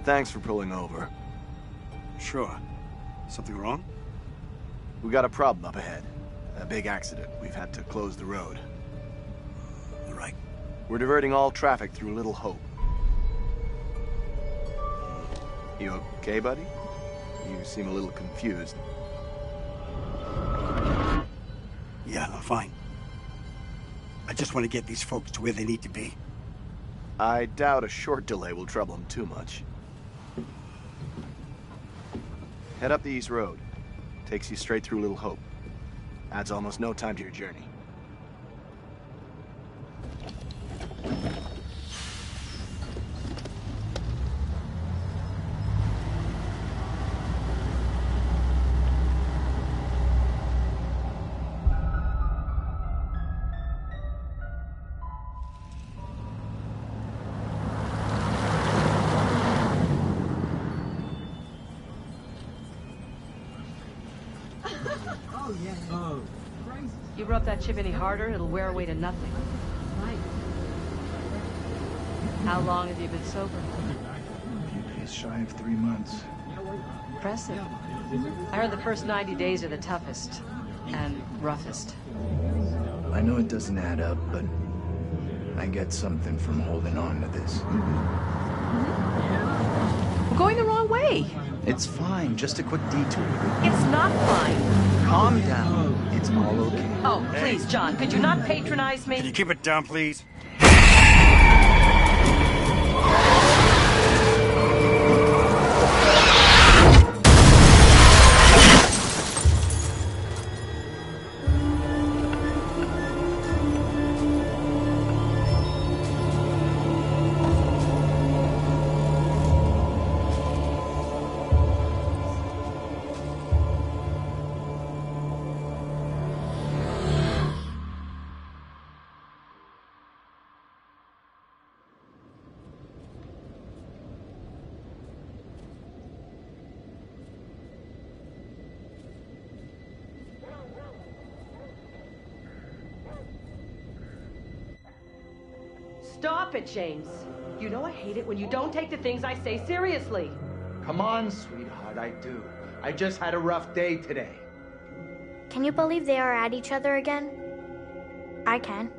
Thanks for pulling over. Sure. Something wrong? We got a problem up ahead. A big accident. We've had to close the road. All right. We're diverting all traffic through Little Hope. You okay, buddy? You seem a little confused. Yeah, I'm fine. I just want to get these folks to where they need to be. I doubt a short delay will trouble them too much. Head up the East Road. Takes you straight through Little Hope. Adds almost no time to your journey. You rub that chip any harder, it'll wear away to nothing. How long have you been sober? A few days shy of 3 months. Impressive. I heard the first 90 days are the toughest and roughest. I know it doesn't add up, but I get something from holding on to this. We're going the wrong way. It's fine, just a quick detour. It's not fine. Calm down. It's all okay. Oh, please, John, could you not patronize Can you me? keep it down, please? Stop it, James. You know I hate it when you don't take the things I say seriously. Come on, sweetheart, I do. I just had a rough day today. Can you believe they are at each other again? I can.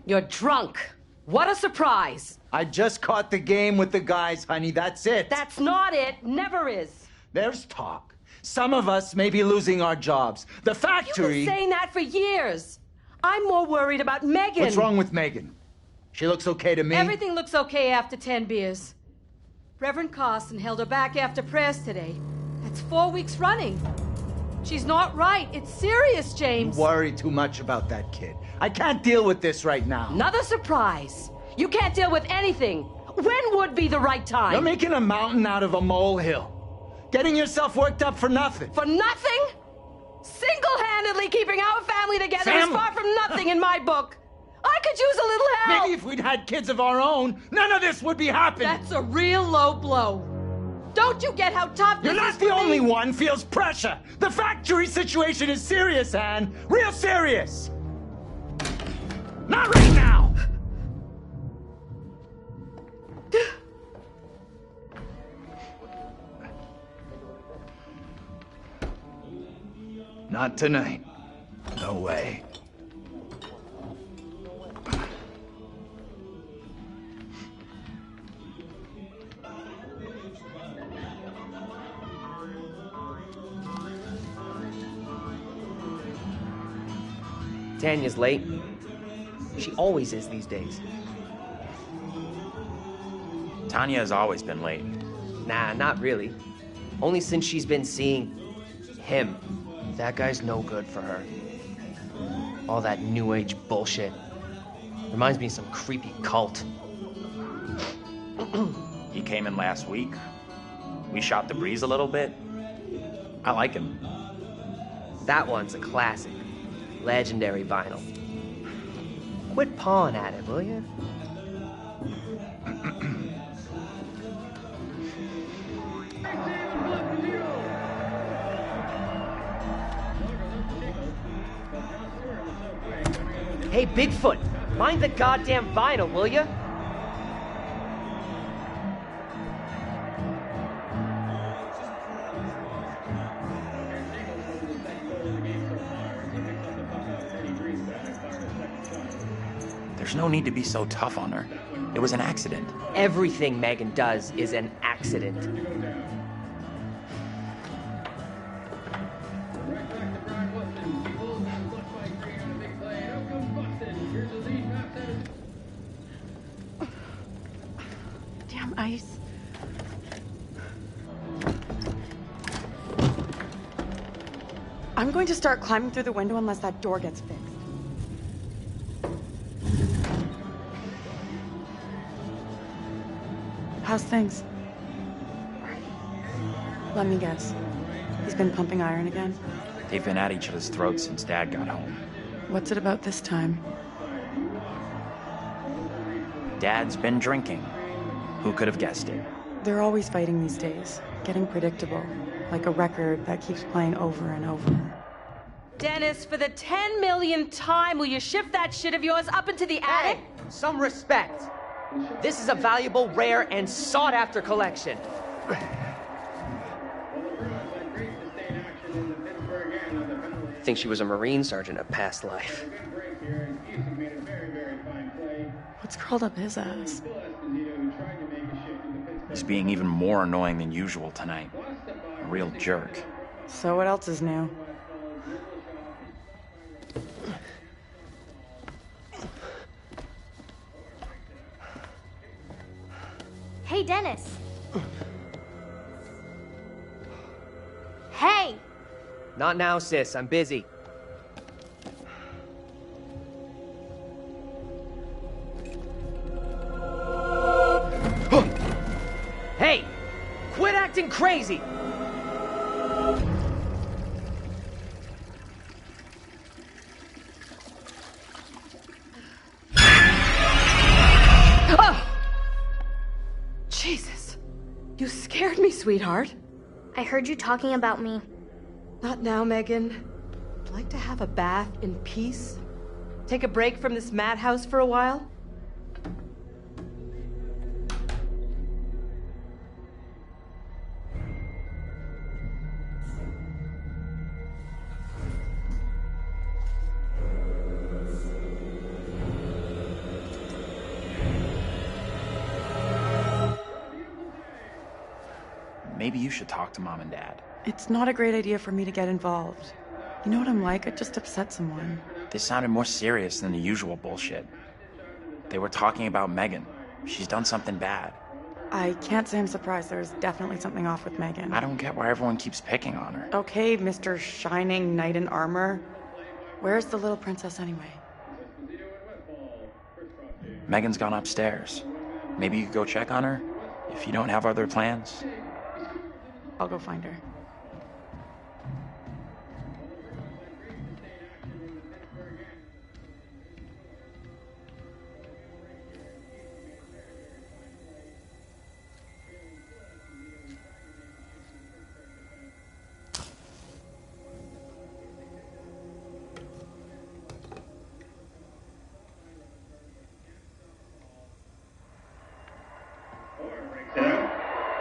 You're drunk. What a surprise. I just caught the game with the guys, honey, that's it. That's not it. Never is. There's talk. Some of us may be losing our jobs. The You've factory... been saying that for years. I'm more worried about Megan. What's wrong with Megan? She looks okay to me. Everything looks okay after 10 beers. Reverend Carson held her back after prayers today. That's 4 weeks running. She's not right. It's serious, James. You worry too much about that kid. I can't deal with this right now. Another surprise. You can't deal with anything. When would be the right time? You're making a mountain out of a molehill. Getting yourself worked up for nothing. For nothing? Single-handedly keeping our family together is Family? far from nothing in my book. I could use a little help. Maybe if we'd had kids of our own, none of this would be happening. That's a real low blow. Don't you get how tough this You're is not the for me? only one feels pressure. The factory situation is serious, Anne. Real serious. Not right now. Not tonight. No way. Tanya's late. She always is these days. Tanya has always been late. Nah, not really. Only since she's been seeing him. That guy's no good for her. All that new age bullshit. Reminds me of some creepy cult. He came in last week. We shot the breeze a little bit. I like him. That one's a classic. Legendary vinyl. Quit pawing at it, will you? Hey, Bigfoot, mind the goddamn vinyl, will you? There's no need to be so tough on her. It was an accident. Everything Megan does is an accident. Damn ice. I'm going to start climbing through the window unless that door gets fixed. How's things? Let me guess. He's been pumping iron again? They've been at each other's throats since Dad got home. What's it about this time? Dad's been drinking. Who could have guessed it? They're always fighting these days. Getting predictable. Like a record that keeps playing over and over. Dennis, for the 10 millionth time, will you shift that shit of yours up into the attic? Hey, some respect. This is a valuable, rare, and sought-after collection. Think she was a Marine sergeant in a past life. What's curled up his ass? He's being even more annoying than usual tonight. A real jerk. So what else is new? Hey, Dennis. Hey! Not now, sis. I'm busy. Hey! Quit acting crazy! Jesus. You scared me, sweetheart. I heard you talking about me. Not now, Megan. I'd like to have a bath in peace. Take a break from this madhouse for a while. Maybe you should talk to Mom and Dad. It's not a great idea for me to get involved. You know what I'm like? I just upset someone. This sounded more serious than the usual bullshit. They were talking about Megan. She's done something bad. I can't say I'm surprised. There's definitely something off with Megan. I don't get why everyone keeps picking on her. Okay, Mr. Shining Knight in Armor. Where's the little princess anyway? Megan's gone upstairs. Maybe you could go check on her, if you don't have other plans. I'll go find her.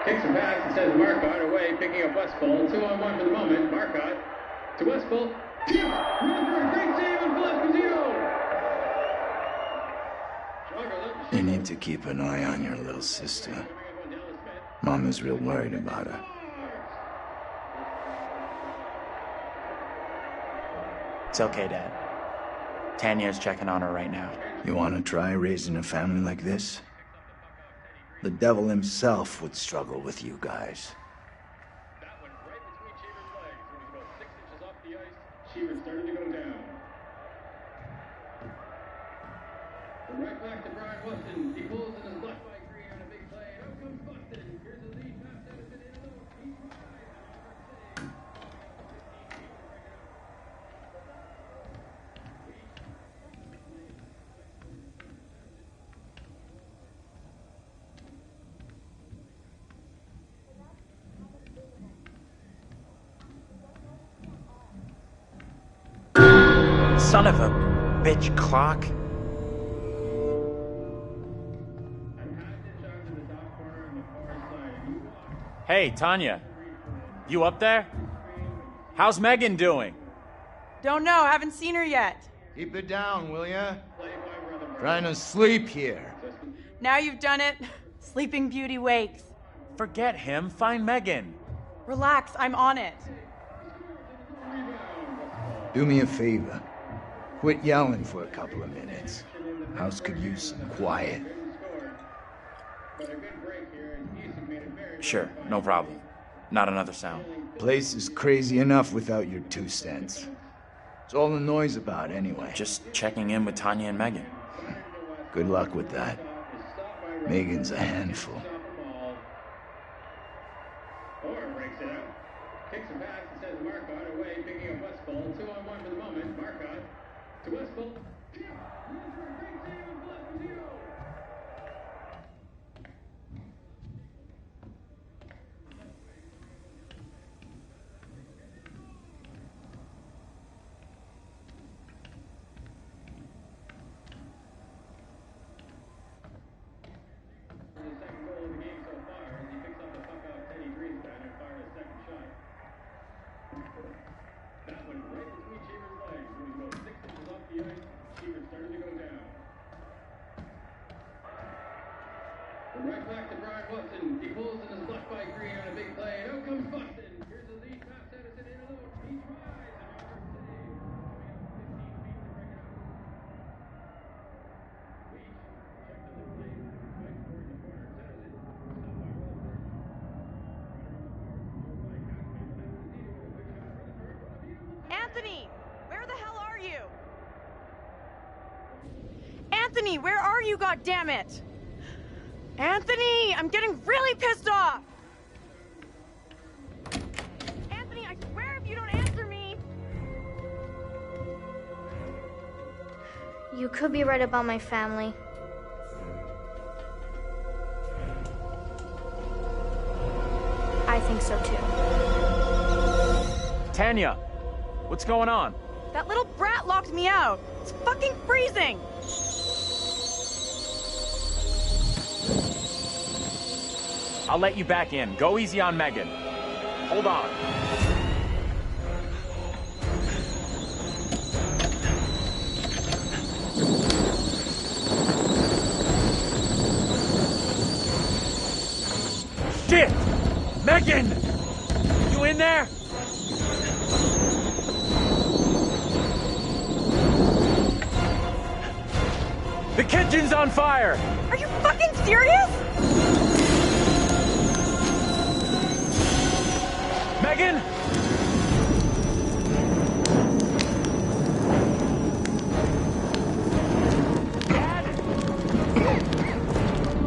Kicks a pass and sends Marcotte away, picking up Westfall. 2-on-1 for the moment. Marcotte to Westfall. Great save and Esposito. You need to keep an eye on your little sister. Mom is real worried about her. It's okay, Dad. Tanya's checking on her right now. You want to try raising a family like this? The devil himself would struggle with you guys. That went right between Cheever's legs when he was about 6 inches off the ice. Cheever started to go down. The right back to Brian Weston. He pulls in his left by Green on a big play. Out comes Boston. Here's the lead pass. Edison in and out. He tries. Son of a bitch clock. Hey, Tanya. You up there? How's Megan doing? Don't know. Haven't seen her yet. Keep it down, will ya? Play by Rutherford. Trying to sleep here. Now you've done it. Sleeping Beauty wakes. Forget him. Find Megan. Relax, I'm on it. Do me a favor. Quit yelling for a couple of minutes. House could use some quiet. Sure, no problem. Not another sound. Place is crazy enough without your 2 cents. What's all the noise about, anyway? Just checking in with Tanya and Megan. Good luck with that. Megan's a handful. Or breaks it out. Kicks it back and says Marcotte away, picking up Westfall. 2-on-1 for the moment. Marcotte to Westfall. Right back to Brian Watson. He pulls and is left by Green on a big play. And out comes Boston. Here's the lead pass. Edison in alone. He tries. Anthony, where the hell are you? Anthony, where are you, goddammit? Anthony, I'm getting really pissed off! Anthony, I swear if you don't answer me... You could be right about my family. I think so too. Tanya, what's going on? That little brat locked me out. It's fucking freezing! I'll let you back in. Go easy on Megan. Hold on. Shit! Megan! You in there? The kitchen's on fire! Are you fucking serious? Megan? Dad?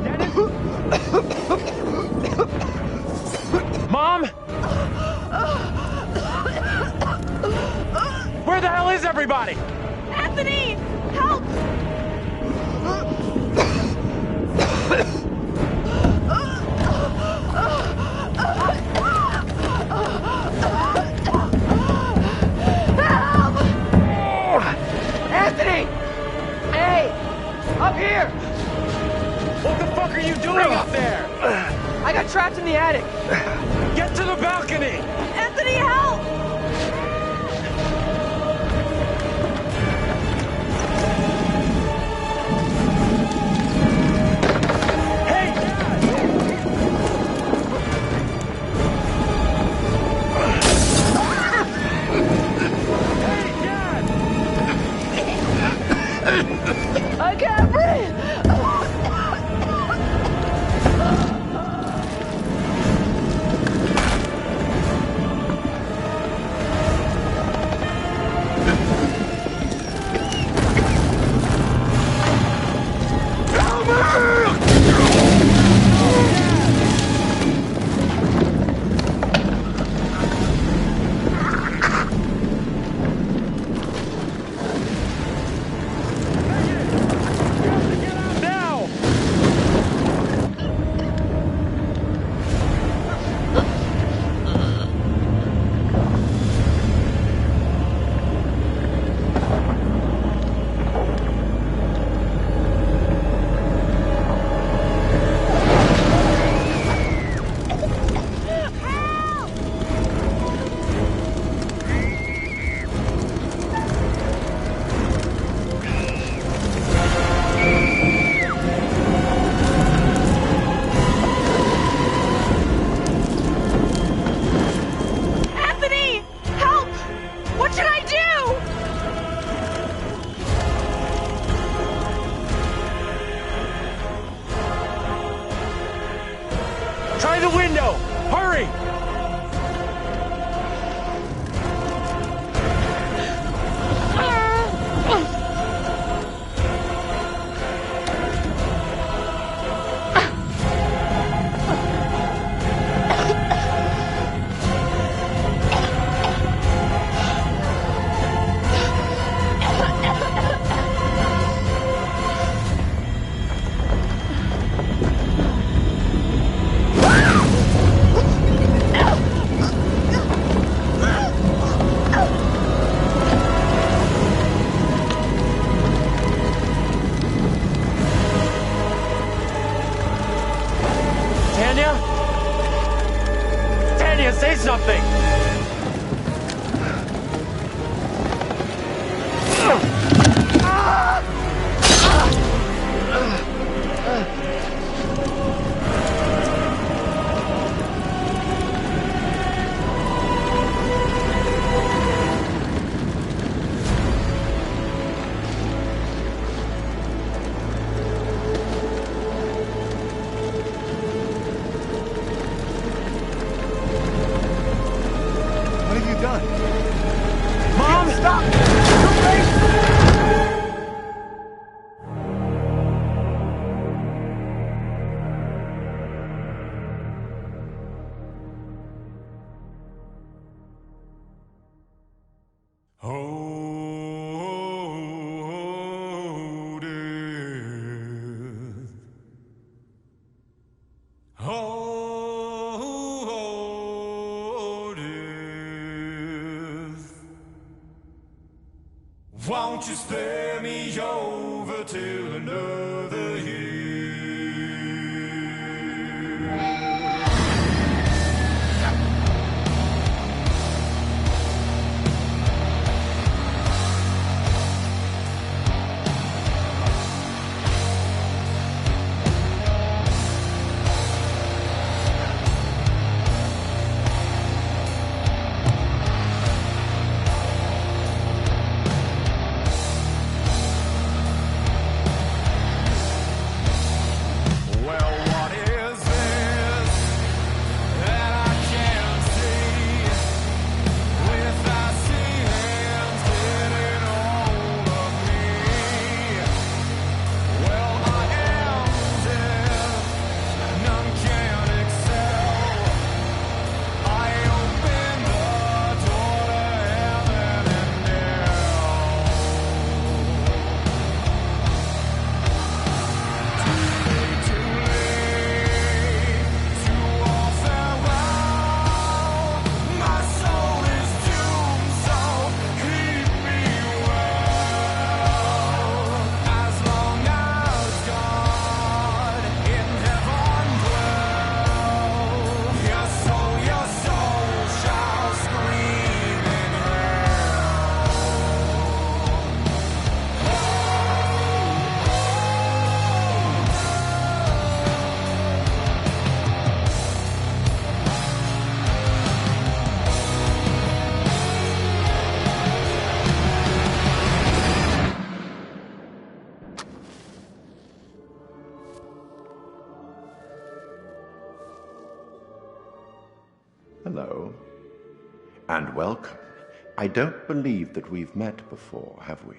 Dennis? Mom? Where the hell is everybody? Anthony! Help! Anthony! Hey! Up here! What the fuck are you doing up there? I got trapped in the attic. Get to the balcony! Anthony, help! Hey, Dad! Hey, Dad! I can't breathe! Try the window! Hurry! Tanya, say something! What have you done? Mom, stop! Oh, death. Oh, death. Won't you spare me over till another year? Hello. And welcome. I don't believe that we've met before, have we?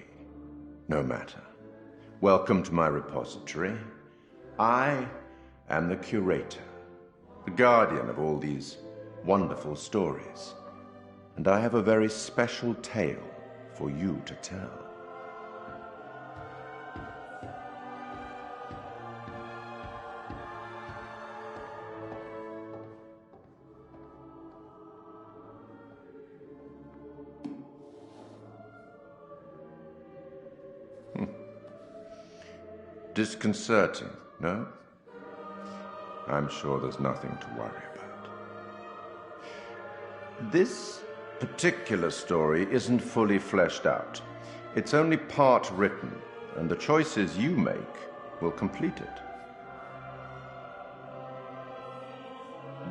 No matter. Welcome to my repository. I am the curator, the guardian of all these wonderful stories. And I have a very special tale for you to tell. Disconcerting, no? I'm sure there's nothing to worry about. This particular story isn't fully fleshed out. It's only part written, and the choices you make will complete it.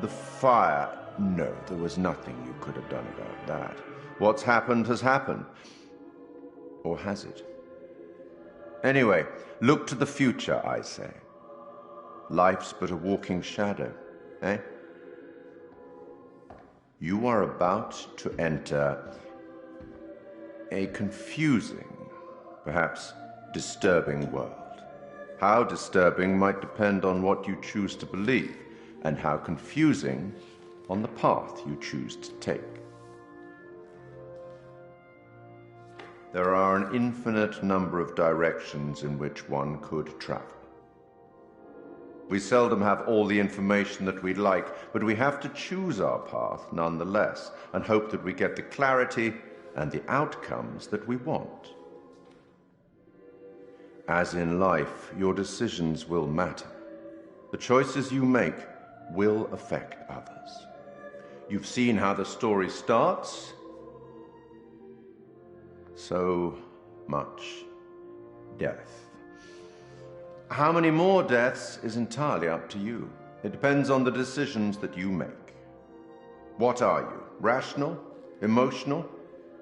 The fire, no, there was nothing you could have done about that. What's happened has happened. Or has it? Anyway, look to the future, I say. Life's but a walking shadow. eh? You are about to enter a confusing, perhaps disturbing world. How disturbing might depend on what you choose to believe, and how confusing on the path you choose to take. There are an infinite number of directions in which one could travel. We seldom have all the information that we'd like, but we have to choose our path nonetheless, and hope that we get the clarity and the outcomes that we want. As in life, your decisions will matter. The choices you make will affect others. You've seen how the story starts. So much death. How many more deaths is entirely up to you. It depends on the decisions that you make. What are you? Rational? Emotional?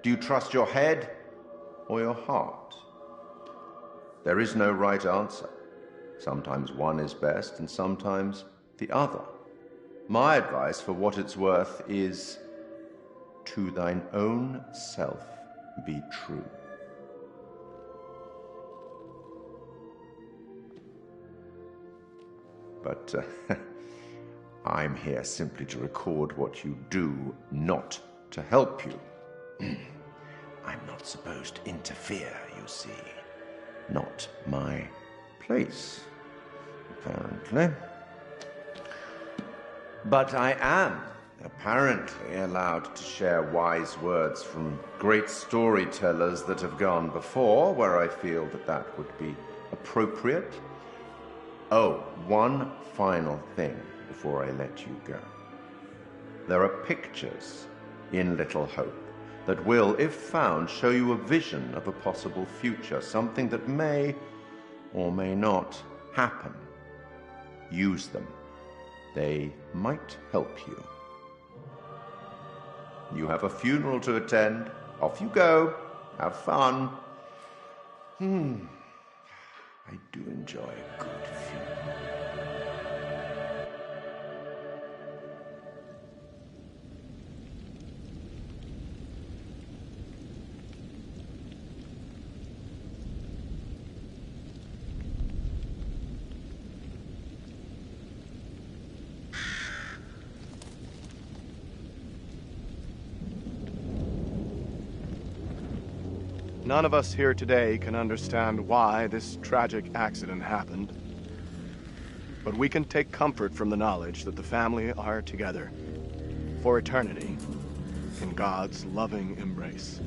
Do you trust your head or your heart? There is no right answer. Sometimes one is best and sometimes the other. My advice, for what it's worth, is to thine own self be true. But I'm here simply to record what you do, not to help you. I'm not supposed to interfere, you see. Not my place, apparently. But I am apparently allowed to share wise words from great storytellers that have gone before, where I feel that that would be appropriate. Oh, one final thing before I let you go. There are pictures in Little Hope that will, if found, show you a vision of a possible future, something that may or may not happen. Use them. They might help you. You have a funeral to attend. Off you go. Have fun. I do enjoy a good funeral. None of us here today can understand why this tragic accident happened. But we can take comfort from the knowledge that the family are together for eternity in God's loving embrace.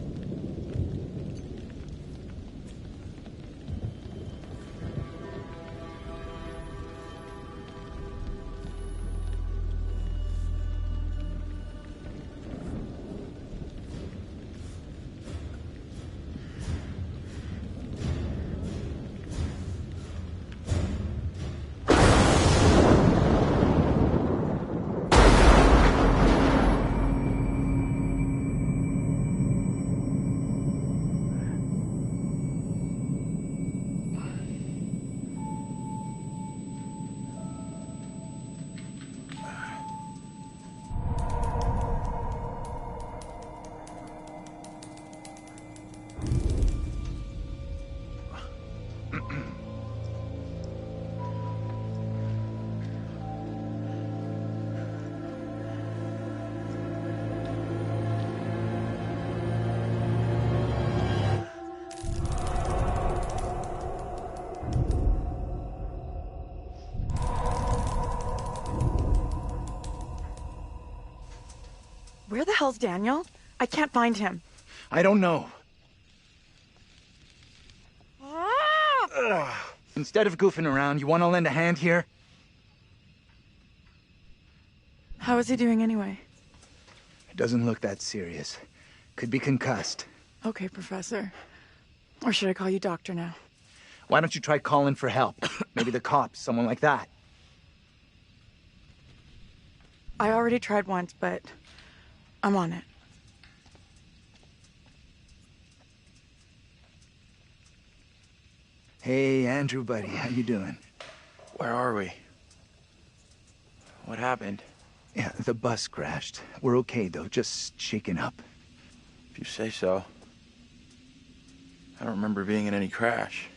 Where the hell's Daniel? I can't find him. I don't know. Ah! Instead of goofing around, you want to lend a hand here? How is he doing anyway? It doesn't look that serious. Could be concussed. Okay, Professor. Or should I call you Doctor now? Why don't you try calling for help? Maybe the cops, someone like that. I already tried once, but I'm on it. Hey, Andrew, buddy, how you doing? Where are we? What happened? Yeah, the bus crashed. We're okay, though. Just shaken up. If you say so. I don't remember being in any crash.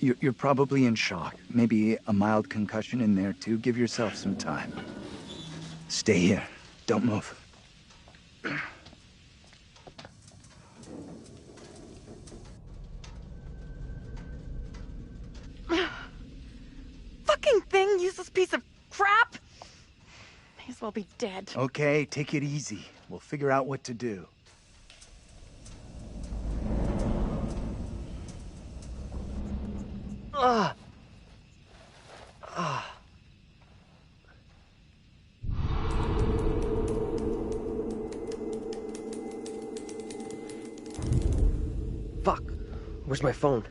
You're probably in shock. Maybe a mild concussion in there, too. Give yourself some time. Stay here. Don't move. Fucking thing, useless piece of crap! May as well be dead. Okay, take it easy. We'll figure out what to do. Fuck. Where's my phone?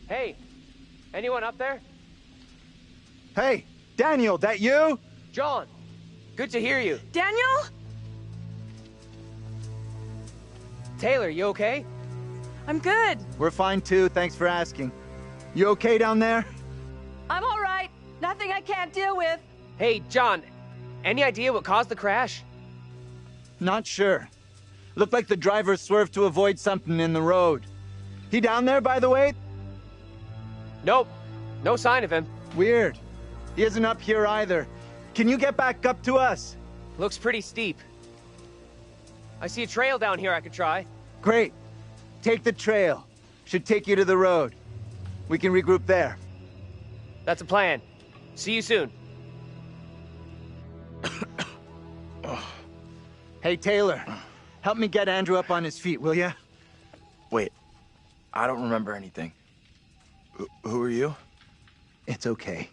Hey, anyone up there? Hey, Daniel, that you? John, good to hear you. Daniel? Taylor, you okay? I'm good. We're fine, too. Thanks for asking. You okay down there? I'm all right. Nothing I can't deal with. Hey, John, any idea what caused the crash? Not sure. Looked like the driver swerved to avoid something in the road. He down there, by the way? Nope. No sign of him. Weird. He isn't up here either. Can you get back up to us? Looks pretty steep. I see a trail down here I could try. Great. Take the trail. Should take you to the road. We can regroup there. That's a plan. See you soon. Hey, Taylor. Help me get Andrew up on his feet, will ya? Wait, I don't remember anything. Who are you? It's okay.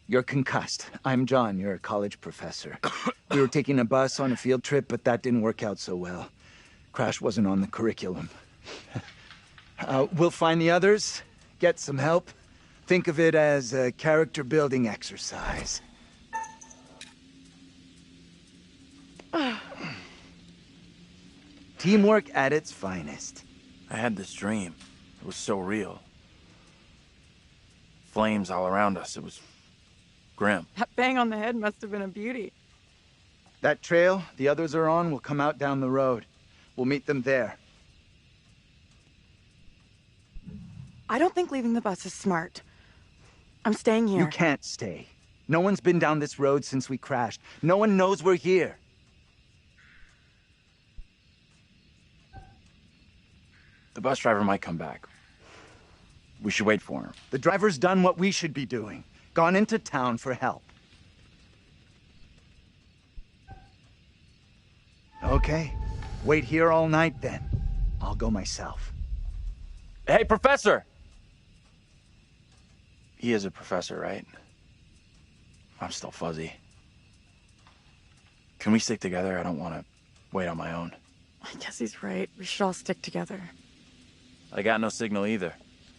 You're concussed. I'm John. You're a college professor. We were taking a bus on a field trip, but that didn't work out so well. Crash wasn't on the curriculum. We'll find the others, get some help. Think of it as a character-building exercise. Teamwork at its finest. I had this dream. It was so real. Flames all around us. It was grim. That bang on the head must have been a beauty. That trail the others are on will come out down the road. We'll meet them there. I don't think leaving the bus is smart. I'm staying here. You can't stay. No one's been down this road since we crashed. No one knows we're here. The bus driver might come back. We should wait for him. The driver's done what we should be doing. Gone into town for help. Okay. Wait here all night then. I'll go myself. Hey, Professor! He is a professor, right? I'm still fuzzy. Can we stick together? I don't want to wait on my own. I guess he's right. We should all stick together. I got no signal either.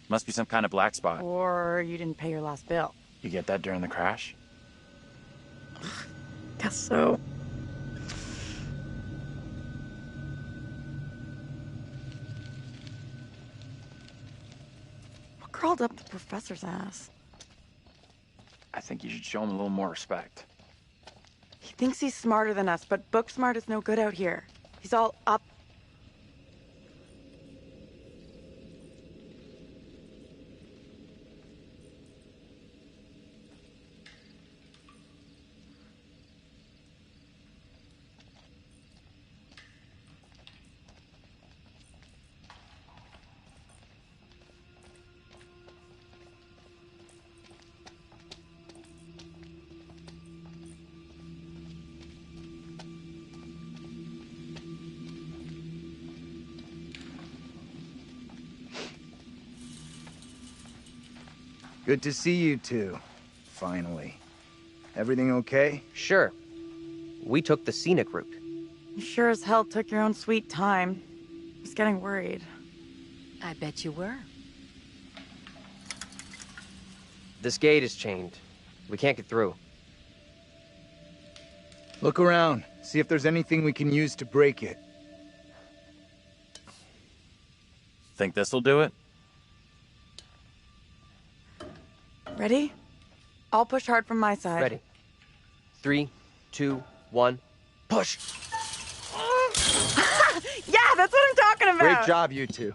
Must be some kind of black spot. Or you didn't pay your last bill. You get that during the crash? Guess so. What crawled up the professor's ass? I think you should show him a little more respect. He thinks he's smarter than us, but book smart is no good out here. He's all up. Good to see you two. Finally. Everything okay? Sure. We took the scenic route. You sure as hell took your own sweet time. I was getting worried. I bet you were. This gate is chained. We can't get through. Look around. See if there's anything we can use to break it. Think this'll do it? Ready? I'll push hard from my side. Ready. 3, 2, 1, push! Yeah, that's what I'm talking about! Great job, you two.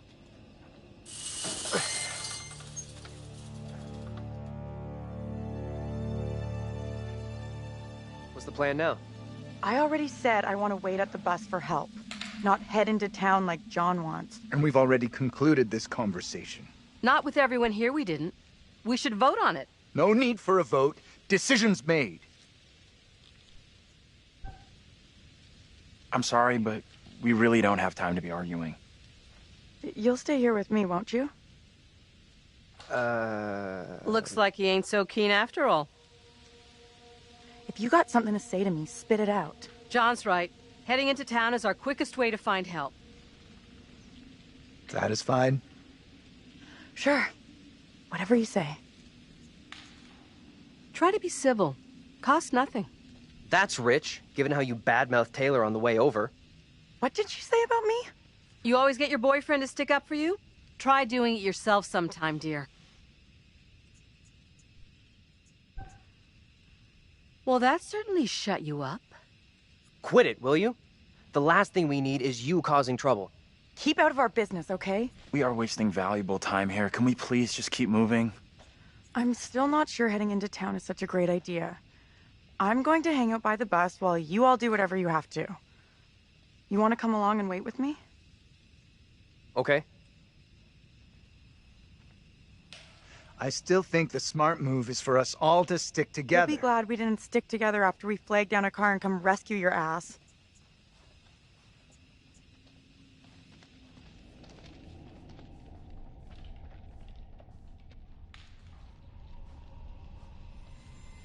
What's the plan now? I already said I want to wait at the bus for help, not head into town like John wants. And we've already concluded this conversation. Not with everyone here, we didn't. We should vote on it. No need for a vote. Decision's made. I'm sorry, but we really don't have time to be arguing. You'll stay here with me, won't you? Looks like he ain't so keen after all. If you got something to say to me, spit it out. John's right. Heading into town is our quickest way to find help. Satisfied? Sure. Whatever you say. Try to be civil. Costs nothing. That's rich, given how you badmouthed Taylor on the way over. What did you say about me? You always get your boyfriend to stick up for you? Try doing it yourself sometime, dear. Well, that certainly shut you up. Quit it, will you? The last thing we need is you causing trouble. Keep out of our business, okay? We are wasting valuable time here. Can we please just keep moving? I'm still not sure heading into town is such a great idea. I'm going to hang out by the bus while you all do whatever you have to. You want to come along and wait with me? Okay. I still think the smart move is for us all to stick together. You'll be glad we didn't stick together after we flagged down a car and come rescue your ass.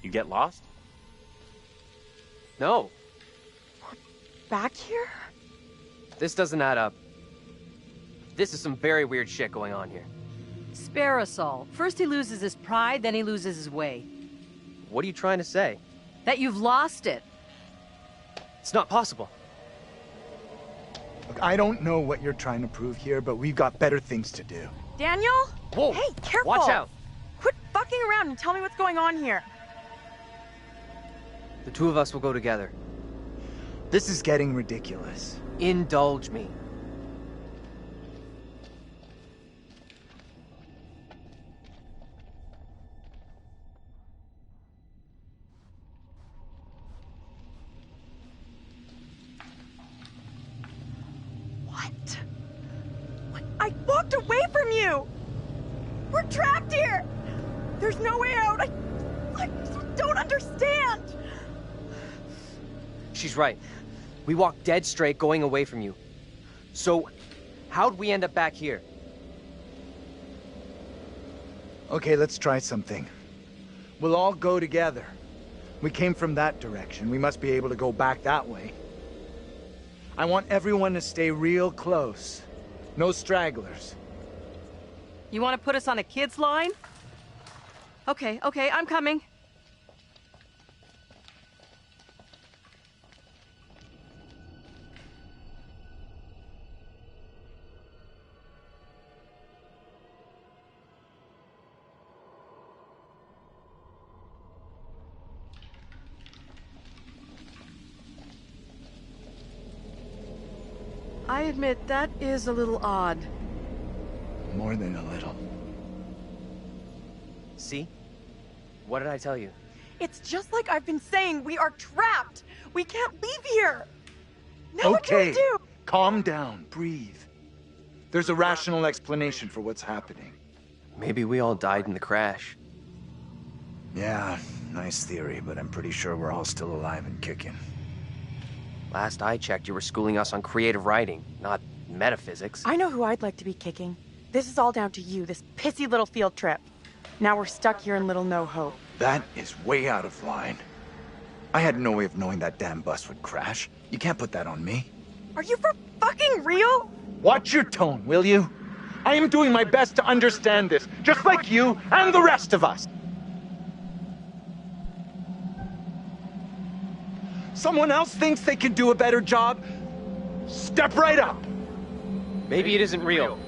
You get lost? No. Back here? This doesn't add up. This is some very weird shit going on here. Spare us all. First he loses his pride, then he loses his way. What are you trying to say? That you've lost it. It's not possible. Look, I don't know what you're trying to prove here, but we've got better things to do. Daniel? Whoa! Hey, careful! Watch out! Quit fucking around and tell me what's going on here. The two of us will go together. This is getting ridiculous. Indulge me. I walked away from you! We're trapped here! There's no way out! I don't understand! She's right. We walked dead straight going away from you. So, how'd we end up back here? Okay, let's try something. We'll all go together. We came from that direction. We must be able to go back that way. I want everyone to stay real close. No stragglers. You want to put us on a kid's line? Okay, I'm coming. I admit, that is a little odd. More than a little. See? What did I tell you? It's just like I've been saying, we are trapped! We can't leave here! Now what do we do? Calm down, breathe. There's a rational explanation for what's happening. Maybe we all died in the crash. Yeah, nice theory, but I'm pretty sure we're all still alive and kicking. Last I checked, you were schooling us on creative writing, not metaphysics. I know who I'd like to be kicking. This is all down to you, this pissy little field trip. Now we're stuck here in Little No Hope. That is way out of line. I had no way of knowing that damn bus would crash. You can't put that on me. Are you for fucking real? Watch your tone, will you? I am doing my best to understand this, just like you and the rest of us. Someone else thinks they can do a better job? Step right up! Maybe it isn't real.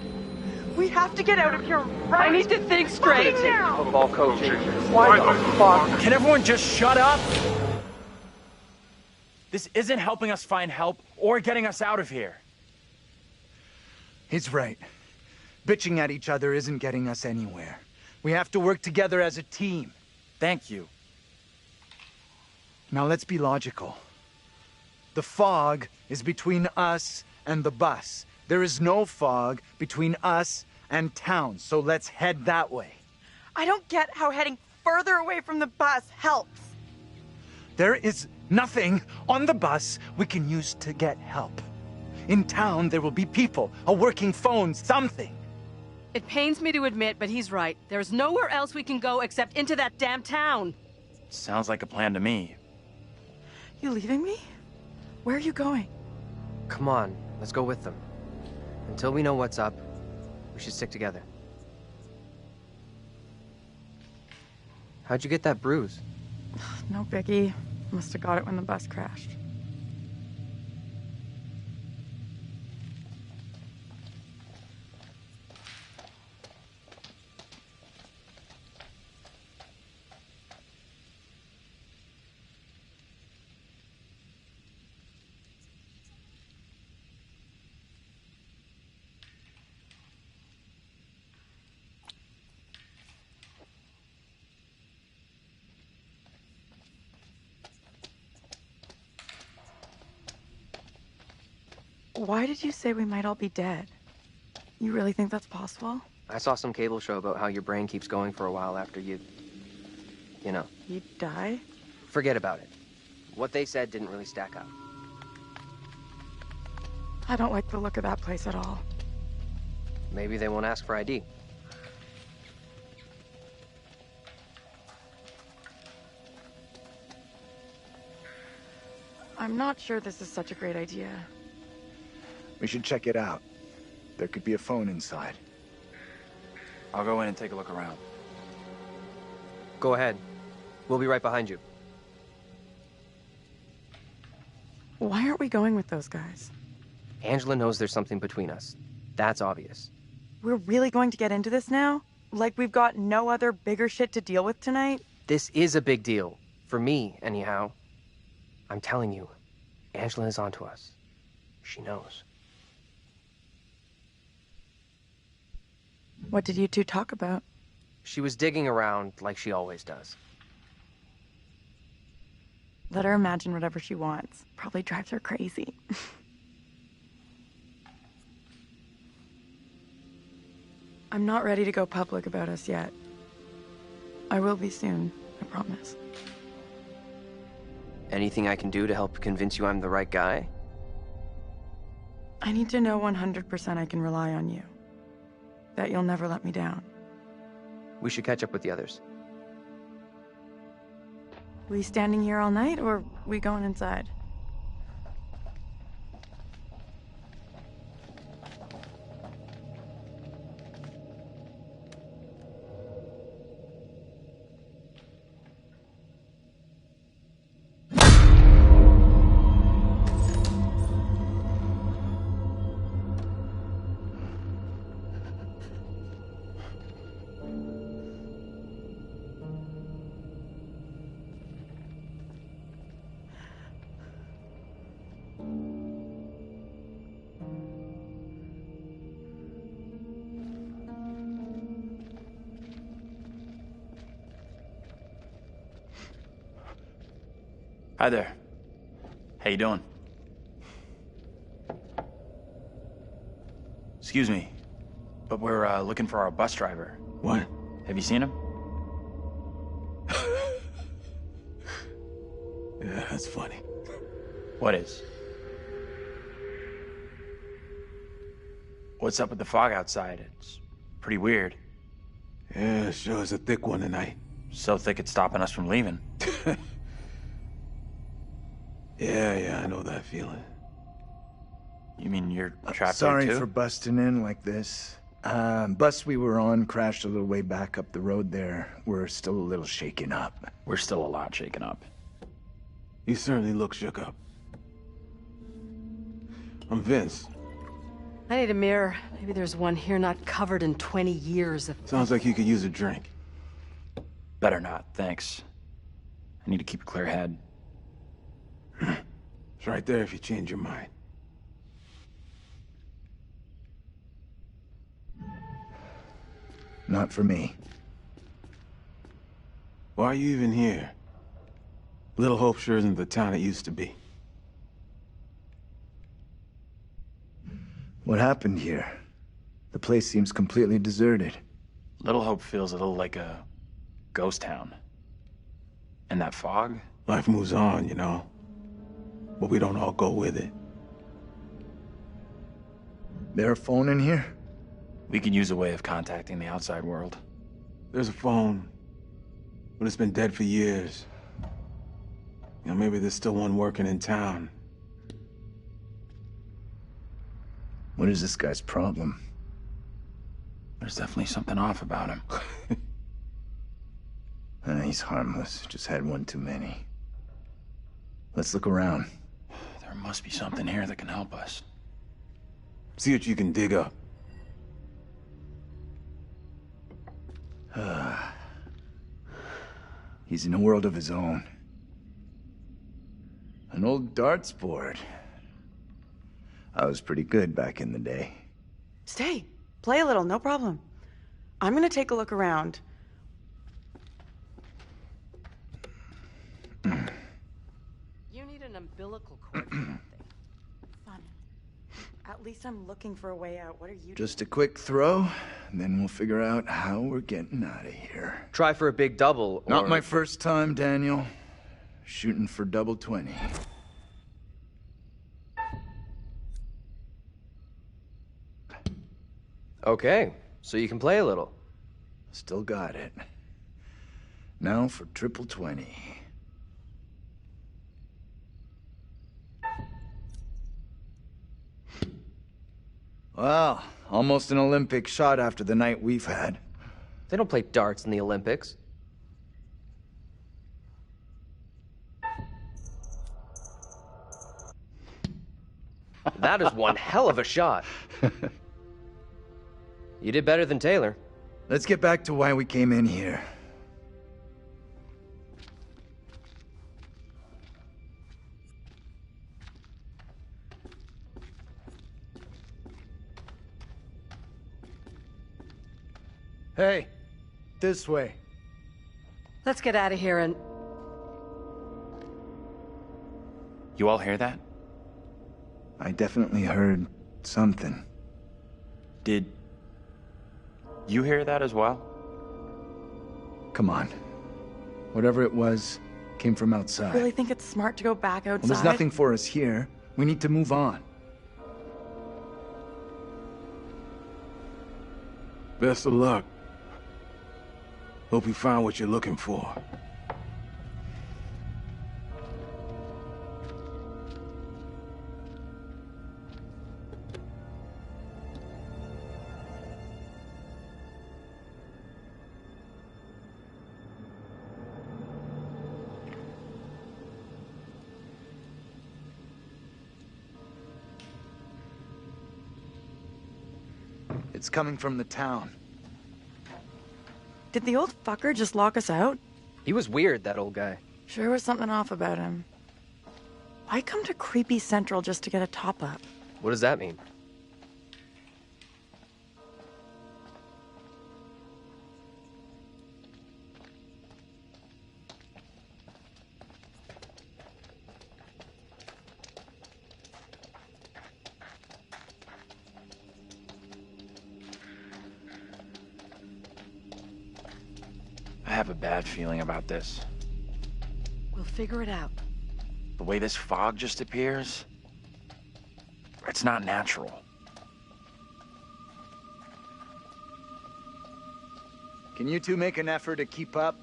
We have to get out of here right. I need to think straight. now. Football coaching. Why the fuck? Can everyone just shut up? This isn't helping us find help or getting us out of here. He's right. Bitching at each other isn't getting us anywhere. We have to work together as a team. Thank you. Now let's be logical. The fog is between us and the bus. There is no fog between us and town, so let's head that way. I don't get how heading further away from the bus helps. There is nothing on the bus we can use to get help. In town, there will be people, a working phone, something. It pains me to admit, but he's right. There's nowhere else we can go except into that damn town. Sounds like a plan to me. You leaving me? Where are you going? Come on, let's go with them. Until we know what's up, we should stick together. How'd you get that bruise? No biggie. Must have got it when the bus crashed. Why did you say we might all be dead? You really think that's possible? I saw some cable show about how your brain keeps going for a while after you know. You die? Forget about it. What they said didn't really stack up. I don't like the look of that place at all. Maybe they won't ask for ID. I'm not sure this is such a great idea. We should check it out. There could be a phone inside. I'll go in and take a look around. Go ahead. We'll be right behind you. Why aren't we going with those guys? Angela knows there's something between us. That's obvious. We're really going to get into this now? Like we've got no other bigger shit to deal with tonight? This is a big deal. For me, anyhow. I'm telling you, Angela is onto us. She knows. What did you two talk about? She was digging around like she always does. Let her imagine whatever she wants. Probably drives her crazy. I'm not ready to go public about us yet. I will be soon, I promise. Anything I can do to help convince you I'm the right guy? I need to know 100% I can rely on you. That you'll never let me down. We should catch up with the others. We standing here all night, or we going inside? Hi there. How you doing? Excuse me, but we're looking for our bus driver. What? Have you seen him? Yeah, that's funny. What is? What's up with the fog outside? It's pretty weird. Yeah, sure is a thick one tonight. So thick it's stopping us from leaving. Yeah, I know that feeling. You mean you're trapped Sorry there too? for busting in like this. Bus we were on crashed a little way back up the road there. We're still a little shaken up. We're still a lot shaken up. You certainly look shook up. I'm Vince. I need a mirror. Maybe there's one here not covered in 20 years of... Sounds like you could use a drink. Better not, thanks. I need to keep a clear head. It's right there if you change your mind. Not for me. Why are you even here? Little Hope sure isn't the town it used to be. What happened here? The place seems completely deserted. Little Hope feels a little like a ghost town. And that fog? Life moves on, you know. But we don't all go with it. There a phone in here? We could use a way of contacting the outside world. There's a phone, but it's been dead for years. You know, maybe there's still one working in town. What is this guy's problem? There's definitely something off about him. He's harmless. Just had one too many. Let's look around. There must be something here that can help us. See what you can dig up. He's in a world of his own. An old darts board. I was pretty good back in the day. Stay. Play a little, no problem. I'm gonna take a look around. You need an umbilical cord for that thing. Fun. At least I'm looking for a way out. What are you Just a quick throw, and then we'll figure out how we're getting out of here. Try for a big double, or... Not my first time, Daniel. Shooting for double 20. Okay, so you can play a little. Still got it. Now for triple 20. Well, almost an Olympic shot after the night we've had. They don't play darts in the Olympics. That is one hell of a shot. You did better than Taylor. Let's get back to why we came in here. Hey, this way. Let's get out of here and... You all hear that? I definitely heard something. Did you hear that as well? Come on. Whatever it was, came from outside. really think it's smart to go back outside? Well, there's nothing for us here. We need to move on. Best of luck. Hope you find what you're looking for. It's coming from the town. Did the old fucker just lock us out? He was weird, that old guy. Sure was something off about him. Why come to Creepy Central just to get a top-up? What does that mean? I have a bad feeling about this. We'll figure it out. The way this fog just appears, it's not natural. Can you two make an effort to keep up?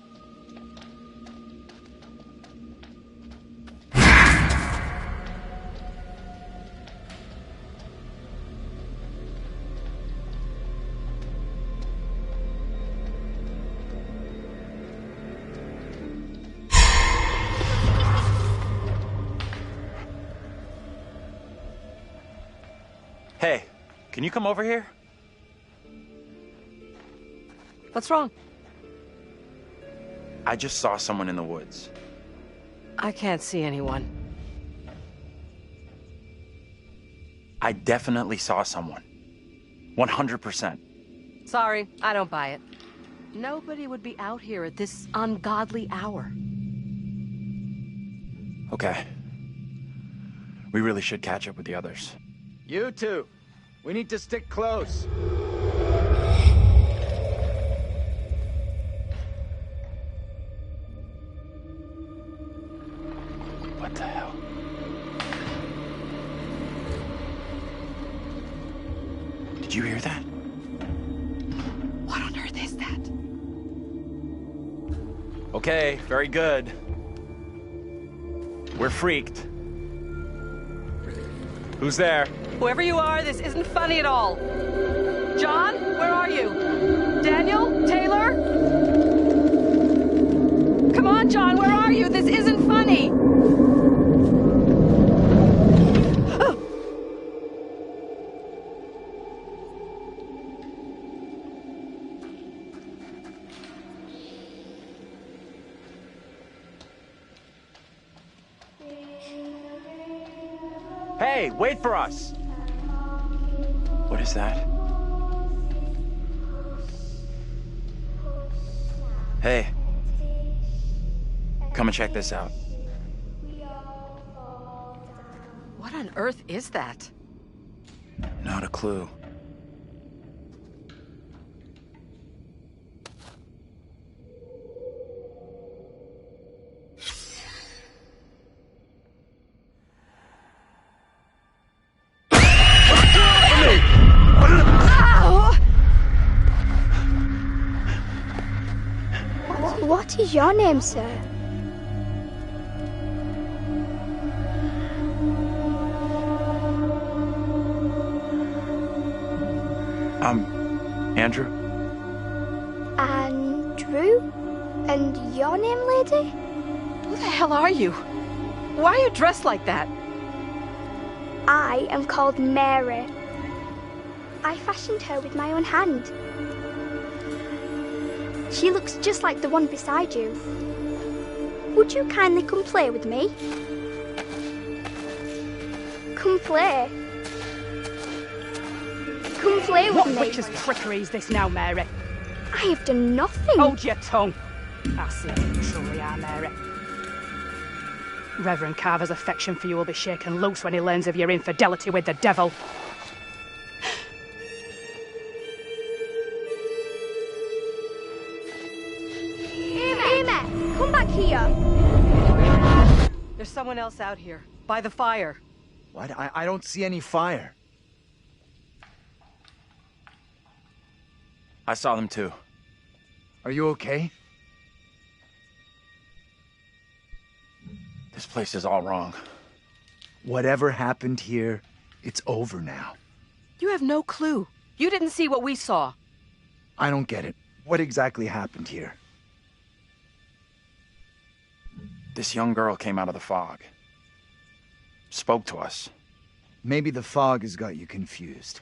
Hey, can you come over here? What's wrong? I just saw someone in the woods. I can't see anyone. I definitely saw someone. 100%. Sorry, I don't buy it. Nobody would be out here at this ungodly hour. Okay. We really should catch up with the others. You two, we need to stick close. What the hell? Did you hear that? What on earth is that? Okay, very good. We're freaked. Who's there? Whoever you are, this isn't funny at all. John, where are you? Daniel? Taylor? Come on, John, where are you? This isn't funny. Hey, wait for us! What is that? Hey. Come and check this out. What on earth is that? Not a clue. What is your name, sir? Andrew? Andrew? And your name, lady? Who the hell are you? Why are you dressed like that? I am called Mary. I fashioned her with my own hand. She looks just like the one beside you. Would you kindly come play with me? Come play. Come play with me. What witch's trickery is this now, Mary? I have done nothing. Hold your tongue. I see you truly are, Mary. Reverend Carver's affection for you will be shaken loose when he learns of your infidelity with the devil. Amy, come back here. There's someone else out here, by the fire. What? I don't see any fire. I saw them too. Are you okay? This place is all wrong. Whatever happened here, it's over now. You have no clue. You didn't see what we saw. I don't get it. What exactly happened here? This young girl came out of the fog. Spoke to us. Maybe the fog has got you confused.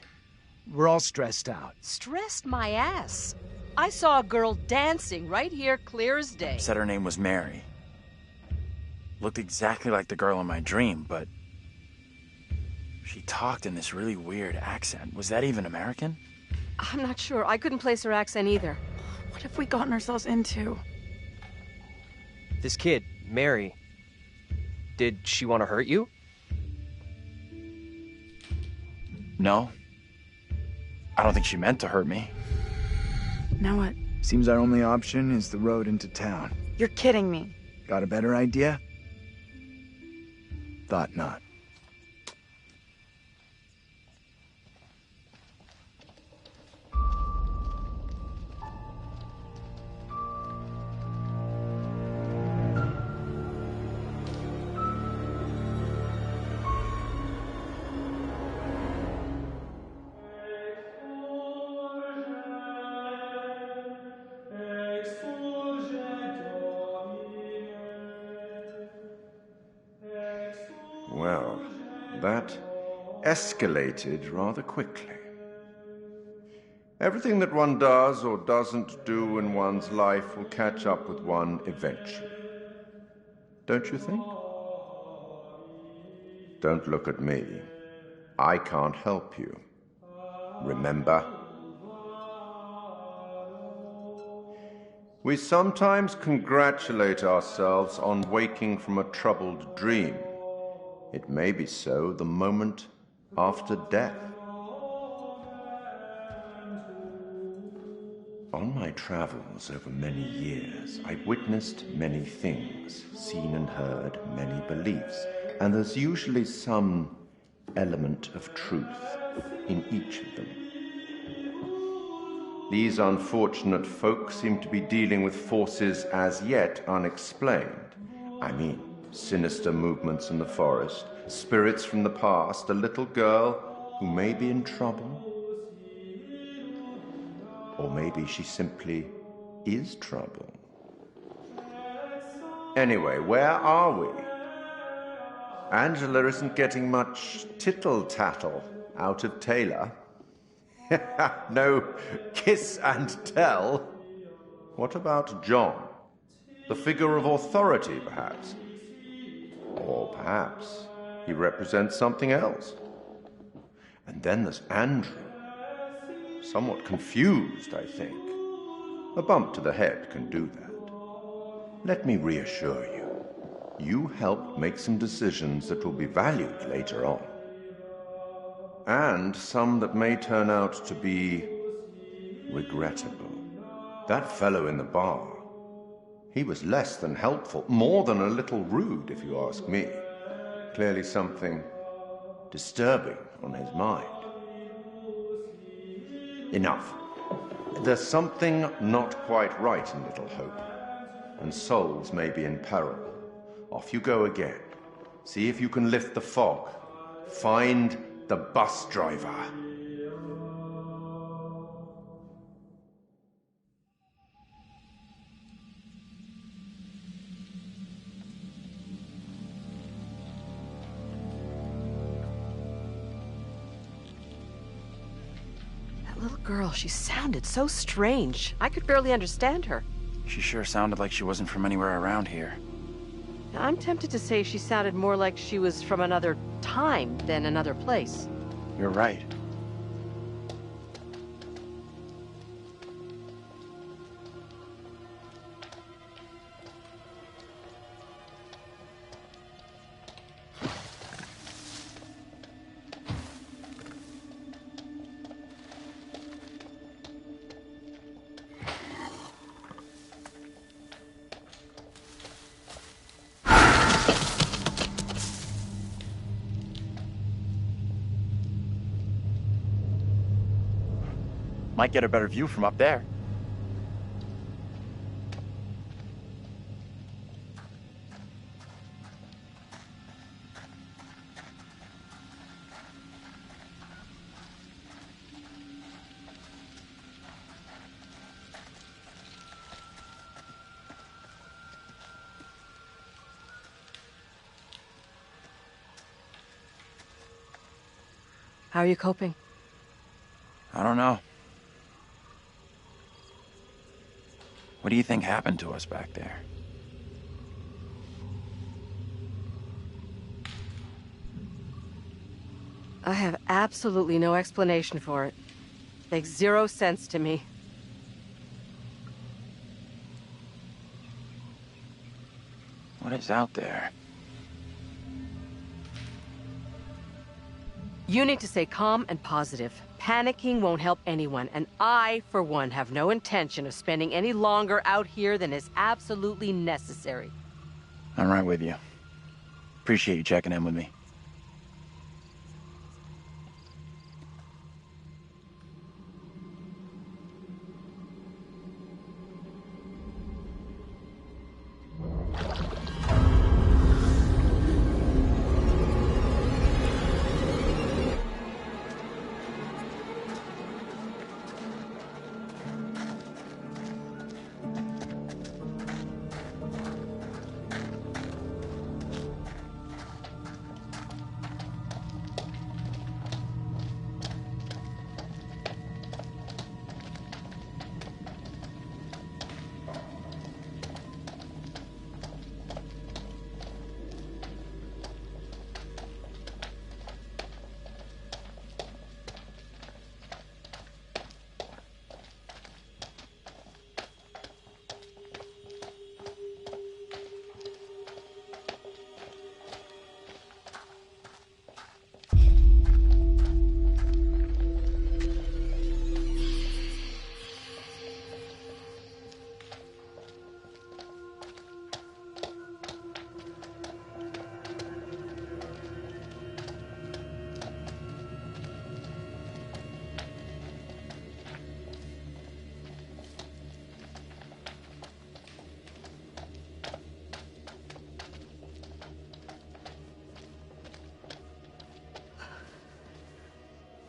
We're all stressed out. Stressed my ass. I saw a girl dancing right here, clear as day. Said her name was Mary. Looked exactly like the girl in my dream, but she talked in this really weird accent. Was that even American? I'm not sure. I couldn't place her accent either. What have we gotten ourselves into? This kid, Mary, did she want to hurt you? No. I don't think she meant to hurt me. Now what? Seems our only option is the road into town. You're kidding me. Got a better idea? Thought not. Well, that escalated rather quickly. Everything that one does or doesn't do in one's life will catch up with one eventually. Don't you think? Don't look at me. I can't help you. Remember? We sometimes congratulate ourselves on waking from a troubled dream. It may be so the moment after death. On my travels over many years, I've witnessed many things, seen and heard many beliefs, and there's usually some element of truth in each of them. These unfortunate folk seem to be dealing with forces as yet unexplained. I mean, sinister movements in the forest, spirits from the past, a little girl who may be in trouble. Or maybe she simply is trouble. Anyway, where are we? Angela isn't getting much tittle-tattle out of Taylor. No kiss and tell. What about John? The figure of authority, perhaps? Or perhaps he represents something else. And then there's Andrew. Somewhat confused, I think. A bump to the head can do that. Let me reassure you. You helped make some decisions that will be valued later on. And some that may turn out to be regrettable. That fellow in the bar, he was less than helpful, more than a little rude, if you ask me. Clearly something disturbing on his mind. Enough. There's something not quite right in Little Hope, and souls may be in peril. Off you go again. See if you can lift the fog. Find the bus driver. Little girl, she sounded so strange. I could barely understand her. She sure sounded like she wasn't from anywhere around here. I'm tempted to say she sounded more like she was from another time than another place. You're right. Might get a better view from up there. How are you coping? I don't know. What do you think happened to us back there? I have absolutely no explanation for it. Makes zero sense to me. What is out there? You need to stay calm and positive. Panicking won't help anyone, and I, for one, have no intention of spending any longer out here than is absolutely necessary. I'm right with you. Appreciate you checking in with me.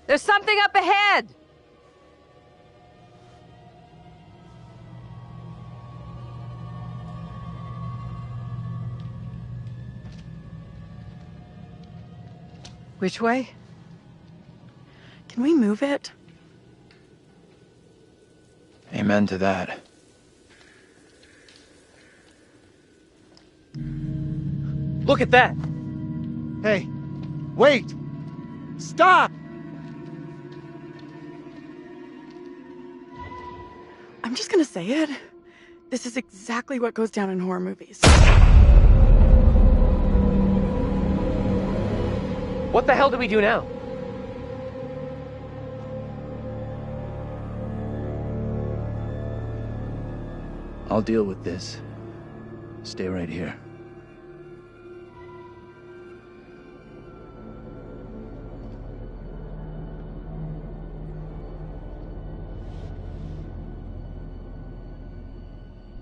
There's something up ahead! Which way? Can we move it? Amen to that. Look at that! Hey, wait! Stop! I'm just gonna say it. This is exactly what goes down in horror movies. What the hell do we do now? I'll deal with this. Stay right here.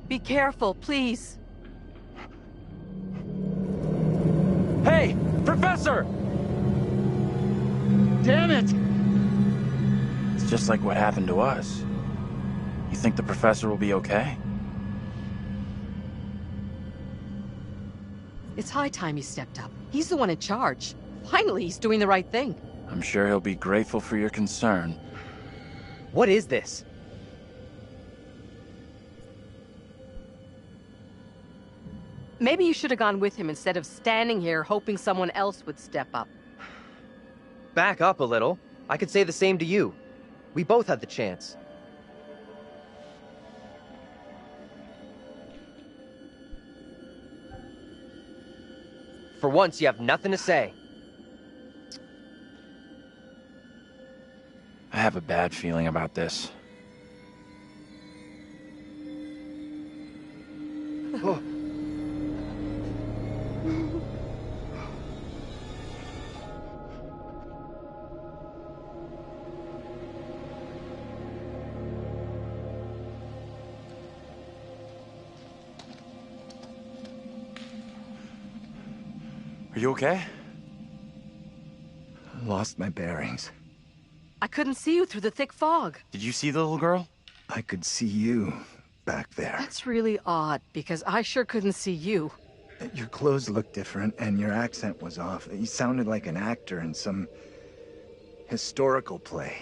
Be careful, please. Hey, Professor! Damn it! It's just like what happened to us. You think the professor will be okay? It's high time he stepped up. He's the one in charge. Finally, he's doing the right thing. I'm sure he'll be grateful for your concern. What is this? Maybe you should have gone with him instead of standing here hoping someone else would step up. Back up a little. I could say the same to you. We both had the chance. For once, you have nothing to say. I have a bad feeling about this. Oh. Are you okay? I lost my bearings. I couldn't see you through the thick fog. Did you see the little girl? I could see you back there. That's really odd, because I sure couldn't see you. Your clothes looked different, and your accent was off. You sounded like an actor in some historical play.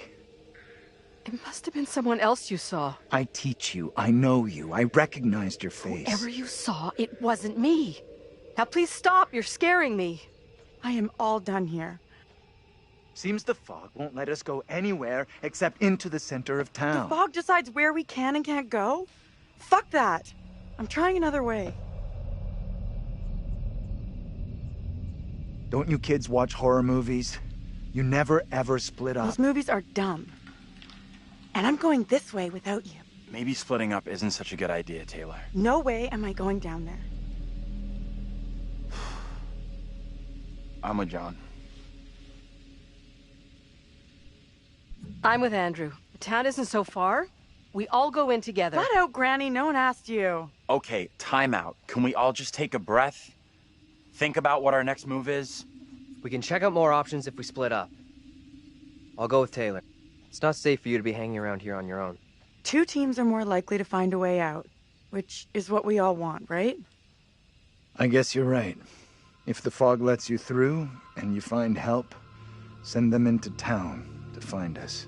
It must have been someone else you saw. I teach you. I know you. I recognized your face. Whoever you saw, it wasn't me. Now please stop, you're scaring me. I am all done here. Seems the fog won't let us go anywhere except into the center of town. The fog decides where we can and can't go? Fuck that. I'm trying another way. Don't you kids watch horror movies? You never ever split up. Those movies are dumb. And I'm going this way without you. Maybe splitting up isn't such a good idea, Taylor. No way am I going down there. I'm with John. I'm with Andrew. The town isn't so far. We all go in together. Flat out, Granny. No one asked you. Okay, time out. Can we all just take a breath? Think about what our next move is? We can check out more options if we split up. I'll go with Taylor. It's not safe for you to be hanging around here on your own. 2 teams are more likely to find a way out, which is what we all want, right? I guess you're right. If the fog lets you through, and you find help, send them into town to find us.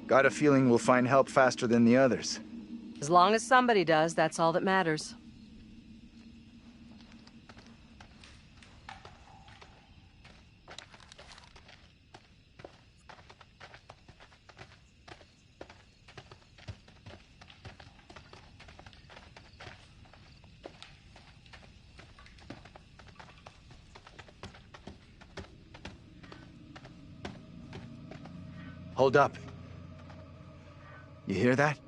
Got a feeling we'll find help faster than the others. As long as somebody does, that's all that matters. Hold up. You hear that?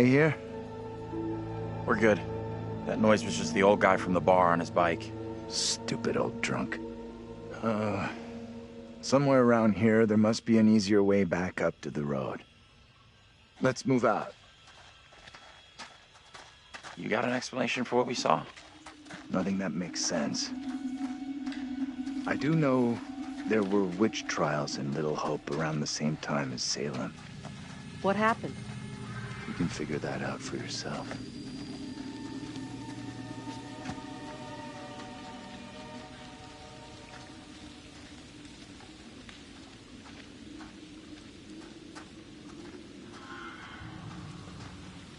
okay here? We're good. That noise was just the old guy from the bar on his bike. Stupid old drunk. Somewhere around here, there must be an easier way back up to the road. Let's move out. You got an explanation for what we saw? Nothing that makes sense. I do know there were witch trials in Little Hope around the same time as Salem. What happened? You can figure that out for yourself.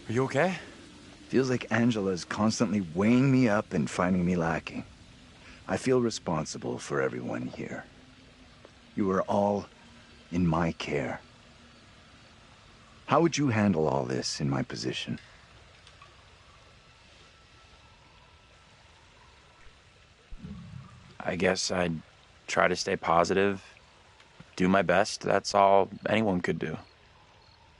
Are you okay? Feels like Angela's constantly weighing me up and finding me lacking. I feel responsible for everyone here. You are all in my care. How would you handle all this in my position? I guess I'd try to stay positive, do my best. That's all anyone could do.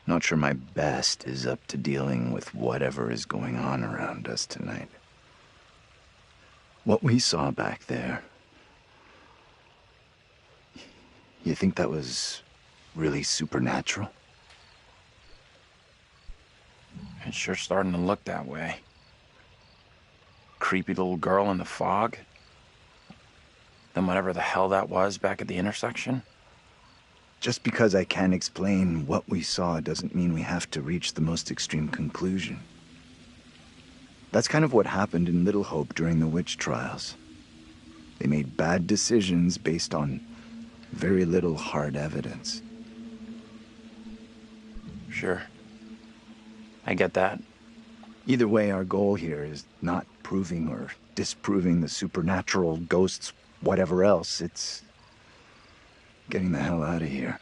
Not sure my best is up to dealing with whatever is going on around us tonight. What we saw back there, you think that was really supernatural? It's sure starting to look that way. Creepy little girl in the fog. Then whatever the hell that was back at the intersection. Just because I can't explain what we saw doesn't mean we have to reach the most extreme conclusion. That's kind of what happened in Little Hope during the witch trials. They made bad decisions based on very little hard evidence. Sure. I get that. Either way, our goal here is not proving or disproving the supernatural, ghosts, whatever else. It's getting the hell out of here.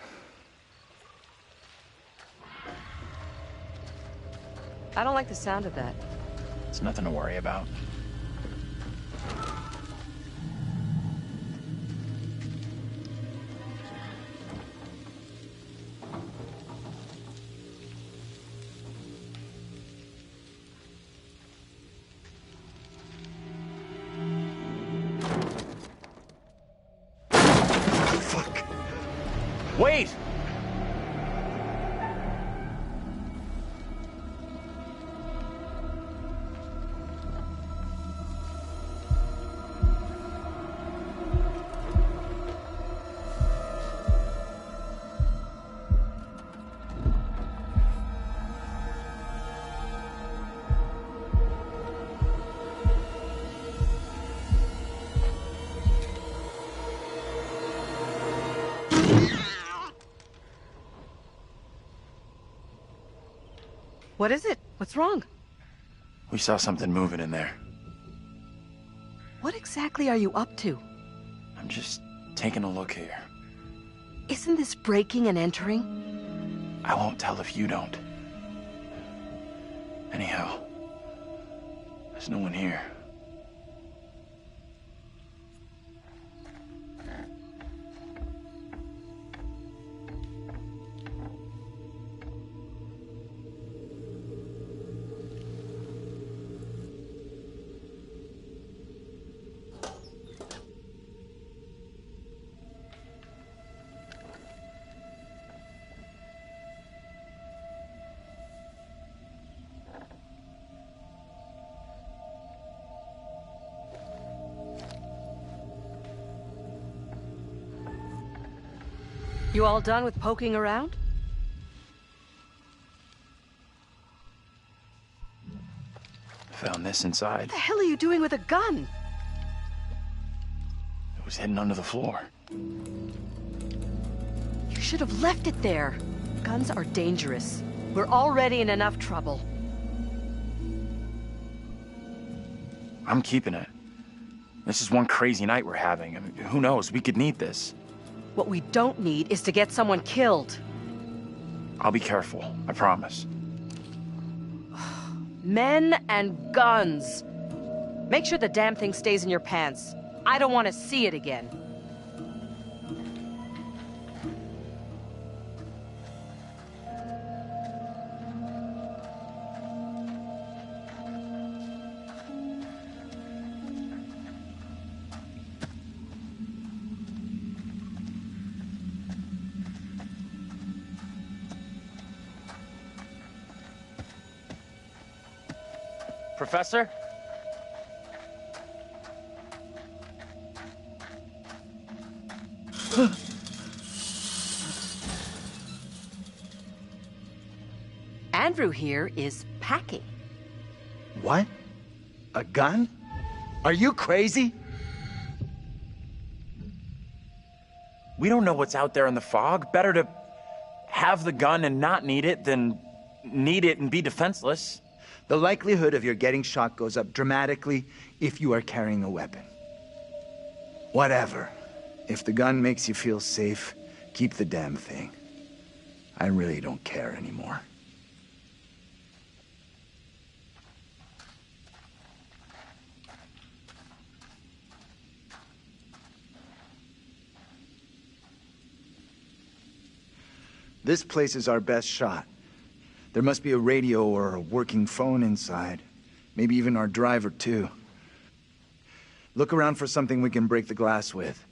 I don't like the sound of that. It's nothing to worry about. Wait! What is it? What's wrong? We saw something moving in there. What exactly are you up to? I'm just taking a look here. Isn't this breaking and entering? I won't tell if you don't. Anyhow, there's no one here. You all done with poking around? Found this inside. What the hell are you doing with a gun? It was hidden under the floor. You should have left it there. Guns are dangerous. We're already in enough trouble. I'm keeping it. This is one crazy night we're having. I mean, who knows? We could need this. What we don't need is to get someone killed. I'll be careful. I promise. Men and guns. Make sure the damn thing stays in your pants. I don't want to see it again. Professor? Andrew here is packing. What? A gun? Are you crazy? We don't know what's out there in the fog. Better to have the gun and not need it than need it and be defenseless. The likelihood of your getting shot goes up dramatically if you are carrying a weapon. Whatever. If the gun makes you feel safe, keep the damn thing. I really don't care anymore. This place is our best shot. There must be a radio or a working phone inside. Maybe even our driver, too. Look around for something we can break the glass with.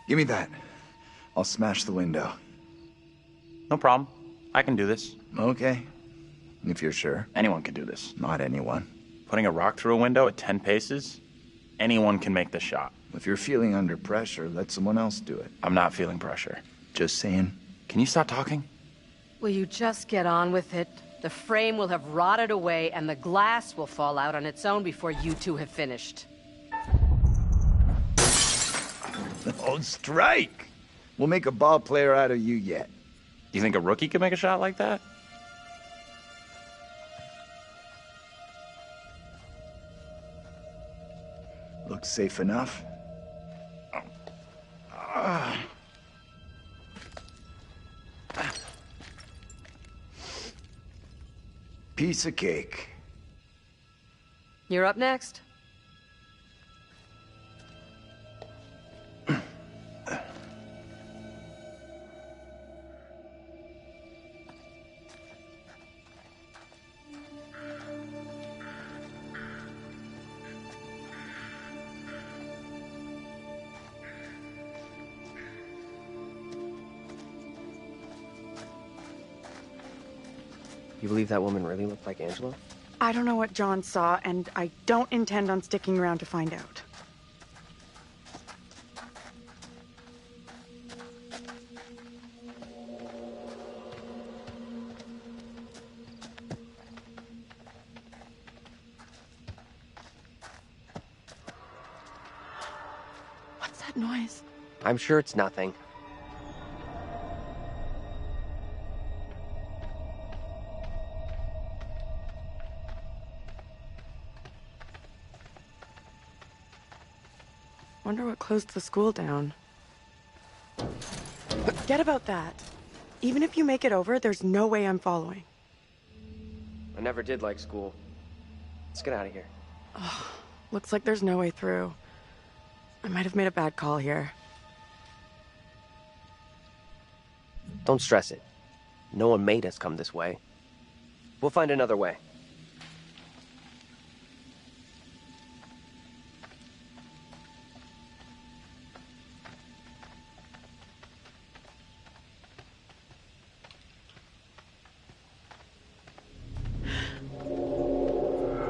Give me that. I'll smash the window. No problem. I can do this. Okay. If you're sure. Anyone can do this. Not anyone. Putting a rock through a window at 10 paces? Anyone can make the shot. If you're feeling under pressure, let someone else do it. I'm not feeling pressure. Just saying. Can you stop talking? Will you just get on with it? The frame will have rotted away and the glass will fall out on its own before you two have finished. Oh, strike! We'll make a ball player out of you yet. You think a rookie could make a shot like that? Looks safe enough. Piece of cake. You're up next. You believe that woman really looked like Angela? I don't know what John saw, and I don't intend on sticking around to find out. What's that noise? I'm sure it's nothing. Wonder what closed the school down. Forget about that. Even if you make it over, there's no way I'm following. I never did like school. Let's get out of here. Oh, looks like there's no way through. I might have made a bad call here. Don't stress it. No one made us come this way. We'll find another way.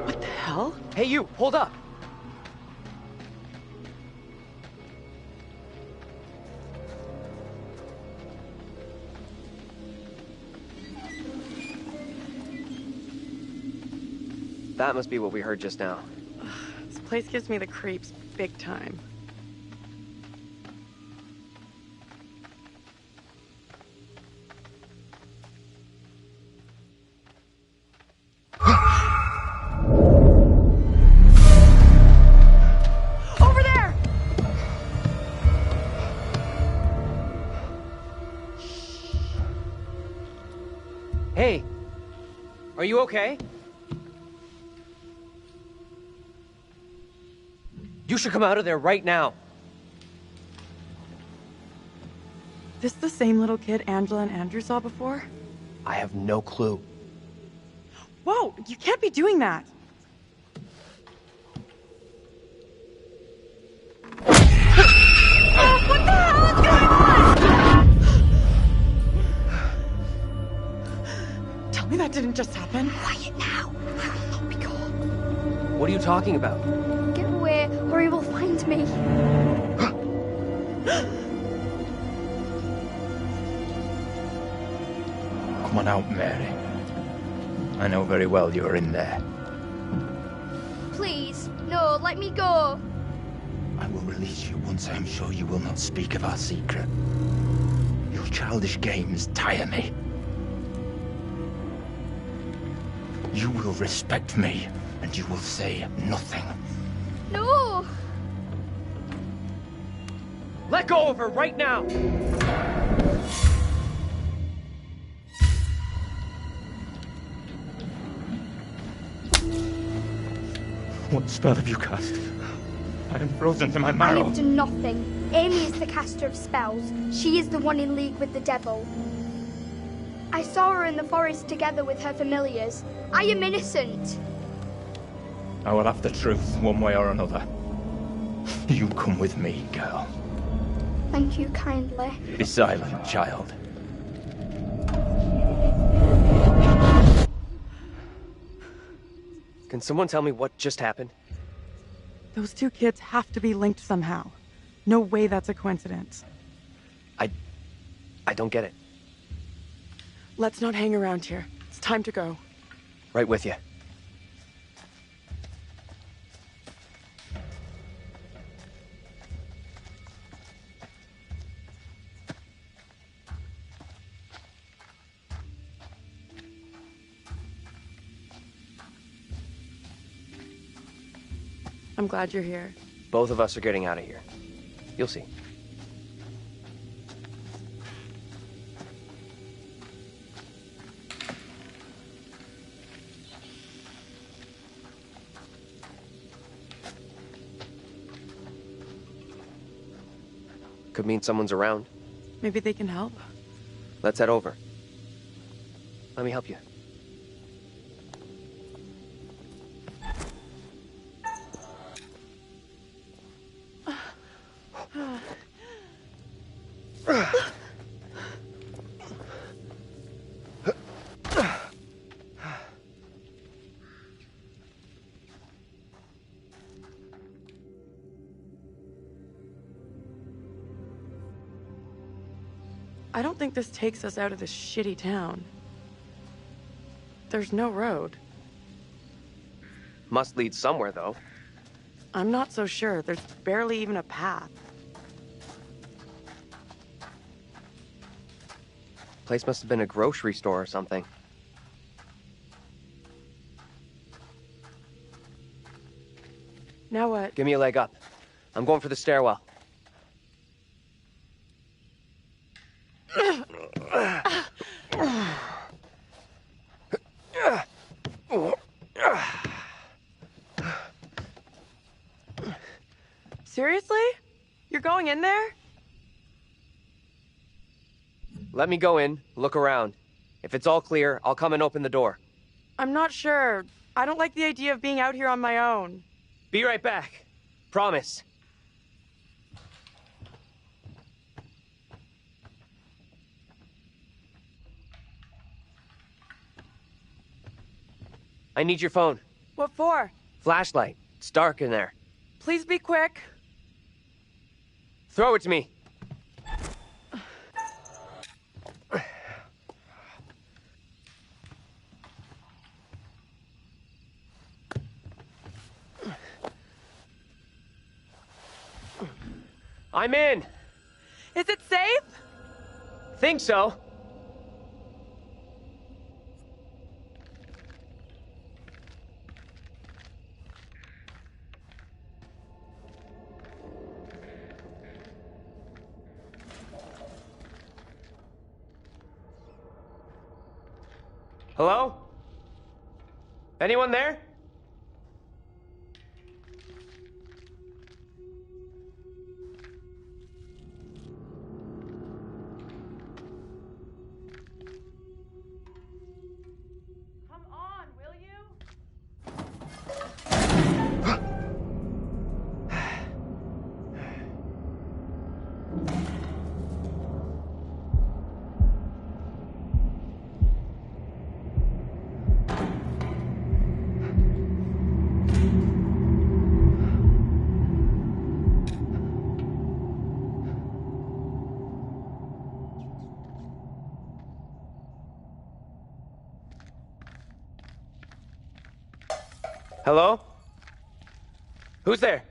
What the hell? Hey, you! Hold up! That must be what we heard just now. This place gives me the creeps big time. Over there! Hey! Are you okay? You should come out of there right now. this the same little kid Angela and Andrew saw before? I have no clue. Whoa, you can't be doing that. What the hell is going on? Tell me that didn't just happen. Quiet now. I will not be caught. What are you talking about? Get away, or he will find me. Come on out, Mary. I know very well you're in there. Please, no, let me go. I will release you once I am sure you will not speak of our secret. Your childish games tire me. You will respect me, and you will say nothing. No! Let go of her right now! What spell have you cast? I am frozen to my I marrow. have done nothing. Amy is the caster of spells. She is the one in league with the devil. I saw her in the forest together with her familiars. I am innocent. I will have the truth, one way or another. You come with me, girl. Thank you kindly. Be silent, child. Can someone tell me what just happened? Those two kids have to be linked somehow. No way that's a coincidence. I don't get it. Let's not hang around here. It's time to go. Right with you. I'm glad you're here. Both of us are getting out of here. You'll see. Could mean someone's around. Maybe they can help. Let's head over. Let me help you. I don't think this takes us out of this shitty town. There's no road. Must lead somewhere, though. I'm not so sure. There's barely even a path. Place must have been a grocery store or something. Now what? Give me a leg up. I'm going for the stairwell. Seriously? You're going in there? Let me go in, look around. If it's all clear, I'll come and open the door. I'm not sure. I don't like the idea of being out here on my own. Be right back. Promise. I need your phone. What for? Flashlight. It's dark in there. Please be quick. Throw it to me. I'm in. Is it safe? Think so. Hello? Anyone there? Hello? Who's there?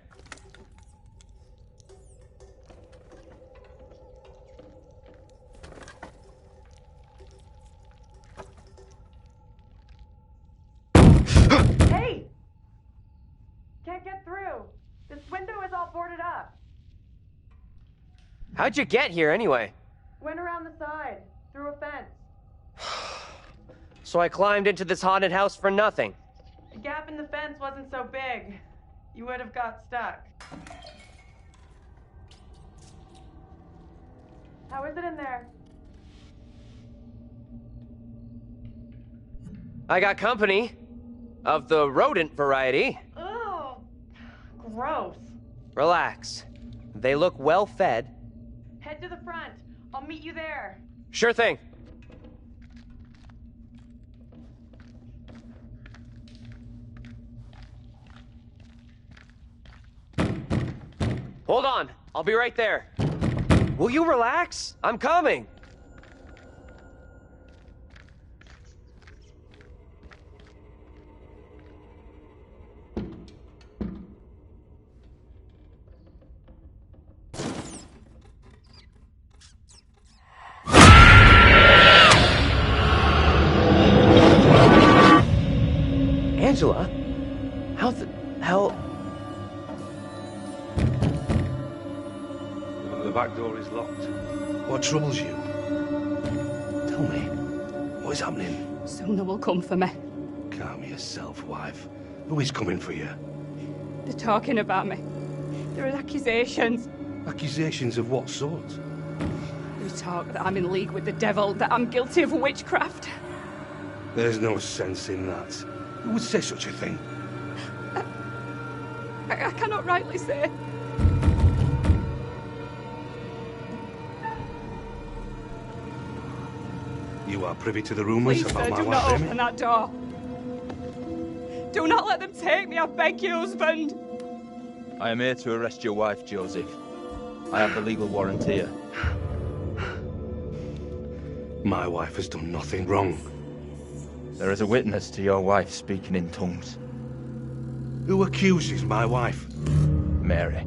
Hey! Can't get through. This window is all boarded up. How'd you get here anyway? Went around the side, through a fence. So I climbed into this haunted house for nothing. The gap in the fence wasn't so big. You would have got stuck. How is it in there? I got company. Of the rodent variety. Oh, gross. Relax. They look well fed. Head to the front. I'll meet you there. Sure thing. Hold on. I'll be right there. Will you relax? I'm coming. Angela? How the hell? The back door is locked. What troubles you? Tell me, what is happening? Soon they will come for me. Calm yourself, wife. Who is coming for you? They're talking about me. There are accusations. Accusations of what sort? They talk that I'm in league with the devil, that I'm guilty of witchcraft. There's no sense in that. Who would say such a thing? I cannot rightly say. You are privy to the rumours Please, about sir, my do wife, not Amy? open that door. Do not let them take me, I beg you, husband. I am here to arrest your wife, Joseph. I have the legal warrant here. My wife has done nothing wrong. There is a witness to your wife speaking in tongues. Who accuses my wife? Mary.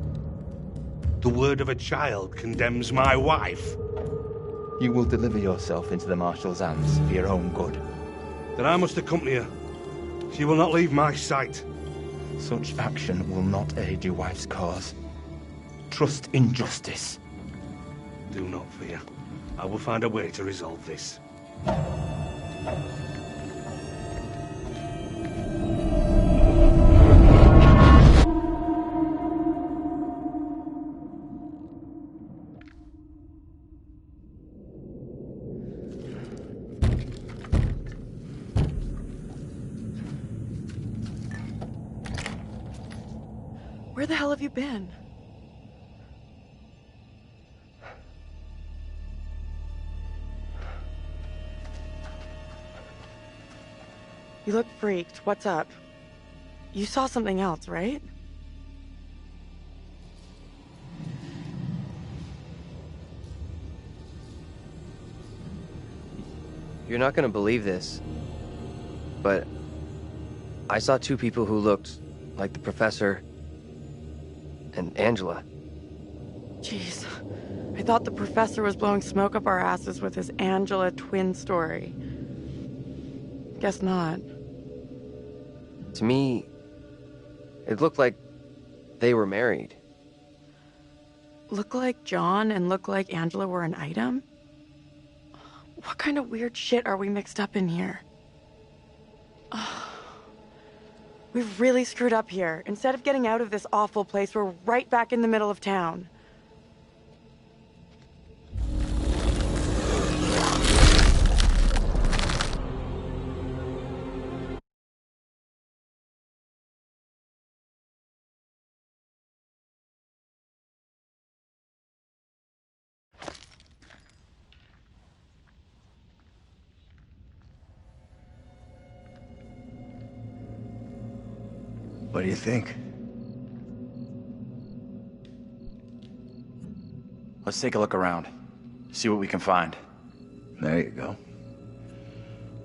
The word of a child condemns my wife. You will deliver yourself into the Marshal's hands for your own good. Then I must accompany her. She will not leave my sight. Such action will not aid your wife's cause. Trust in justice. Do not fear. I will find a way to resolve this. Where the hell have you been? You look freaked. What's up? You saw something else, right? You're not gonna believe this, but I saw two people who looked like the professor and Angela. Jeez. I thought the professor was blowing smoke up our asses with his Angela twin story. Guess not. To me, it looked like they were married. Look like John and look like Angela were an item? What kind of weird shit are we mixed up in here? We've really screwed up here. Instead of getting out of this awful place, we're right back in the middle of town. What do you think? Let's take a look around. See what we can find. There you go.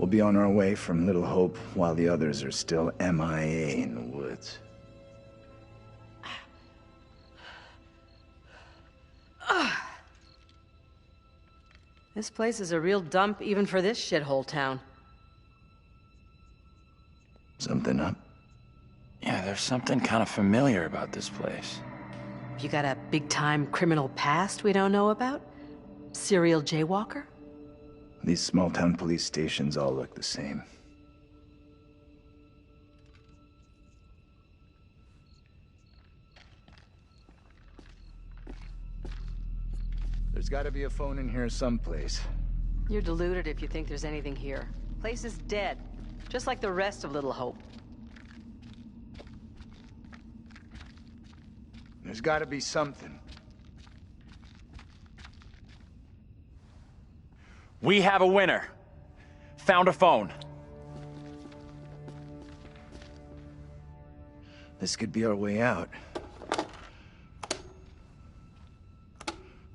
We'll be on our way from Little Hope while the others are still MIA in the woods. This place is a real dump even for this shithole town. Something up? Yeah, there's something kind of familiar about this place. You got a big-time criminal past we don't know about? Serial jaywalker? These small-town police stations all look the same. There's gotta be a phone in here someplace. You're deluded if you think there's anything here. Place is dead, just like the rest of Little Hope. There's gotta be something. We have a winner. Found a phone. This could be our way out.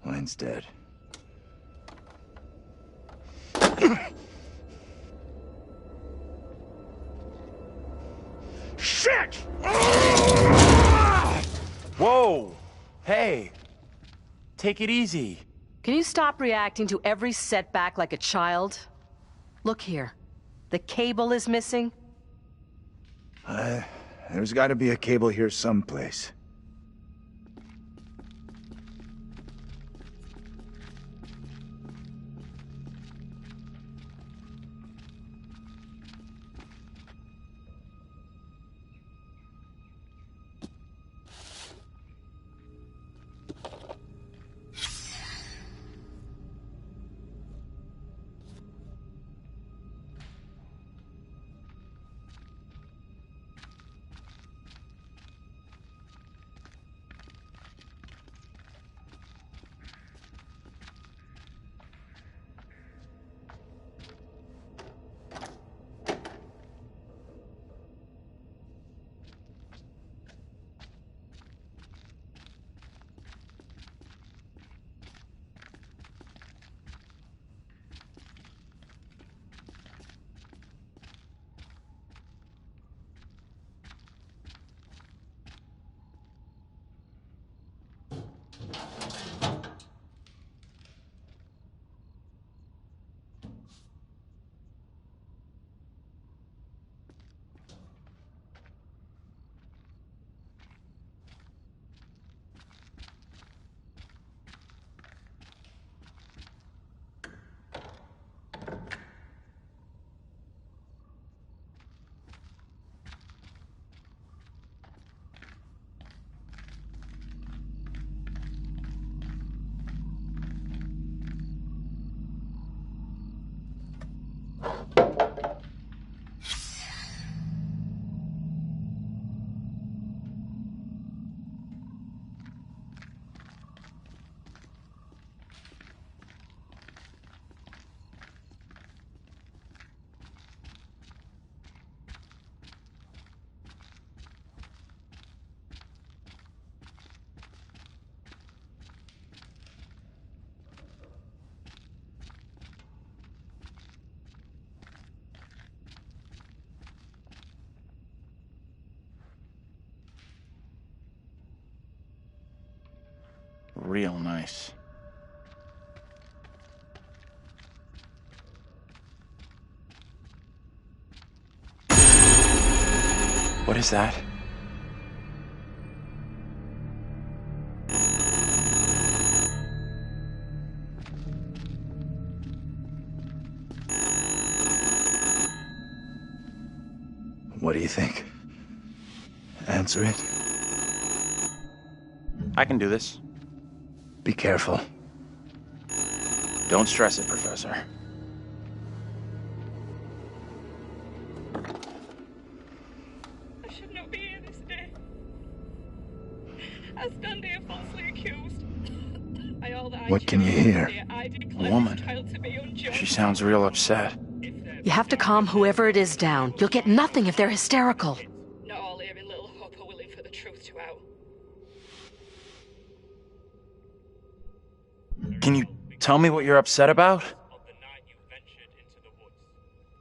Line's dead. Shit! Whoa! Hey! Take it easy. Can you stop reacting to every setback like a child? Look here. The cable is missing. There's gotta be a cable here someplace. Real nice. What is that? What do you think? Answer it. I can do this. Be careful. Don't stress it, Professor. I should not be here this day. I stand here falsely accused. By all that What can you hear? A woman. She sounds real upset. You have to calm whoever it is down. You'll get nothing if they're hysterical. Not all here in Little Hope are willing for the truth to out. Can you tell me what you're upset about?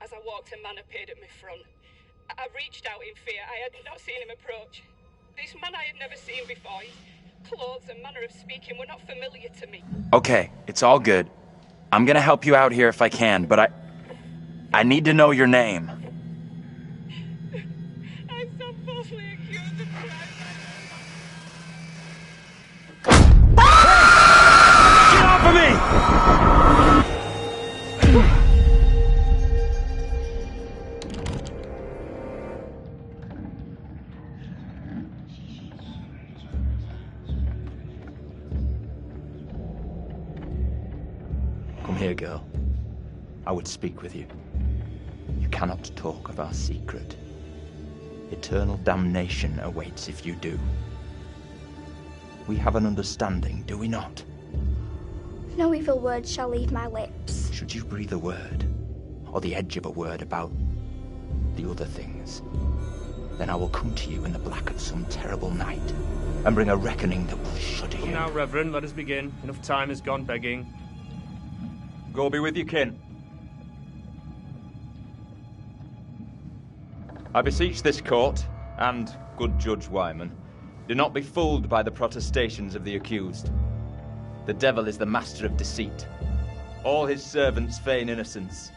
As I walked, a man appeared at my front. I reached out in fear. I had not seen him approach. This man I had never seen before. His clothes and manner of speaking were not familiar to me. Okay, it's all good. I'm gonna help you out here if I can, but I need to know your name. I'm so falsely accused of crime. Get off of me! Come here, girl. I would speak with you. You cannot talk of our secret. Eternal damnation awaits if you do. We have an understanding, do we not? No evil word shall leave my lips. Should you breathe a word, or the edge of a word about the other things, then I will come to you in the black of some terrible night, and bring a reckoning that will shudder you. Now, Reverend, let us begin. Enough time has gone begging. Go be with you, kin. I beseech this court, and good Judge Wyman, do not be fooled by the protestations of the accused. The devil is the master of deceit. All his servants feign innocence.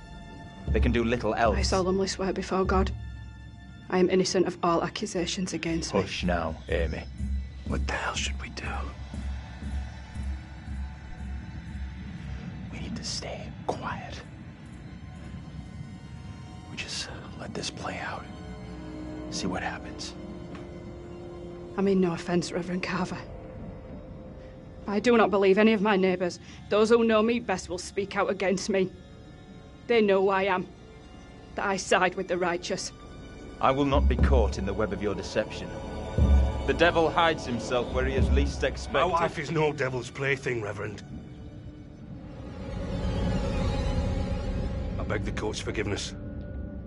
They can do little else. I solemnly swear before God, I am innocent of all accusations against me. Hush now, Amy. What the hell should we do? We need to stay quiet. We just let this play out. See what happens. I mean no offence, Reverend Carver. I do not believe any of my neighbours. Those who know me best will speak out against me. They know who I am, that I side with the righteous. I will not be caught in the web of your deception. The devil hides himself where he is least expected. My wife is no devil's plaything, Reverend. I beg the court's forgiveness,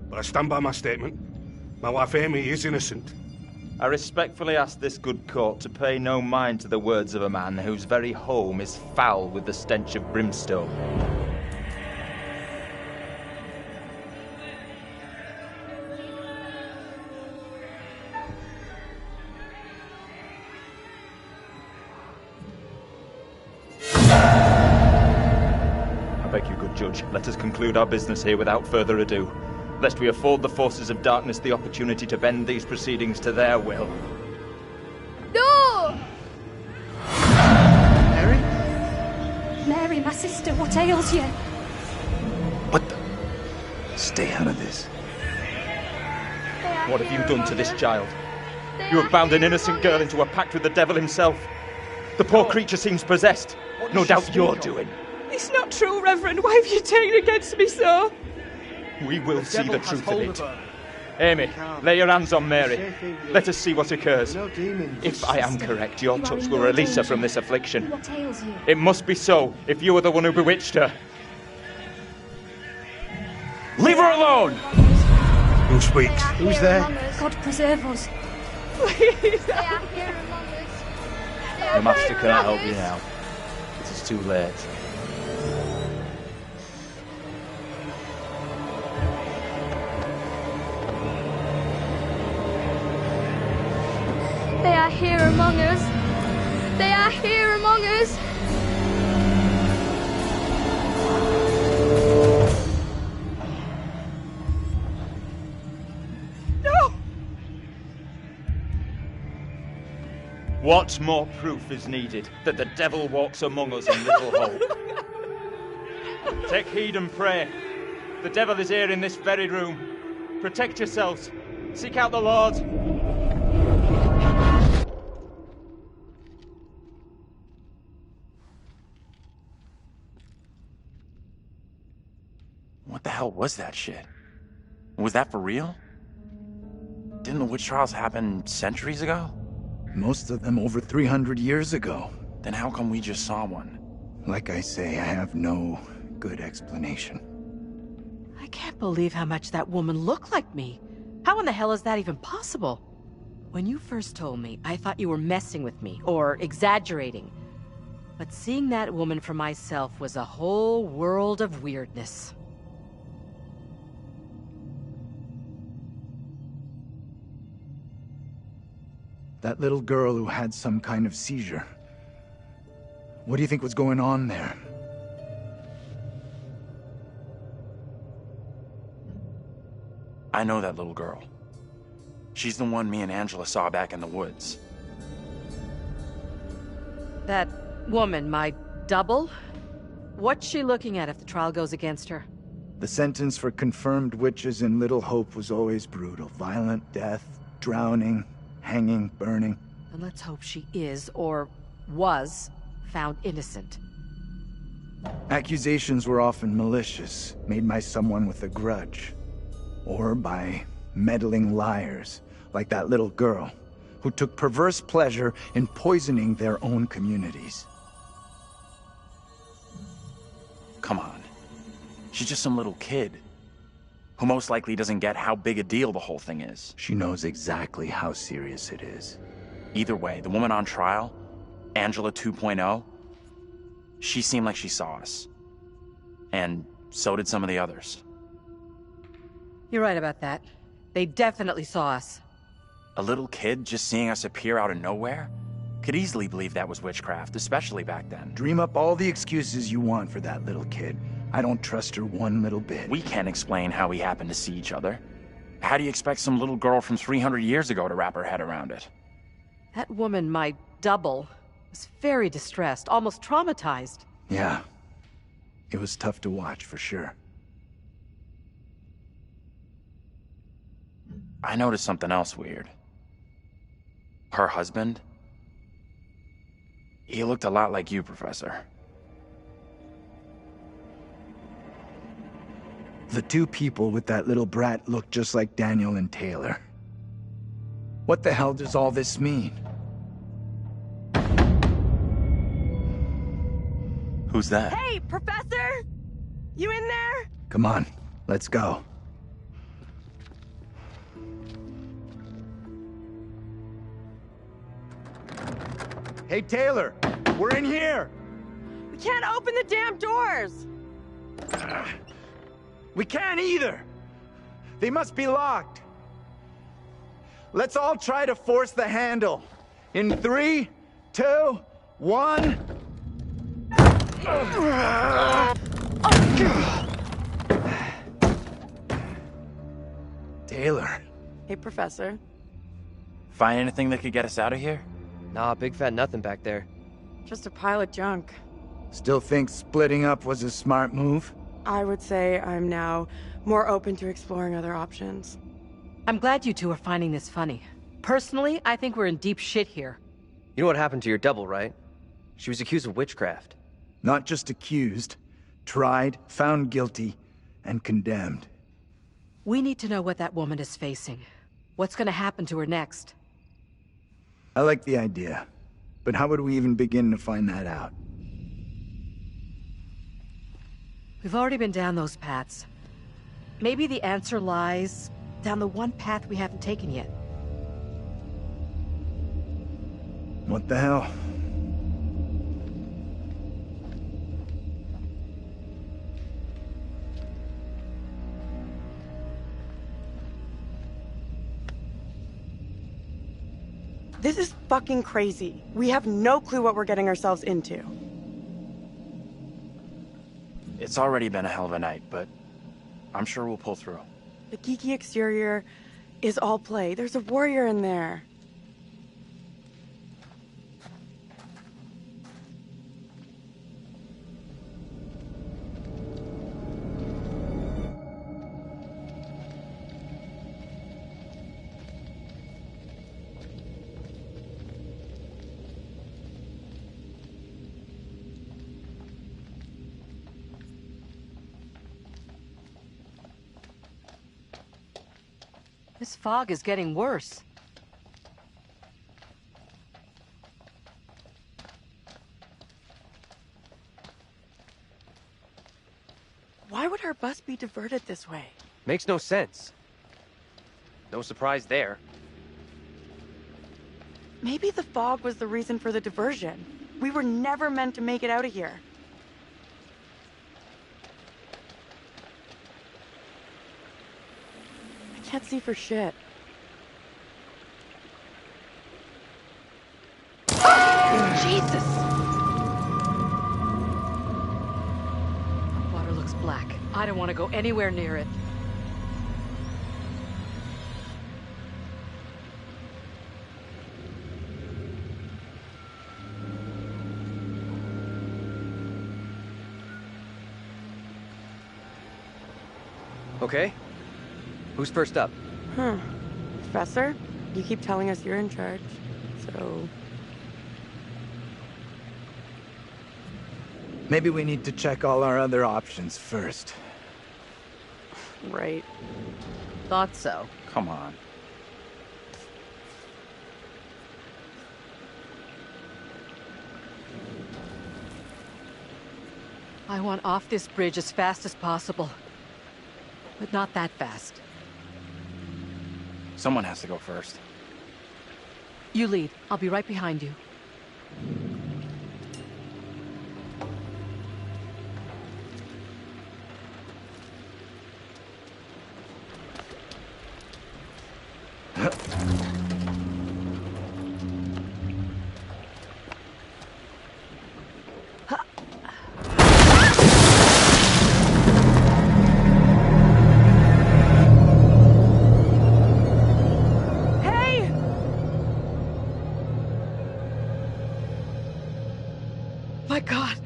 but I stand by my statement. My wife Amy is innocent. I respectfully ask this good court to pay no mind to the words of a man whose very home is foul with the stench of brimstone. I beg you, good judge, let us conclude our business here without further ado, lest we afford the forces of darkness the opportunity to bend these proceedings to their will. No! Mary? Mary, my sister, what ails you? What the? Stay out of this. What have you done to this child? You have bound an innocent girl into a pact with the devil himself. The poor creature seems possessed. No doubt you're doing. It's not true, Reverend. Why have you taken against me so? We will see the truth of it. Amy, lay your hands on Mary. Let us see what occurs. If I am correct, your touch will release her from this affliction. What ails you? It must be so, if you are the one who bewitched her. Leave her alone! Who speaks? Who's there? God preserve us. Please. They are here among us. The master cannot help you now. It is too late. They are here among us. They are here among us. No! What more proof is needed that the devil walks among us in Little Hope? Take heed and pray. The devil is here in this very room. Protect yourselves. Seek out the Lord. What the hell was that shit? Was that for real? Didn't the witch trials happen centuries ago? Most of them over 300 years ago. Then how come we just saw one? Like I say, I have no good explanation. I can't believe how much that woman looked like me. How in the hell is that even possible? When you first told me, I thought you were messing with me, or exaggerating. But seeing that woman for myself was a whole world of weirdness. That little girl who had some kind of seizure. What do you think was going on there? I know that little girl. She's the one me and Angela saw back in the woods. That woman, my double? What's she looking at if the trial goes against her? The sentence for confirmed witches in Little Hope was always brutal. Violent death, drowning, hanging, burning. And let's hope she is, or was, found innocent. Accusations were often malicious, made by someone with a grudge. Or by meddling liars, like that little girl, who took perverse pleasure in poisoning their own communities. Come on. She's just some little kid, who most likely doesn't get how big a deal the whole thing is. She knows exactly how serious it is. Either way, the woman on trial, Angela 2.0, she seemed like she saw us. And so did some of the others. You're right about that. They definitely saw us. A little kid just seeing us appear out of nowhere? Could easily believe that was witchcraft, especially back then. Dream up all the excuses you want for that little kid. I don't trust her one little bit. We can't explain how we happened to see each other. How do you expect some little girl from 300 years ago to wrap her head around it? That woman, my double, was very distressed, almost traumatized. Yeah. It was tough to watch, for sure. I noticed something else weird. Her husband? He looked a lot like you, Professor. The two people with that little brat looked just like Daniel and Taylor. What the hell does all this mean? Who's that? Hey, Professor! You in there? Come on, let's go. Hey, Taylor! We're in here! We can't open the damn doors! We can't either! They must be locked. Let's all try to force the handle. In 3, 2, 1... Taylor. Hey, Professor. Find anything that could get us out of here? Nah, big fat nothing back there. Just a pile of junk. Still think splitting up was a smart move? I would say I'm now more open to exploring other options. I'm glad you two are finding this funny. Personally, I think we're in deep shit here. You know what happened to your double, right? She was accused of witchcraft. Not just accused. Tried, found guilty, and condemned. We need to know what that woman is facing. What's gonna happen to her next? I like the idea. But how would we even begin to find that out? We've already been down those paths. Maybe the answer lies down the one path we haven't taken yet. What the hell? This is fucking crazy. We have no clue what we're getting ourselves into. It's already been a hell of a night, but I'm sure we'll pull through. The geeky exterior is all play. There's a warrior in there. This fog is getting worse. Why would our bus be diverted this way? Makes no sense. No surprise there. Maybe the fog was the reason for the diversion. We were never meant to make it out of here. I can't see for shit. don't want to go anywhere near it. Okay. Who's first up? Professor, you keep telling us you're in charge, so... Maybe we need to check all our other options first. Right. Thought so. Come on. I want off this bridge as fast as possible. But not that fast. Someone has to go first. You lead. I'll be right behind you. My God!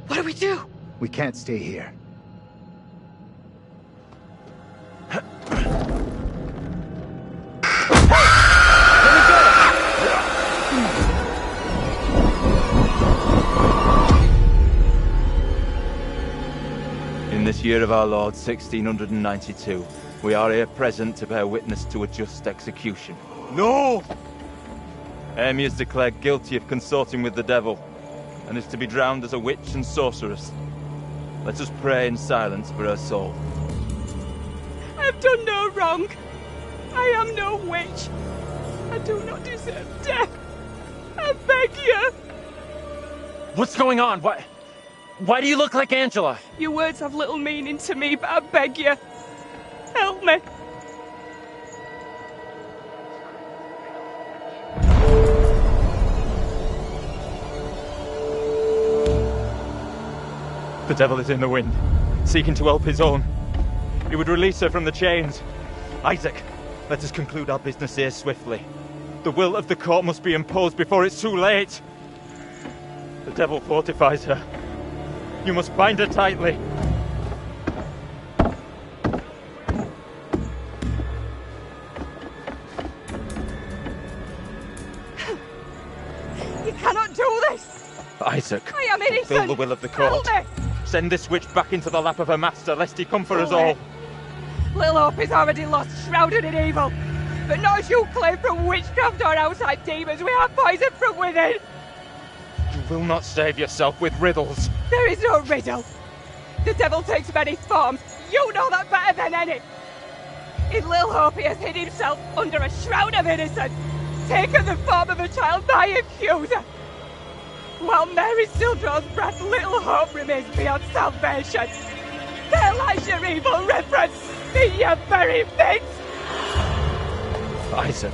What do we do? We can't stay here. In this year of our Lord, 1692, we are here present to bear witness to a just execution. No! Amy is declared guilty of consorting with the devil, and is to be drowned as a witch and sorceress. Let us pray in silence for her soul. I've done no wrong. I am no witch. I do not deserve death. I beg you. What's going on? Why do you look like Angela? Your words have little meaning to me, but I beg you. Help me. The devil is in the wind, seeking to help his own. He would release her from the chains. Isaac, let us conclude our business here swiftly. The will of the court must be imposed before it's too late. The devil fortifies her. You must bind her tightly. You cannot do this. Isaac, I am innocent. fulfill the will of the court. Help me. Send this witch back into the lap of her master, lest he come for us Away. all. Little Hope is already lost, shrouded in evil. But not as you claim from witchcraft or outside demons. We have poison from within. You will not save yourself with riddles. There is no riddle. The devil takes many forms. You know that better than any. In Little Hope, he has hid himself under a shroud of innocence, taken the form of a child, my accuser. While Mary still draws breath, Little Hope remains beyond salvation. There lies your evil reverence in your very midst. Isaac.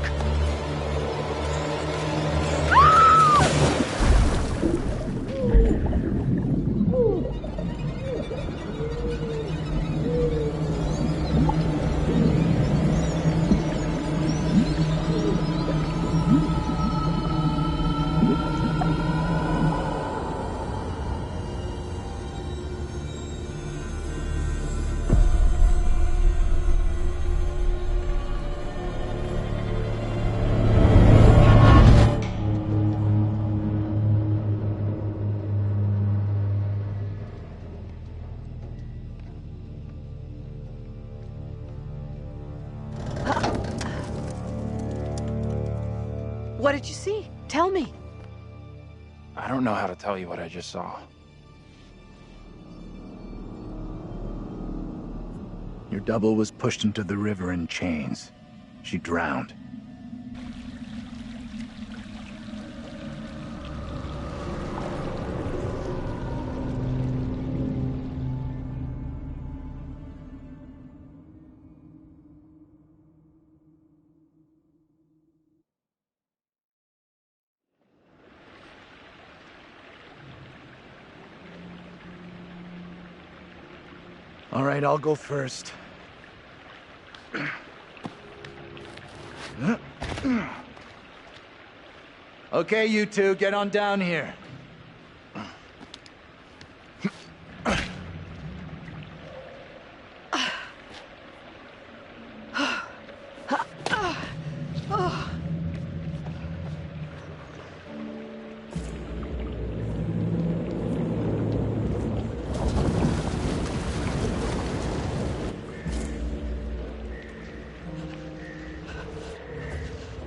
What did you see? Tell me. I don't know how to tell you what I just saw. Your double was pushed into the river in chains. She drowned. All right, I'll go first. Okay, you two, get on down here.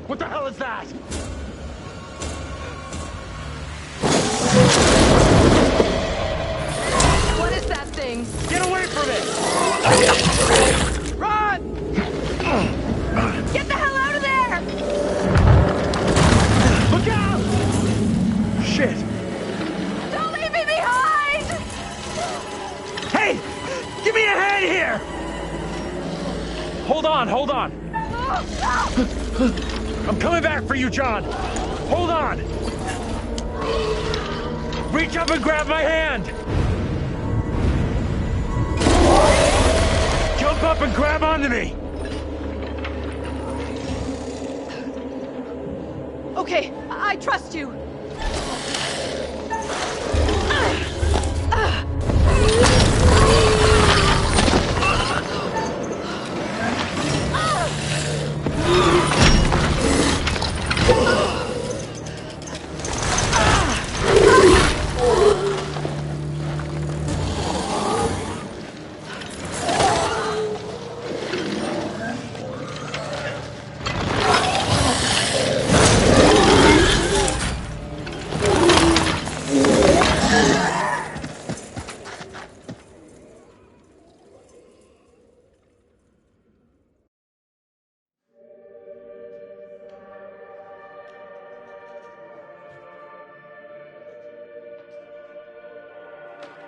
What the hell is that? What is that thing? Get away from it! Run! Get the hell out of there! Look out! Shit! Don't leave me behind! Hey! Give me a hand here! Hold on, hold on. I'm coming back for you, John. Hold on. Reach up and grab my hand. Jump up and grab onto me. Okay, I trust you.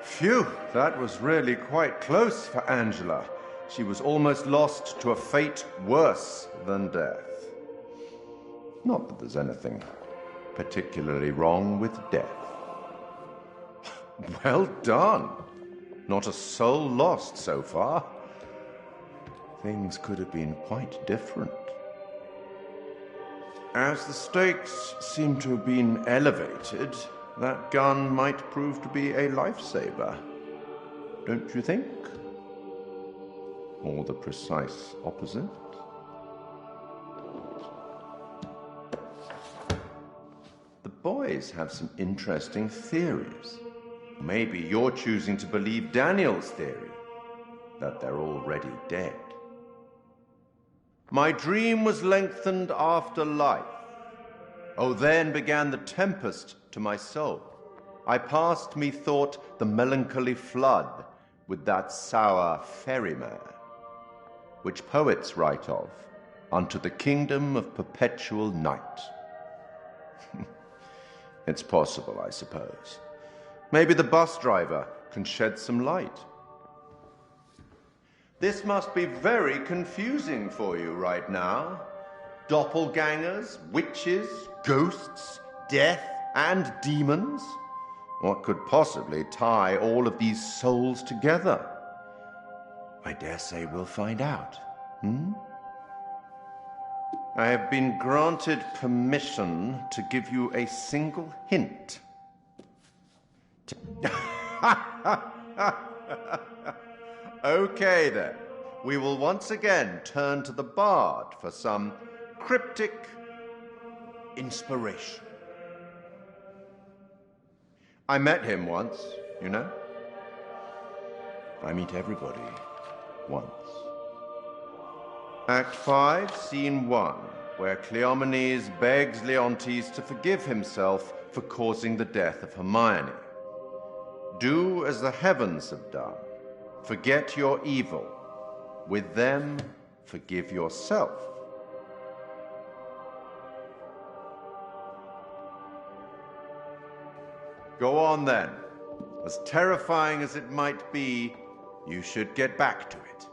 Phew, that was really quite close for Angela. She was almost lost to a fate worse than death. Not that there's anything particularly wrong with death. Well done. Not a soul lost so far. Things could have been quite different. As the stakes seem to have been elevated, that gun might prove to be a lifesaver. Don't you think? Or the precise opposite? The boys have some interesting theories. Maybe you're choosing to believe Daniel's theory, that they're already dead. My dream was lengthened after life. Oh, then began the tempest to my soul. I passed, methought, the melancholy flood with that sour ferryman, which poets write of, unto the kingdom of perpetual night. It's possible, I suppose. Maybe the bus driver can shed some light. This must be very confusing for you right now. Doppelgangers, witches, ghosts, death, and demons. What could possibly tie all of these souls together? I dare say we'll find out. I have been granted permission to give you a single hint. Okay then. We will once again turn to the bard for some cryptic inspiration. I met him once, you know. I meet everybody once. Act 5, Scene 1, where Cleomenes begs Leontes to forgive himself for causing the death of Hermione. Do as the heavens have done. Forget your evil. With them, forgive yourself. Go on then. As terrifying as it might be, you should get back to it.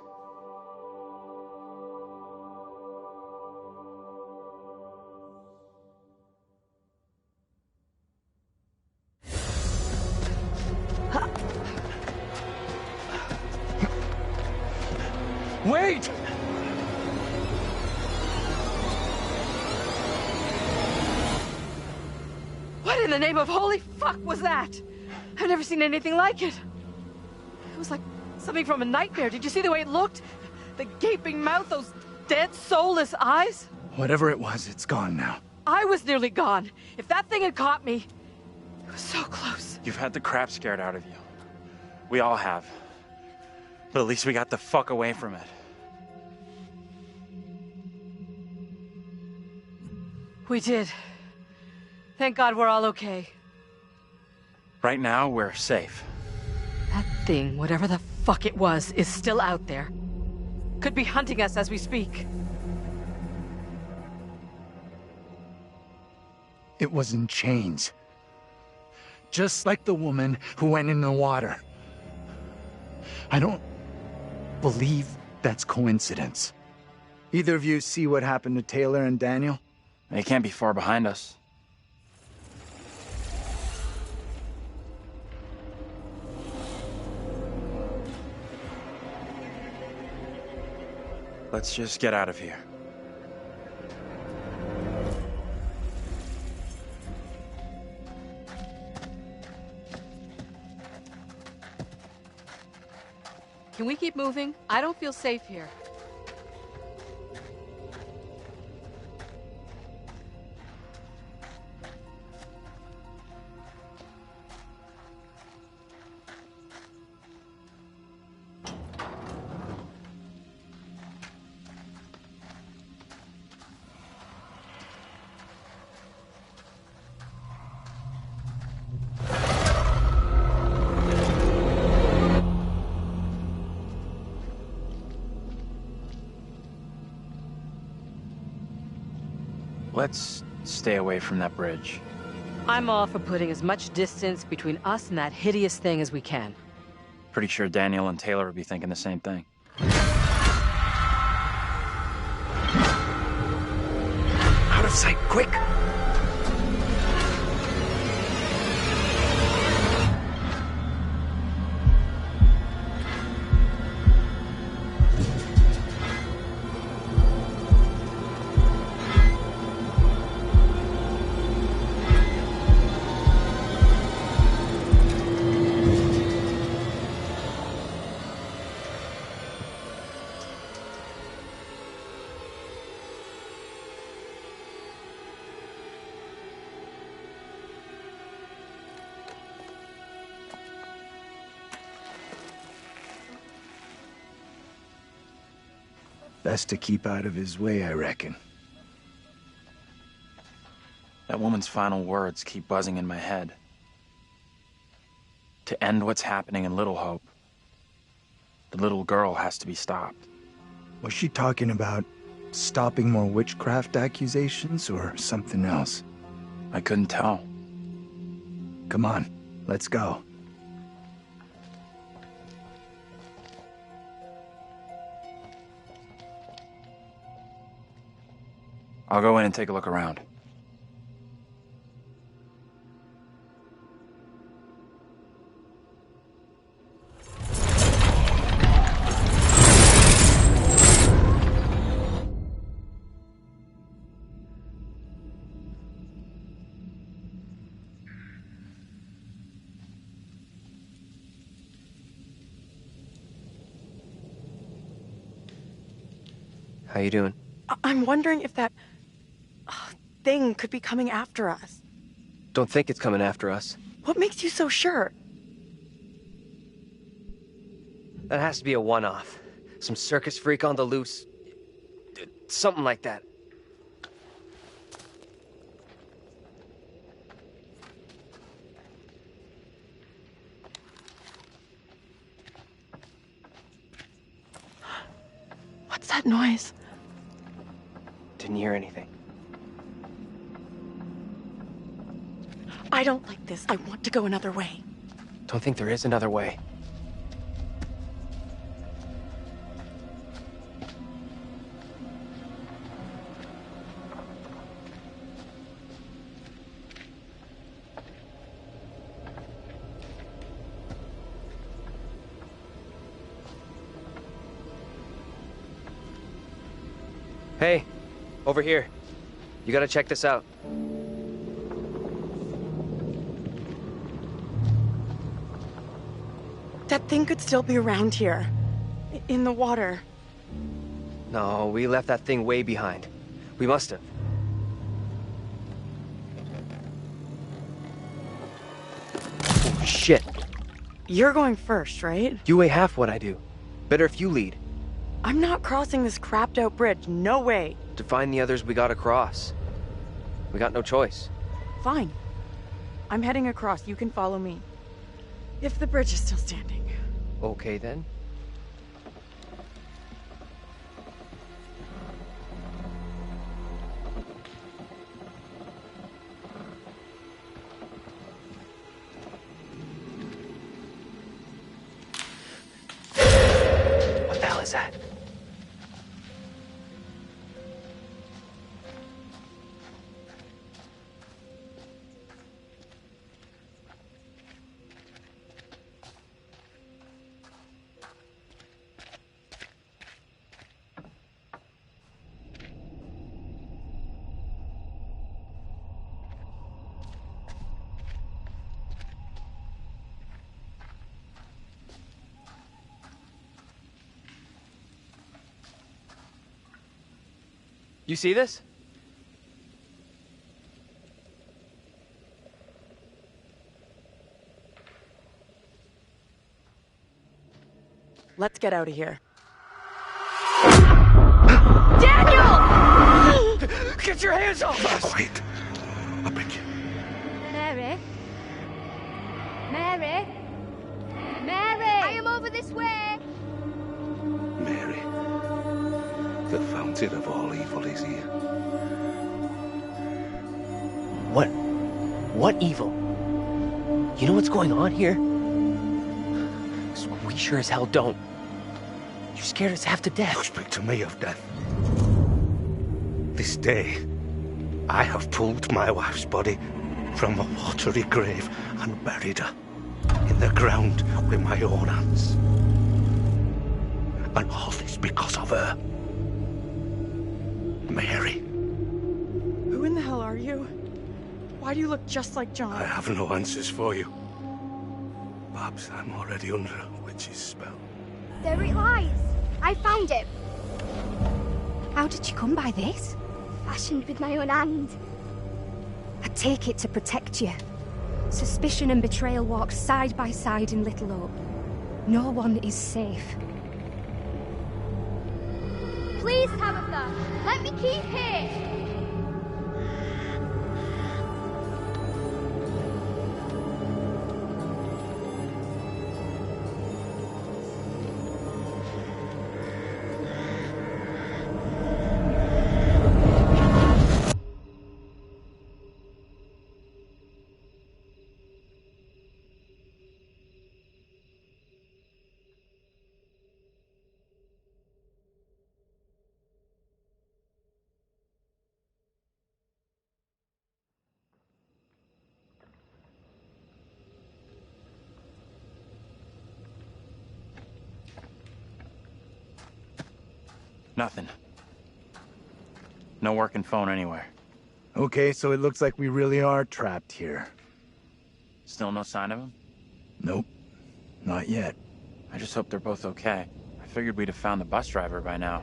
in the name of holy fuck was that? I've never seen anything like it. It was like something from a nightmare. Did you see the way it looked? The gaping mouth, those dead, soulless eyes? Whatever it was, it's gone now. I was nearly gone. If that thing had caught me, it was so close. You've had the crap scared out of you. We all have. But at least we got the fuck away from it. We did. Thank God we're all okay. Right now, we're safe. That thing, whatever the fuck it was, is still out there. Could be hunting us as we speak. It was in chains. Just like the woman who went in the water. I don't believe that's coincidence. Either of you see what happened to Taylor and Daniel? They can't be far behind us. Let's just get out of here. Can we keep moving? I don't feel safe here. Let's stay away from that bridge. I'm all for putting as much distance between us and that hideous thing as we can. Pretty sure Daniel and Taylor would be thinking the same thing. Out of sight, quick! Best to keep out of his way, I reckon. That woman's final words keep buzzing in my head. To end what's happening in Little Hope, the little girl has to be stopped. Was she talking about stopping more witchcraft accusations or something else? I couldn't tell. Come on, let's go. I'll go in and take a look around. How you doing? I'm wondering if that thing could be coming after us. Don't think it's coming after us. What makes you so sure? That has to be a one-off. Some circus freak on the loose. Something like that. What's that noise? Didn't hear anything. I don't like this. I want to go another way. Don't think there is another way. Hey, over here. You gotta check this out. That thing could still be around here. In the water. No, we left that thing way behind. We must have. Oh, shit. You're going first, right? You weigh half what I do. Better if you lead. I'm not crossing this crapped-out bridge. No way. To find the others, we gotta cross. We got no choice. Fine. I'm heading across. You can follow me. If the bridge is still standing. Okay, then. What the hell is that? You see this? Let's get out of here. Daniel! Get your hands off us! Quiet. I beg you. Mary? Mary? Mary! I am over this way! Mary. The fountain of all evil is here. What evil? You know what's going on here? We sure as hell don't. You scared us half to death. You speak to me of death. This day, I have pulled my wife's body from a watery grave and buried her in the ground with my own hands. And all this because of her. Mary. Who in the hell are you? Why do you look just like John? I have no answers for you. Perhaps I'm already under a witch's spell. There it lies. I found it. How did you come by this? Fashioned with my own hand. I take it to protect you. Suspicion and betrayal walk side by side in Little Hope. No one is safe. Please, Tabitha, let me keep here. Nothing. No working phone anywhere. Okay, so it looks like we really are trapped here. Still no sign of him? Nope. Not yet. I just hope they're both okay. I figured we'd have found the bus driver by now.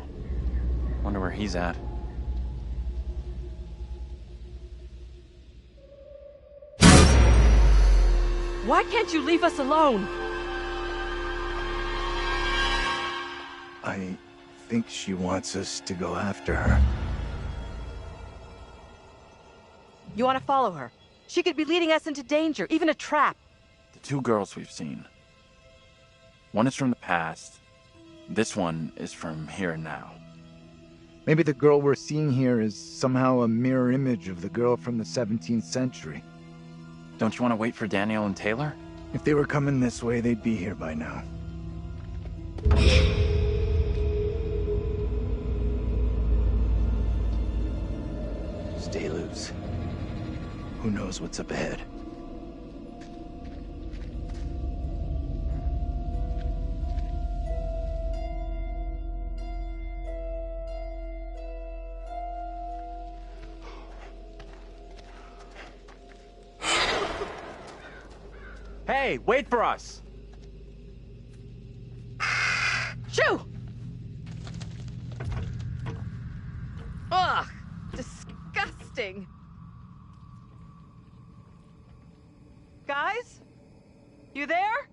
Wonder where he's at. Why can't you leave us alone? I think she wants us to go after her. You want to follow her? She could be leading us into danger, even a trap. The two girls we've seen. One is from the past. This one is from here and now. Maybe the girl we're seeing here is somehow a mirror image of the girl from the 17th century. Don't you want to wait for Daniel and Taylor? If they were coming this way, they'd be here by now. Stay loose. Who knows what's up ahead? Hey, wait for us! Ugh! Disgusting! Guys? You there?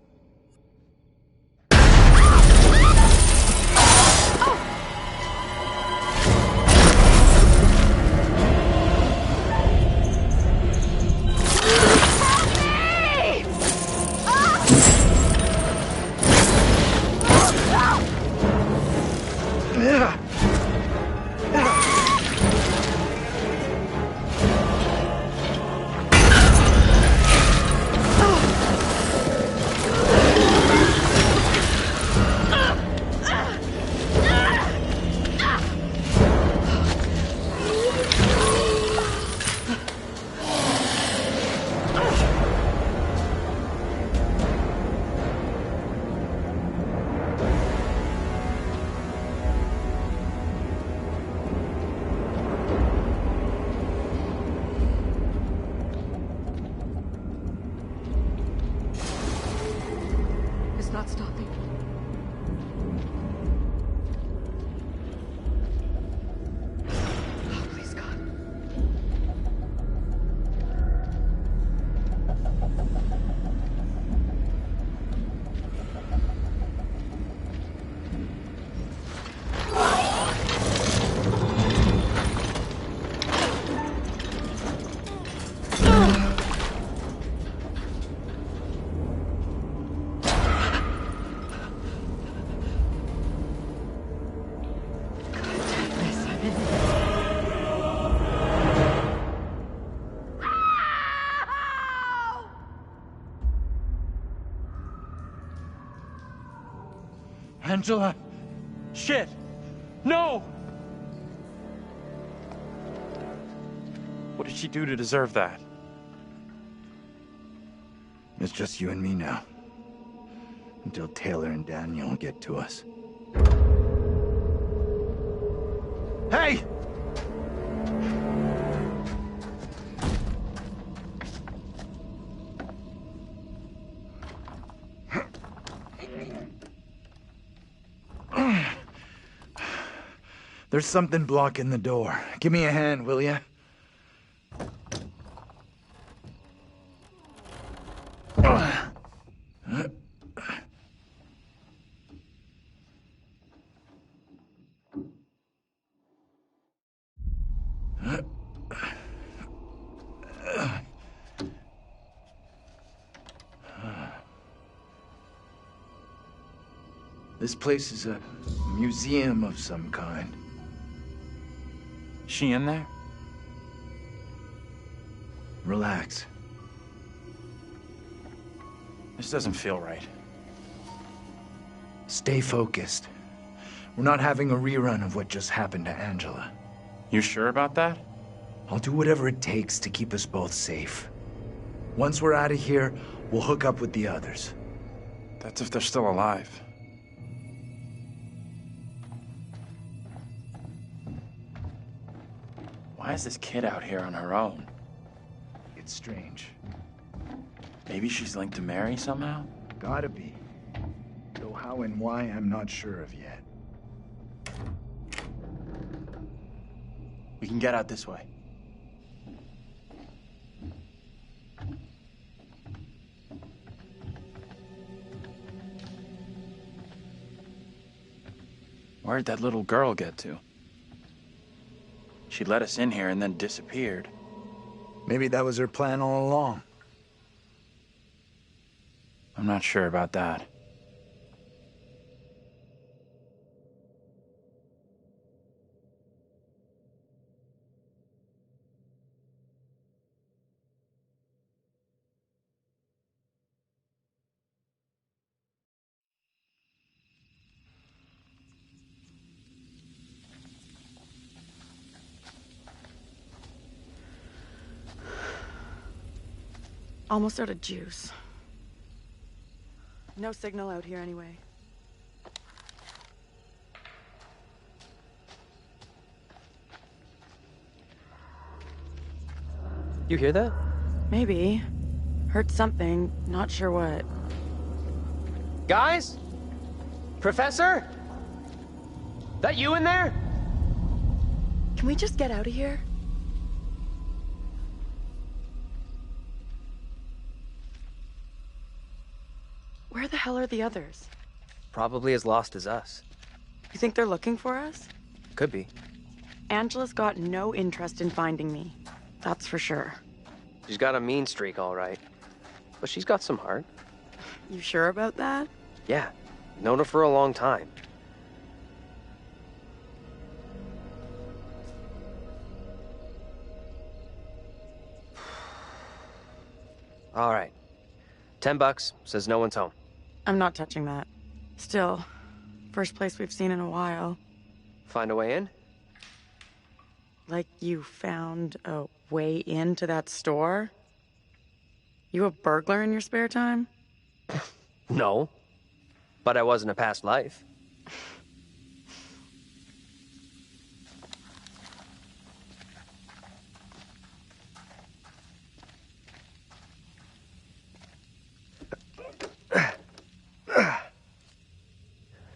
Not stopping. Oh, please, God. Angela! Shit! No! What did she do to deserve that? It's just you and me now. Until Taylor and Daniel get to us. Hey! There's something blocking the door. Give me a hand, will ya? This place is a museum of some kind. She in there? Relax. This doesn't feel right. Stay focused. We're not having a rerun of what just happened to Angela. You sure about that? I'll do whatever it takes to keep us both safe. Once we're out of here, we'll hook up with the others. That's if they're still alive. Why is this kid out here on her own? It's strange. Maybe she's linked to Mary somehow? Gotta be. Though how and why, I'm not sure of yet. We can get out this way. Where'd that little girl get to? She let us in here and then disappeared. Maybe that was her plan all along. I'm not sure about that. Almost out of juice. No signal out here anyway. You hear that? Maybe. Heard something, not sure what. Guys? Professor? That you in there? Can we just get out of here? Where the hell are the others? Probably as lost as us. You think they're looking for us? Could be. Angela's got no interest in finding me. That's for sure. She's got a mean streak, all right. But she's got some heart. You sure about that? Yeah. Known her for a long time. All right. $10, says no one's home. I'm not touching that. Still, first place we've seen in a while. Find a way in? Like you found a way into that store? You a burglar in your spare time? No. But I was in a past life.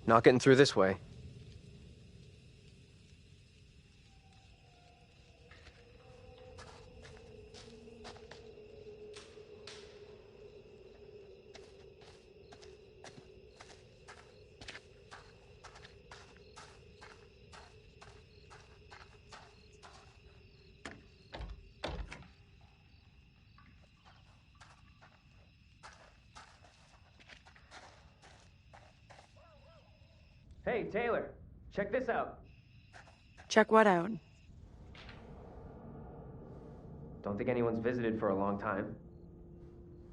Not getting through this way. Hey, Taylor, check this out. Check what out? Don't think anyone's visited for a long time.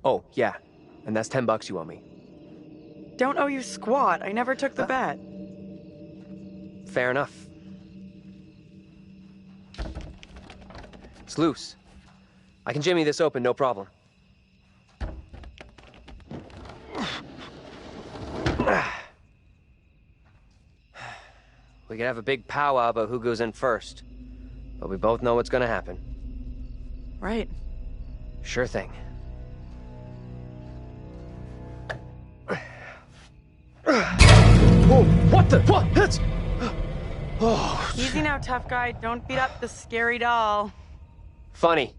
Oh, yeah. And that's $10 you owe me. Don't owe you squat. I never took the bet. Fair enough. It's loose. I can jimmy this open, no problem. We could have a big powwow about who goes in first. But we both know what's gonna happen. Right. Sure thing. Whoa, what the? What? That's... Oh. Easy now, tough guy. Don't beat up the scary doll. Funny.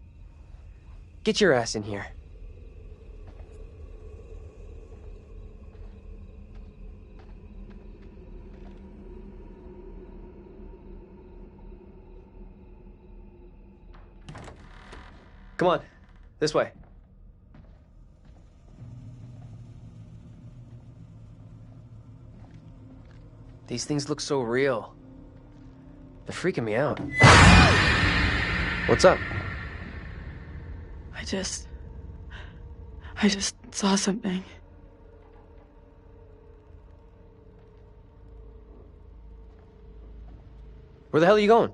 Get your ass in here. Come on, this way. These things look so real. They're freaking me out. What's up? I just saw something. Where the hell are you going?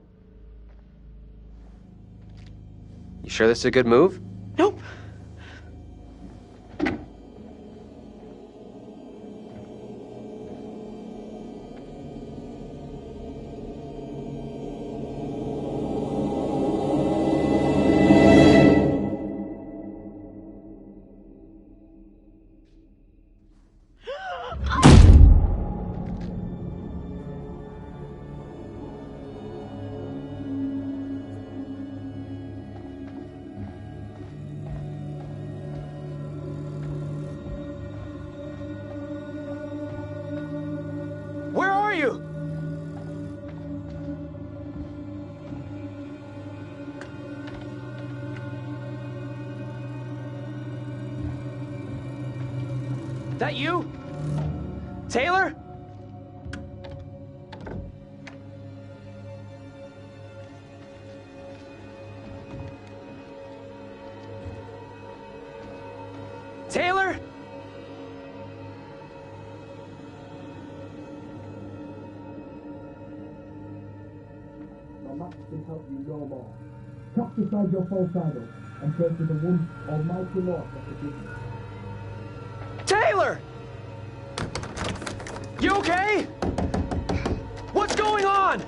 You sure this is a good move? Nope. Where are you? That you? Taylor? Taylor? Can help you no more. Cast aside your false idol and turn to the one Almighty Lord that forgives you. Taylor! You okay? What's going on?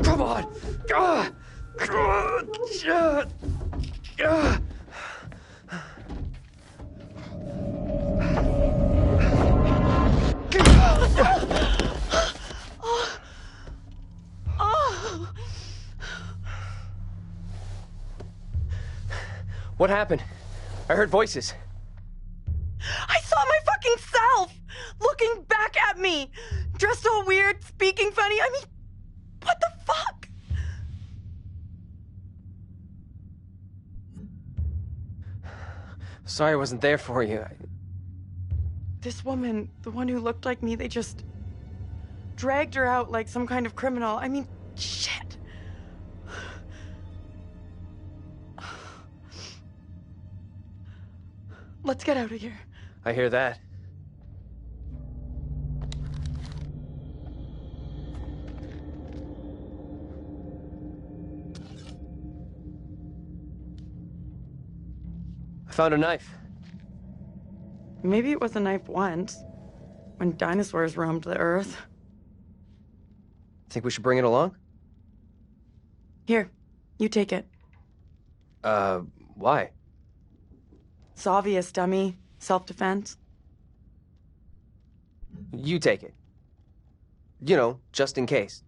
Come on! What happened? I heard voices. I saw my fucking self looking back at me, dressed all weird, speaking funny. I mean, what the fuck? Sorry I wasn't there for you. This woman, the one who looked like me, they just dragged her out like some kind of criminal. I mean, shit. Let's get out of here. I hear that. I found a knife. Maybe it was a knife once, when dinosaurs roamed the earth. Think we should bring it along? Here, you take it. Why? It's obvious, dummy. Self-defense. You take it. You know, just in case.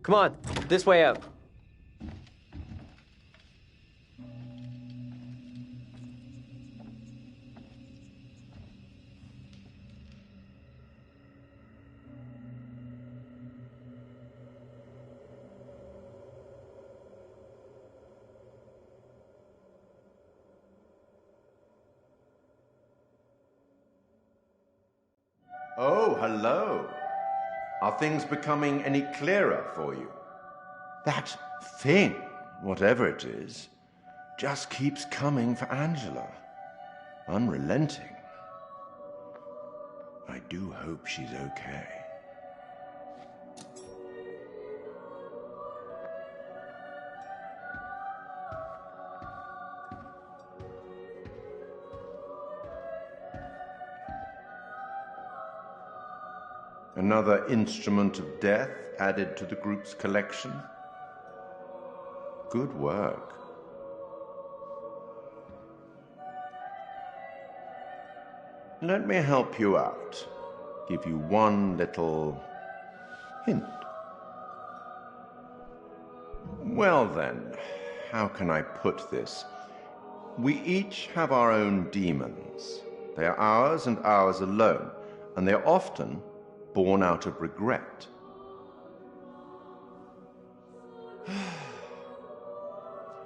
Come on, this way out. Oh, hello. Are things becoming any clearer for you? That thing, whatever it is, just keeps coming for Angela. Unrelenting. I do hope she's okay. Another instrument of death added to the group's collection. Good work. Let me help you out. Give you one little hint. Well then, how can I put this? We each have our own demons. They are ours and ours alone, and they are often born out of regret.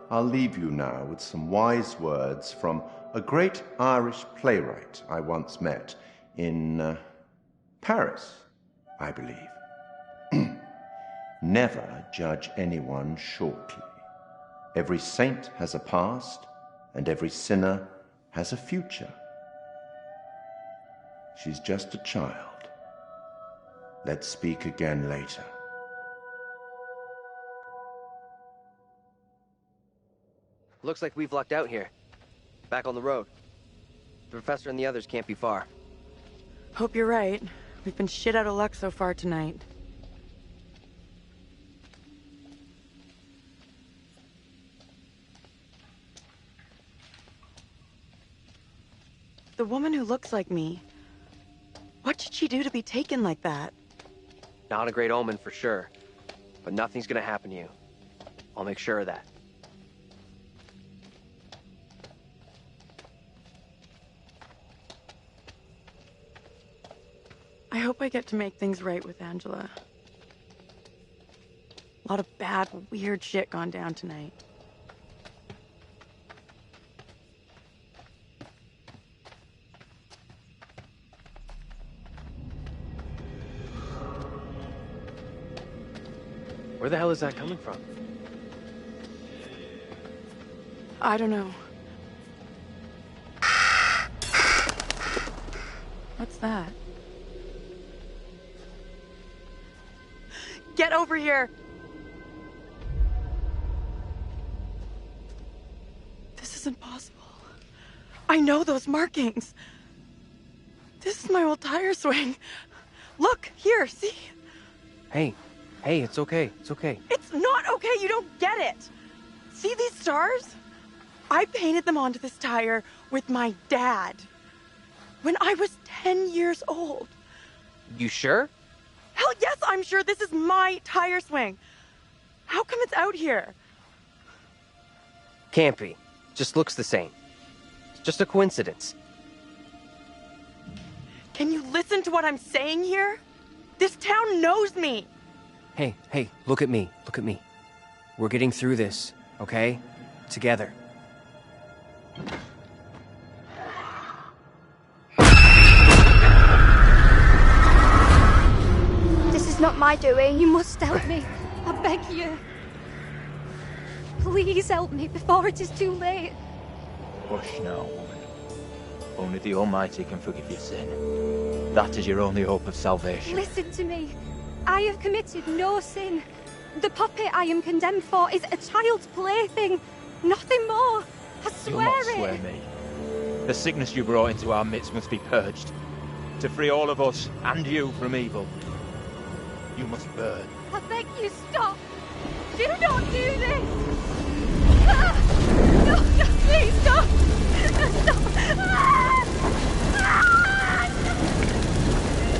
I'll leave you now with some wise words from a great Irish playwright I once met in Paris, I believe. Never judge anyone shortly. Every saint has a past, and every sinner has a future. She's just a child. Let's speak again later. Looks like we've lucked out here. Back on the road. The professor and the others can't be far. Hope you're right. We've been shit out of luck so far tonight. The woman who looks like me. What did she do to be taken like that? Not a great omen for sure. But nothing's gonna happen to you. I'll make sure of that. I hope I get to make things right with Angela. A lot of bad, weird shit gone down tonight. Where the hell is that coming from? I don't know. that? Get over here! This isn't possible. I know those markings. This is my old tire swing. Look, here, see? Hey, it's okay. It's okay. It's not okay, you don't get it. See these stars? I painted them onto this tire with my dad when I was 10 years old. You sure? Hell yes, I'm sure this is my tire swing. How come it's out here? Can't be. Just looks the same. It's just a coincidence. Can you listen to what I'm saying here? This town knows me. Hey, look at me. Look at me. We're getting through this, okay? Together. This is not my doing. You must help me. I beg you. Please help me before it is too late. Hush now, woman. Only the Almighty can forgive your sin. That is your only hope of salvation. Listen to me. I have committed no sin. The puppet I am condemned for is a child's plaything. Nothing more. I swear You'll not it. swear me. The sickness you brought into our midst must be purged. To free all of us and you from evil, you must burn. I beg you, stop. Do not do this. No, please, stop.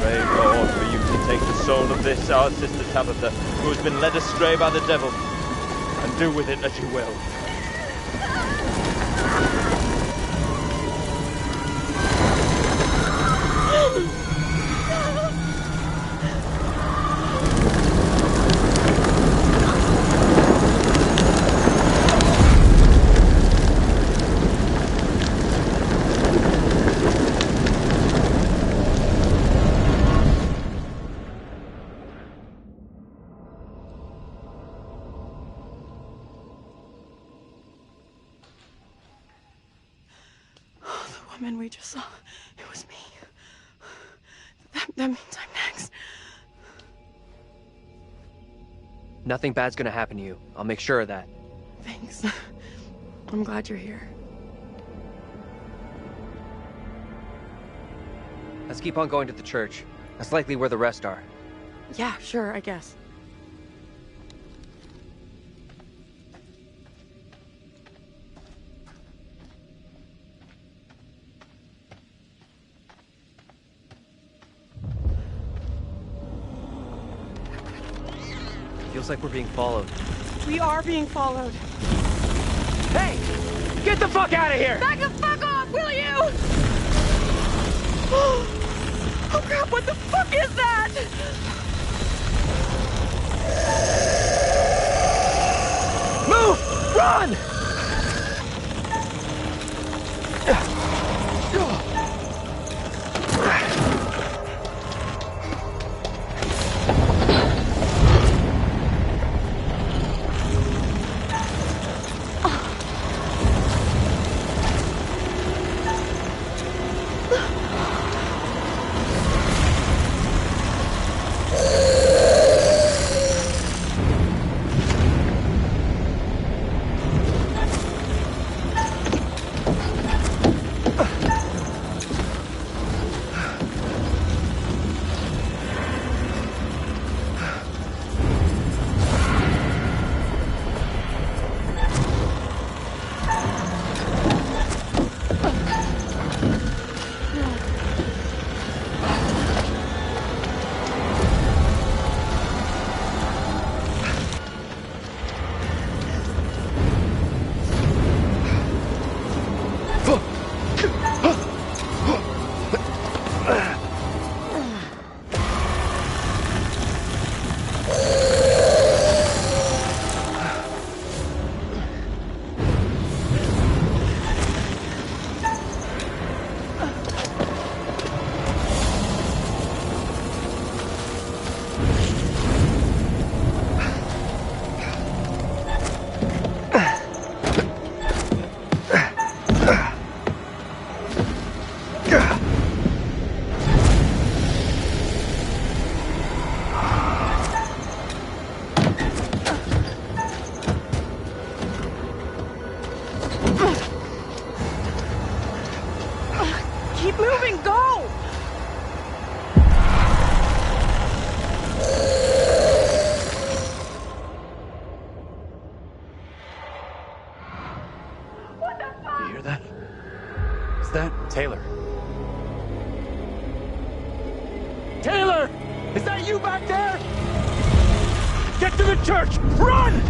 Pray, Lord, for you to take the soul of this, our sister Tabitha, who has been led astray by the devil, and do with it as you will. Woman we just saw, it was me. That means I'm next. Nothing bad's gonna happen to you. I'll make sure of that. Thanks. I'm glad you're here. Let's keep on going to the church. That's likely where the rest are. Yeah, sure, I guess. Feels like we're being followed. We are being followed. Hey! Get the fuck out of here! Back the fuck off, will you? Oh crap, what the fuck is that? Move! Run! Keep moving, go! You hear that? Is that Taylor? Taylor! Is that you back there? Get to the church! Run!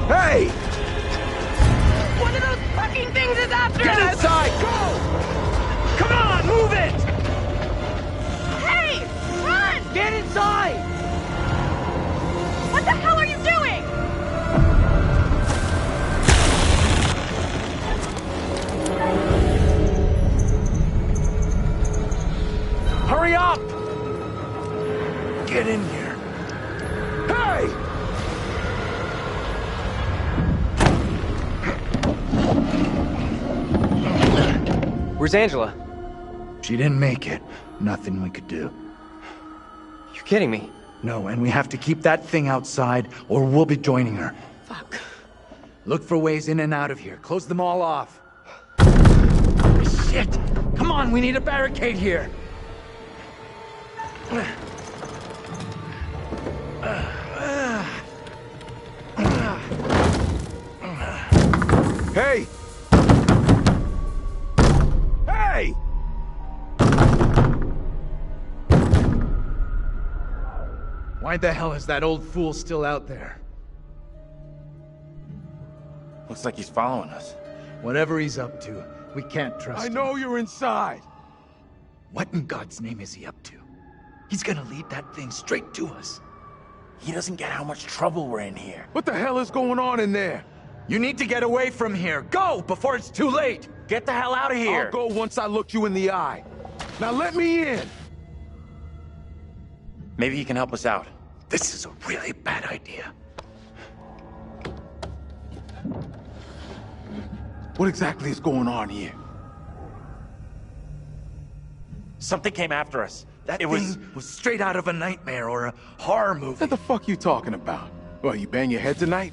Hey! One of those fucking things is after Get us! inside! Go! Come on, move it! Hey! Run! Get inside! What the hell are you doing? Hurry up! Get in here. Hey! Where's Angela? She didn't make it. Nothing we could do. You're kidding me. No, and we have to keep that thing outside, or we'll be joining her. Fuck. Look for ways in and out of here. Close them all off. Shit! Come on, we need a barricade here. Hey! Hey! Why the hell is that old fool still out there? Looks like he's following us. Whatever he's up to, we can't trust him. I know you're inside. What in God's name is he up to? He's gonna lead that thing straight to us. He doesn't get how much trouble we're in here. What the hell is going on in there? You need to get away from here. Go before it's too late. Get the hell out of here. I'll go once I look you in the eye. Now let me in. Maybe he can help us out. This is a really bad idea. What exactly is going on here? Something came after us. That thing was straight out of a nightmare or a horror movie. What the fuck you talking about? Well, you bang your head tonight?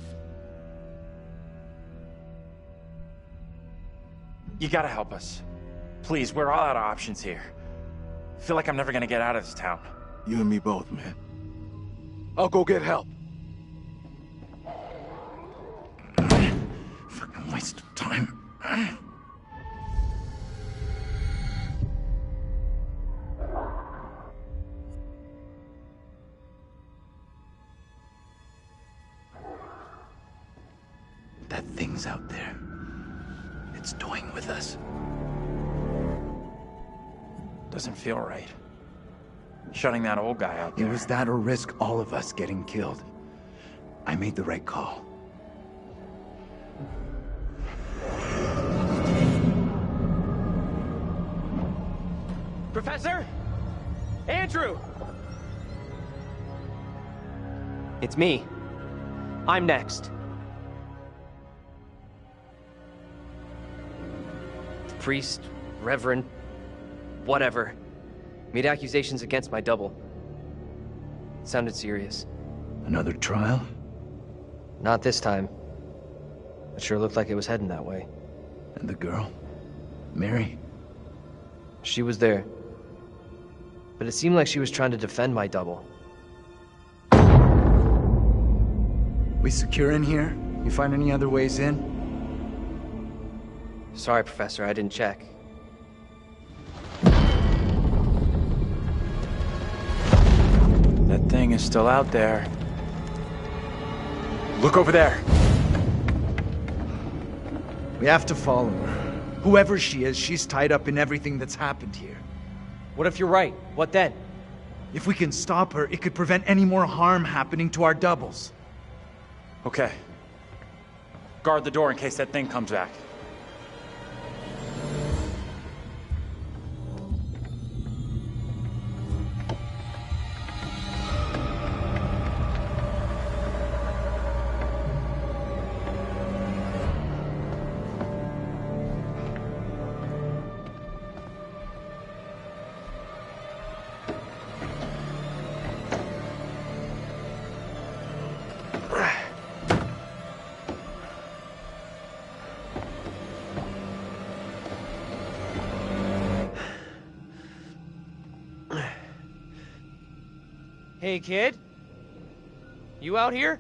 You gotta help us. Please, we're all out of options here. I feel like I'm never gonna get out of this town. You and me both, man. I'll go get help. Fucking waste of time. That thing's out there. It's toying with us. Doesn't feel right. Shutting that old guy out there. It was that or risk all of us getting killed. I made the right call. Professor? Andrew! It's me. I'm next. The priest, reverend, whatever, made accusations against my double. It sounded serious. Another trial? Not this time. It sure looked like it was heading that way. And the girl? Mary? She was there. But it seemed like she was trying to defend my double. We secure in here? You find any other ways in? Sorry, Professor, I didn't check. That thing is still out there. Look over there. We have to follow her. Whoever she is, she's tied up in everything that's happened here. What if you're right? What then? If we can stop her, it could prevent any more harm happening to our doubles. Okay. Guard the door in case that thing comes back. Hey, kid. You out here?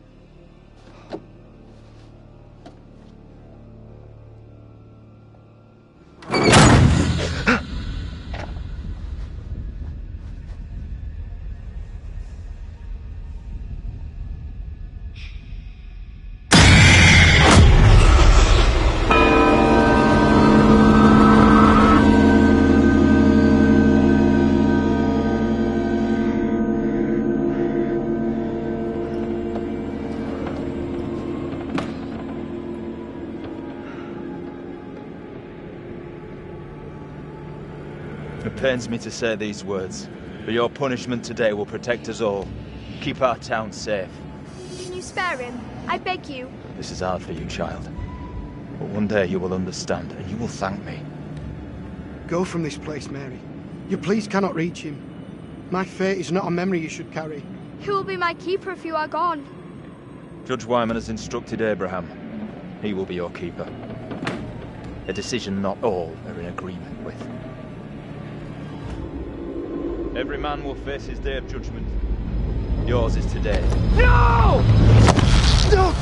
It pains me to say these words, but your punishment today will protect us all. Keep our town safe. Can you spare him? I beg you. This is hard for you, child. But one day you will understand, and you will thank me. Go from this place, Mary. Your pleas cannot reach him. My fate is not a memory you should carry. Who will be my keeper if you are gone? Judge Wyman has instructed Abraham. He will be your keeper. A decision not all are in agreement with. Every man will face his day of judgment. Yours is today. No! No!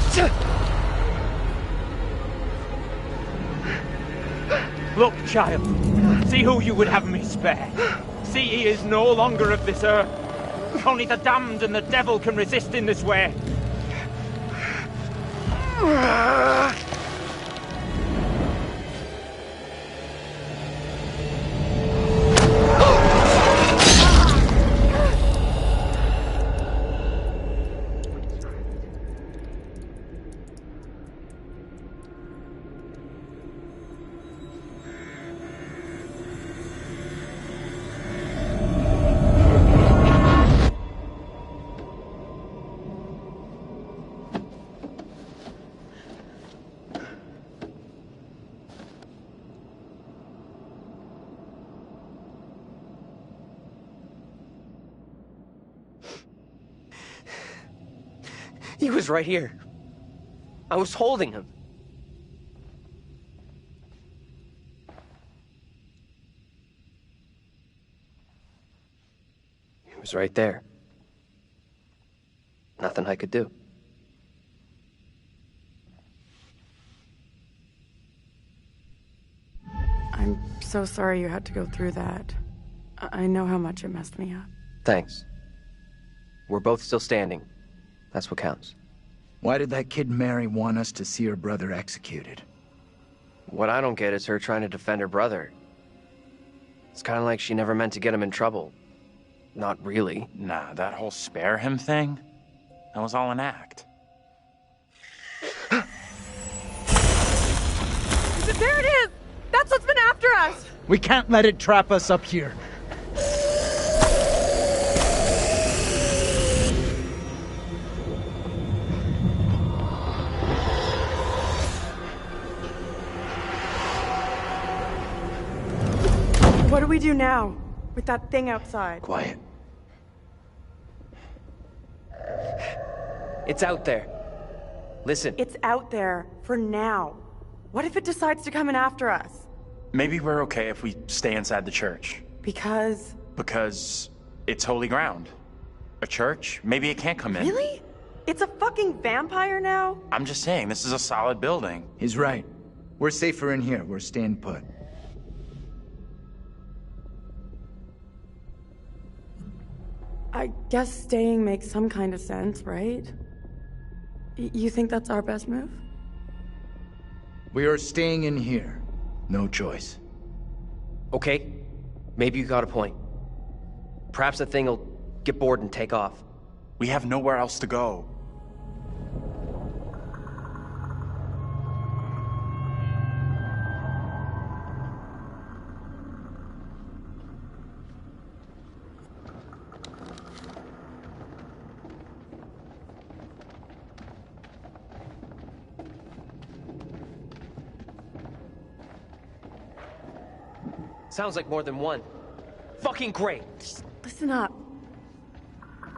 Look, child. See who you would have me spare. See he is no longer of this earth. Only the damned and the devil can resist in this way. He was right here. I was holding him. He was right there. Nothing I could do. I'm so sorry you had to go through that. I know how much it messed me up. Thanks. We're both still standing. That's what counts. Why did that kid Mary want us to see her brother executed? What I don't get is her trying to defend her brother. It's kind of like she never meant to get him in trouble. Not really. Nah, that whole spare him thing? That was all an act. There it is! That's what's been after us! We can't let it trap us up here. What do we do now? With that thing outside? Quiet. It's out there. Listen. It's out there for now. What if it decides to come in after us? Maybe we're okay if we stay inside the church. Because it's holy ground. A church? Maybe it can't come in. Really? It's a fucking vampire now? I'm just saying, this is a solid building. He's right. We're safer in here. We're staying put. I guess staying makes some kind of sense, right? You think that's our best move? We are staying in here. No choice. Okay. Maybe you got a point. Perhaps the thing will get bored and take off. We have nowhere else to go. Sounds like more than one. Fucking great. Just listen up.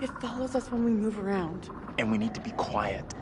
It follows us when we move around. And we need to be quiet.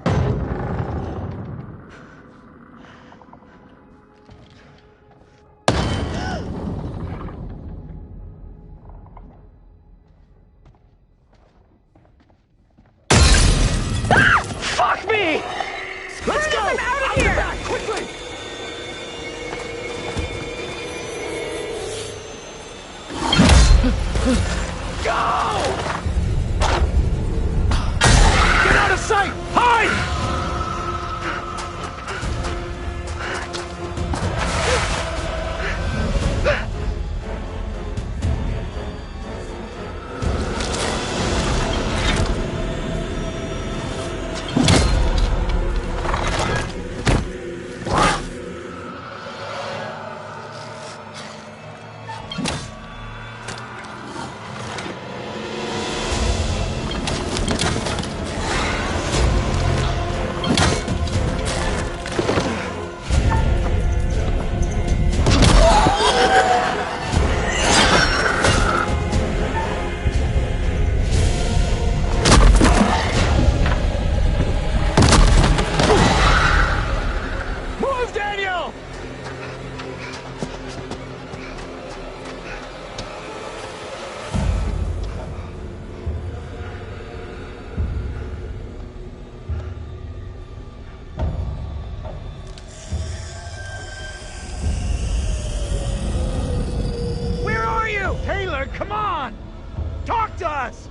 us!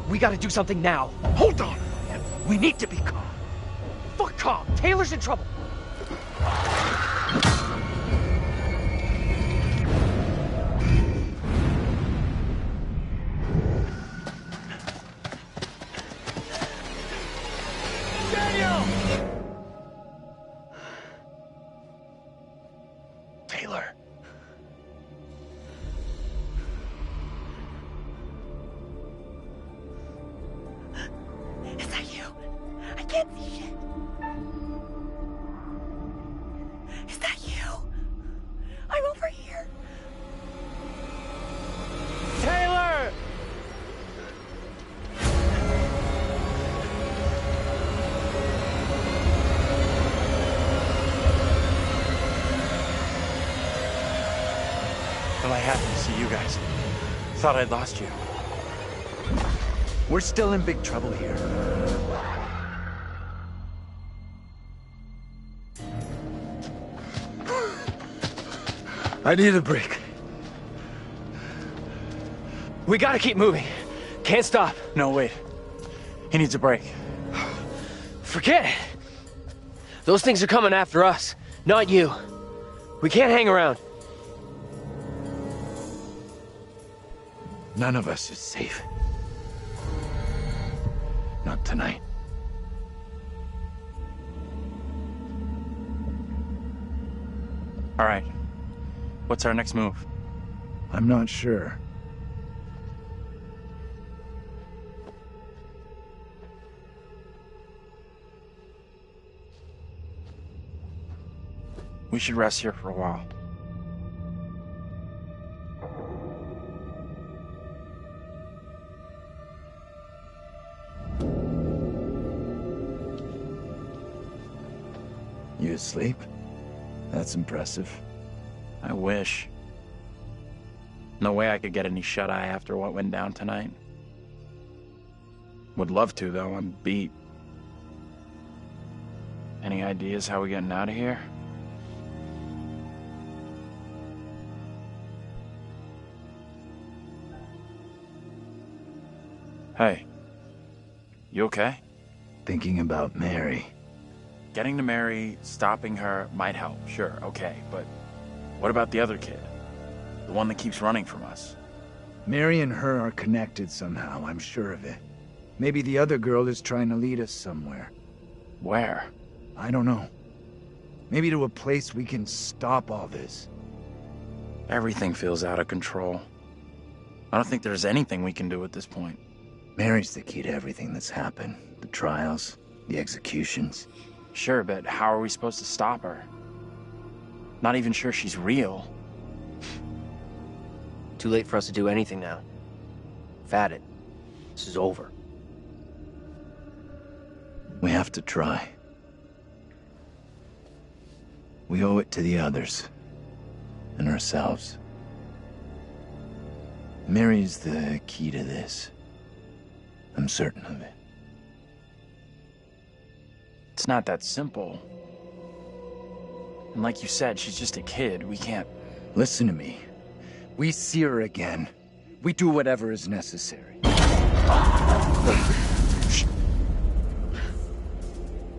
We gotta do something now. Hold on! We need to be calm. Fuck calm! Taylor's in trouble! Daniel! Taylor. Is that you? I can't see shit. Is that you? I'm over here. Taylor! Well, I happened to see you guys. Thought I'd lost you. We're still in big trouble here. I need a break. We gotta keep moving. Can't stop. No, wait. He needs a break. Forget it. Those things are coming after us, not you. We can't hang around. None of us is safe. Not tonight. All right. What's our next move? I'm not sure. We should rest here for a while. You asleep? That's impressive. I wish. No way I could get any shut-eye after what went down tonight. Would love to, though. I'm beat. Any ideas how we getting out of here? Hey. You okay? Thinking about Mary. Getting to Mary, stopping her, might help, sure, okay, but what about the other kid? The one that keeps running from us? Mary and her are connected somehow, I'm sure of it. Maybe the other girl is trying to lead us somewhere. Where? I don't know. Maybe to a place we can stop all this. Everything feels out of control. I don't think there's anything we can do at this point. Mary's the key to everything that's happened. The trials, the executions. Sure, but how are we supposed to stop her? Not even sure she's real. Too late for us to do anything now. We've had it. This is over. We have to try. We owe it to the others. And ourselves. Mary's the key to this. I'm certain of it. It's not that simple. And like you said, she's just a kid. We can't... Listen to me. We see her again. We do whatever is necessary. Shh.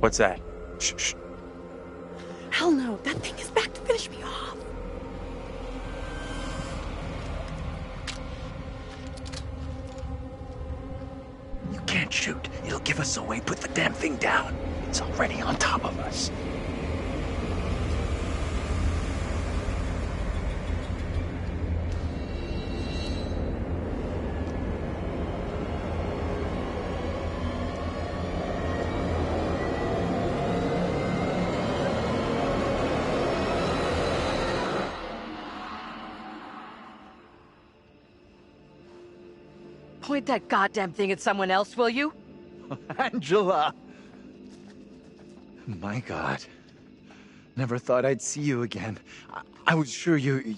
What's that? Shh, shh. Hell no, that thing is back to finish me off. You can't shoot. It'll give us away. Put the damn thing down. It's already on top of us. Point that goddamn thing at someone else, will you? Angela! My God. Never thought I'd see you again. I was sure you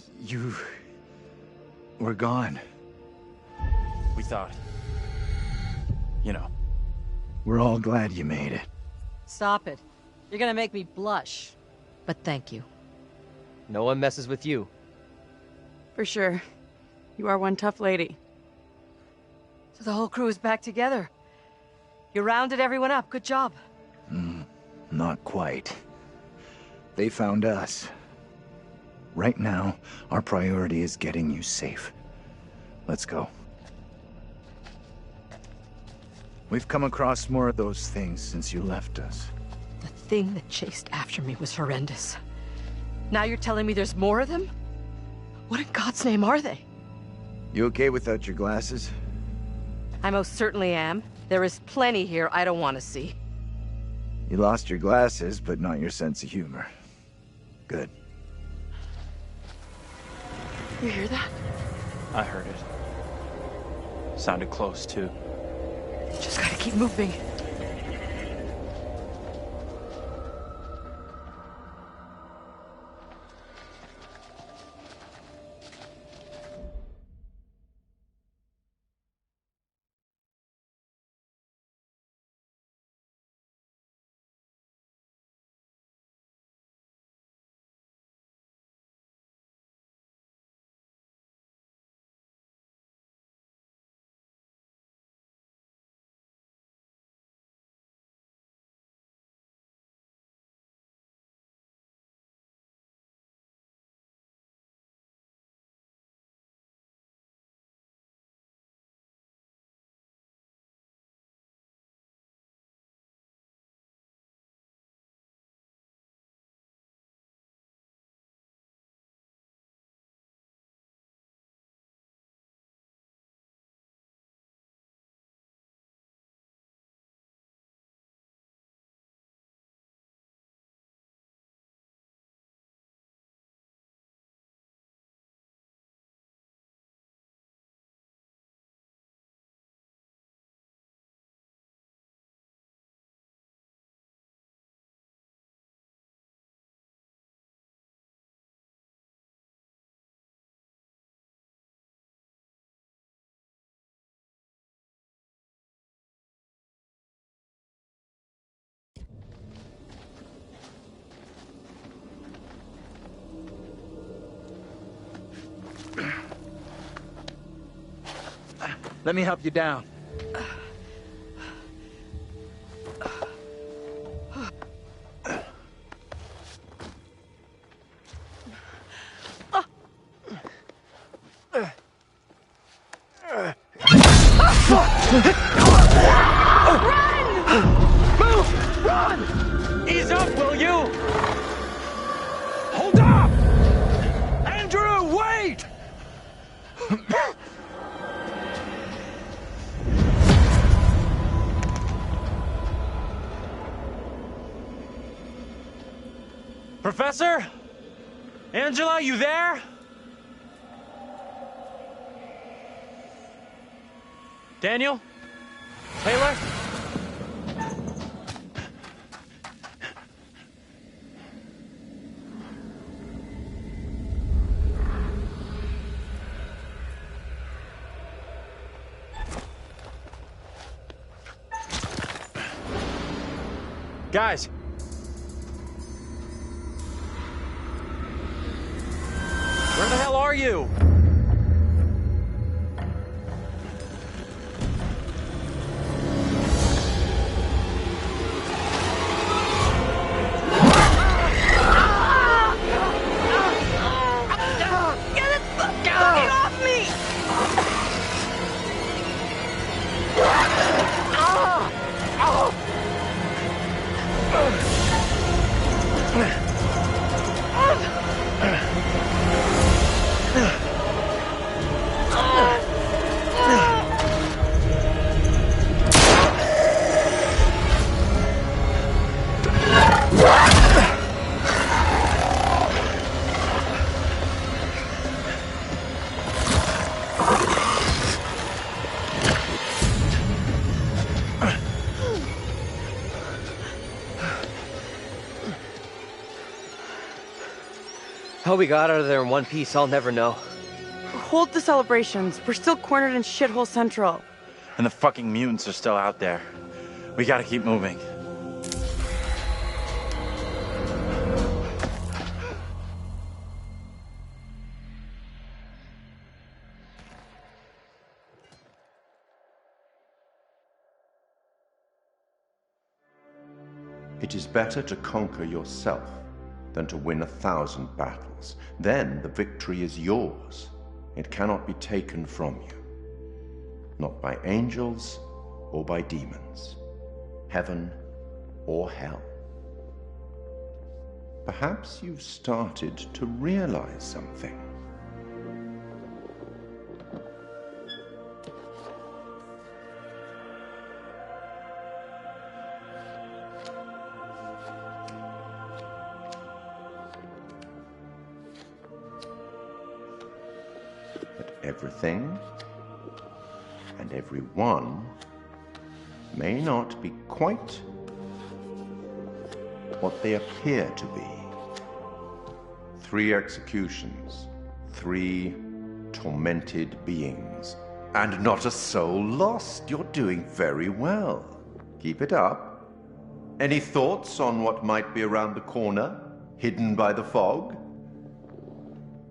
were gone. We thought. You know. We're all glad you made it. Stop it. You're gonna make me blush. But thank you. No one messes with you. For sure. You are one tough lady. So the whole crew is back together. You rounded everyone up. Good job. Not quite. They found us. Right now, our priority is getting you safe. Let's go. We've come across more of those things since you left us. The thing that chased after me was horrendous. Now you're telling me there's more of them? What in God's name are they? You okay without your glasses? I most certainly am. There is plenty here I don't want to see. You lost your glasses, but not your sense of humor. Good. You hear that? I heard it. Sounded close, too. Just gotta keep moving. Let me help you down. Move! Run! Ease up, will you? Hold up! Andrew, wait! Professor? Angela, you there? Daniel? Taylor? Guys. Where the hell are you? How we got out of there in one piece, I'll never know. Hold the celebrations. We're still cornered in Shithole Central. And the fucking mutants are still out there. We gotta keep moving. It is better to conquer yourself than to win 1,000 battles. Then the victory is yours. It cannot be taken from you. Not by angels or by demons, heaven or hell. Perhaps you've started to realize something. That everything and everyone may not be quite what they appear to be. 3 executions, 3 tormented beings, and not a soul lost. You're doing very well. Keep it up. Any thoughts on what might be around the corner, hidden by the fog?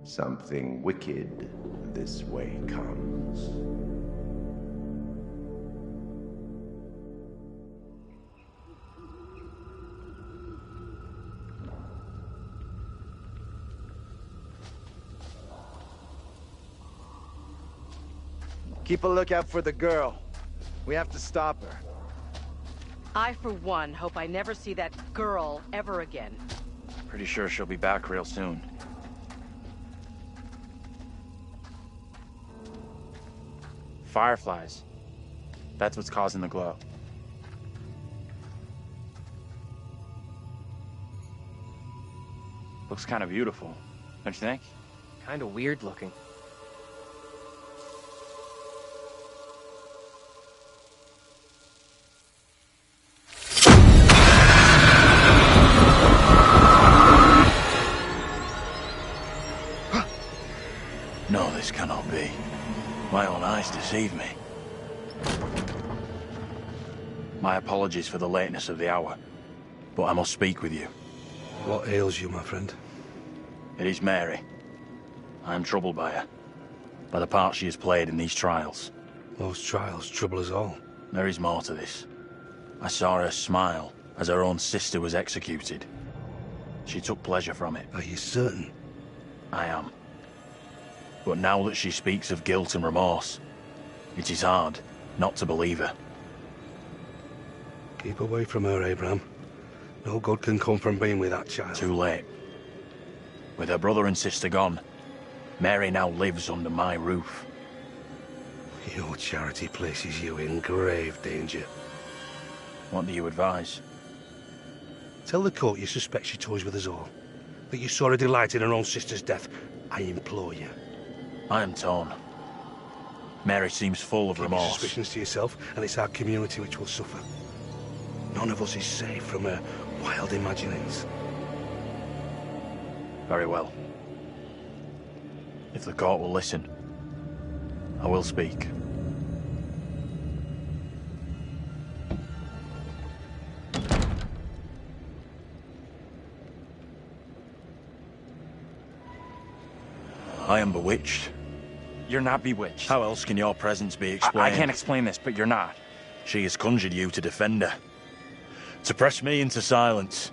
Something wicked this way comes. Keep a lookout for the girl. We have to stop her. I, for one, hope I never see that girl ever again. Pretty sure she'll be back real soon. Fireflies. That's what's causing the glow. Looks kind of beautiful, don't you think? Kind of weird looking. No, this cannot be. My own eyes deceive me. My apologies for the lateness of the hour, but I must speak with you. What ails you, my friend? It is Mary. I am troubled by her, by the part she has played in these trials. Those trials trouble us all. There is more to this. I saw her smile as her own sister was executed. She took pleasure from it. Are you certain? I am. But now that she speaks of guilt and remorse, it is hard not to believe her. Keep away from her, Abraham. No good can come from being with that child. Too late. With her brother and sister gone, Mary now lives under my roof. Your charity places you in grave danger. What do you advise? Tell the court you suspect she toys with us all. That you saw her delight in her own sister's death. I implore you. I am torn. Mary seems full of remorse. Keep your suspicions to yourself, and it's our community which will suffer. None of us is safe from her wild imaginings. Very well. If the court will listen, I will speak. I am bewitched. You're not bewitched. How else can your presence be explained? I can't explain this, but you're not. She has conjured you to defend her. To press me into silence.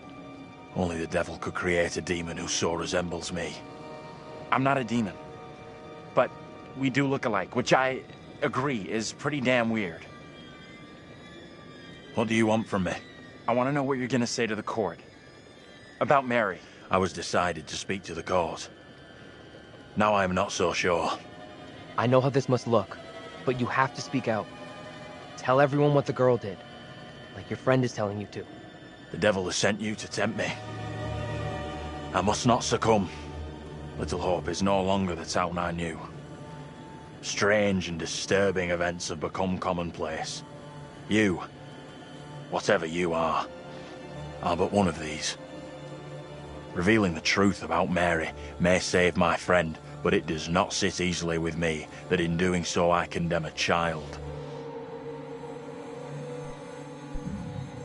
Only the devil could create a demon who so resembles me. I'm not a demon. But we do look alike, which I agree is pretty damn weird. What do you want from me? I want to know what you're gonna say to the court. About Mary. I was decided to speak to the court. Now I am not so sure. I know how this must look, but you have to speak out. Tell everyone what the girl did, like your friend is telling you to. The devil has sent you to tempt me. I must not succumb. Little Hope is no longer the town I knew. Strange and disturbing events have become commonplace. You, whatever you are but one of these. Revealing the truth about Mary may save my friend, but it does not sit easily with me that in doing so I condemn a child.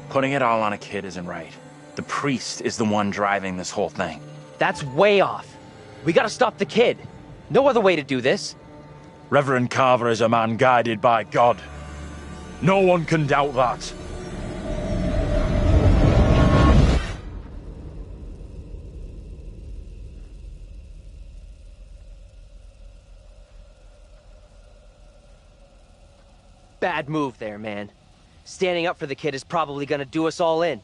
Putting it all on a kid isn't right. The priest is the one driving this whole thing. That's way off. We gotta stop the kid. No other way to do this. Reverend Carver is a man guided by God. No one can doubt that. bad move there, man. Standing up for the kid is probably gonna do us all in.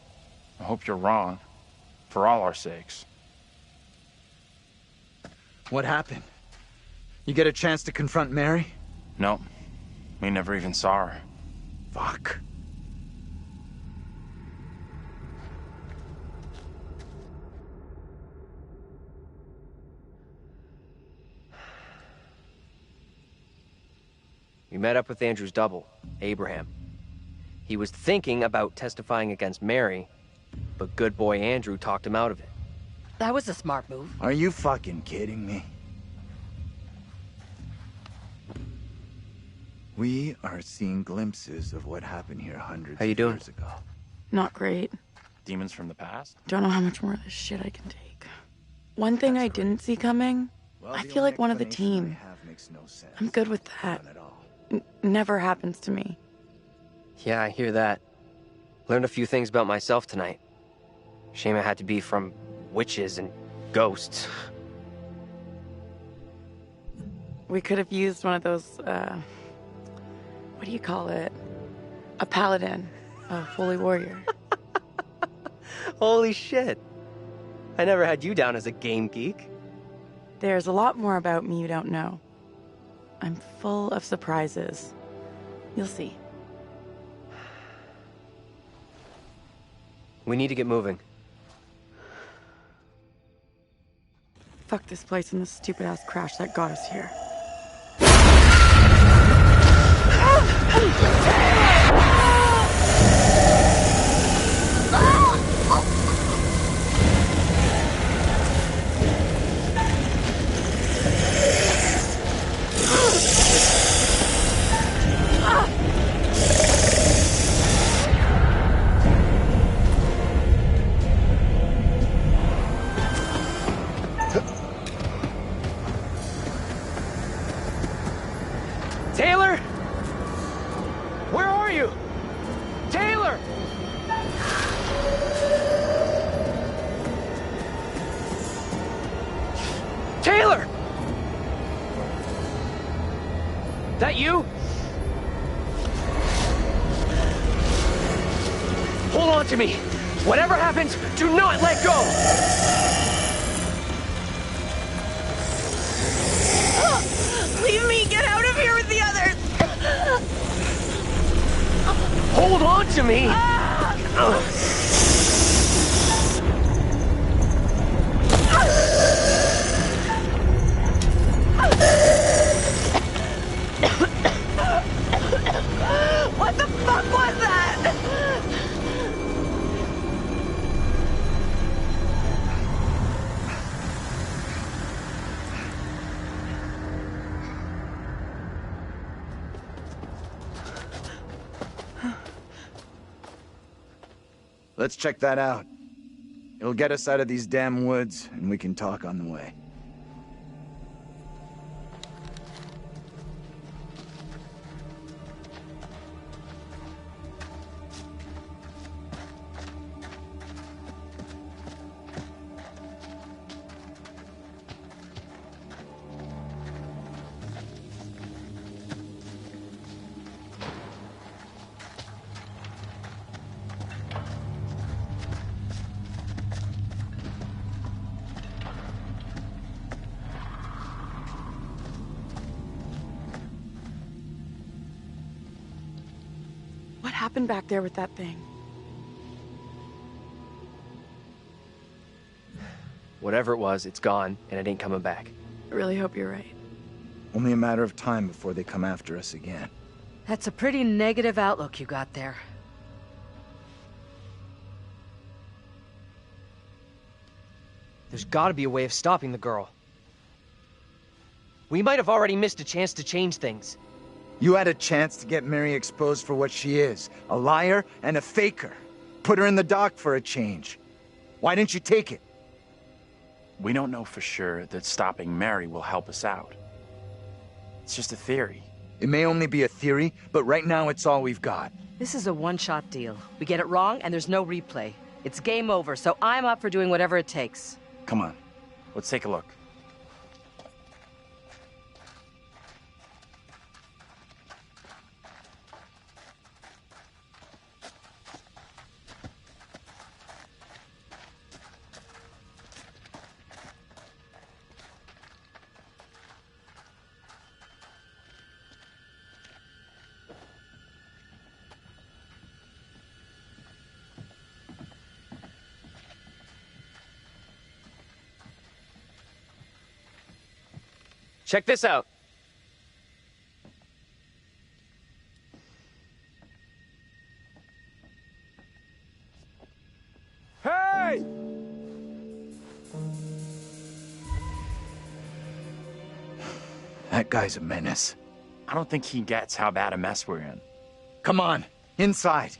I hope you're wrong. For all our sakes. What happened? You get a chance to confront Mary? Nope. We never even saw her. Fuck. We met up with Andrew's double, Abraham. He was thinking about testifying against Mary, but good boy Andrew talked him out of it. That was a smart move. Are you fucking kidding me? We are seeing glimpses of what happened here hundreds of years ago. Not great. Demons from the past? Don't know how much more of this shit I can take. One thing I didn't see coming, I feel like one of the team. I'm good with that. Never happens to me. Yeah, I hear that. Learned a few things about myself tonight. Shame it had to be from witches and ghosts. We could have used one of those, what do you call it? A paladin. A holy warrior. Holy shit. I never had you down as a game geek. There's a lot more about me you don't know. I'm full of surprises. You'll see. We need to get moving. Fuck this place and the stupid-ass crash that got us here. Taylor? Where are you? Taylor! Taylor! That you? Hold on to me. Whatever happens, do not let go! Leave me! Get out of here with the others! Hold on to me! What the fuck was that? Let's check that out. It'll get us out of these damn woods, and we can talk on the way. What happened back there with that thing? Whatever it was, it's gone, and it ain't coming back. I really hope you're right. Only a matter of time before they come after us again. That's a pretty negative outlook you got there. There's gotta be a way of stopping the girl. We might have already missed a chance to change things. You had a chance to get Mary exposed for what she is, a liar and a faker. Put her in the dock for a change. Why didn't you take it? We don't know for sure that stopping Mary will help us out. It's just a theory. It may only be a theory, but right now it's all we've got. This is a one-shot deal. We get it wrong, and there's no replay. It's game over, so I'm up for doing whatever it takes. Come on, let's take a look. Check this out. Hey! That guy's a menace. I don't think he gets how bad a mess we're in. Come on, inside.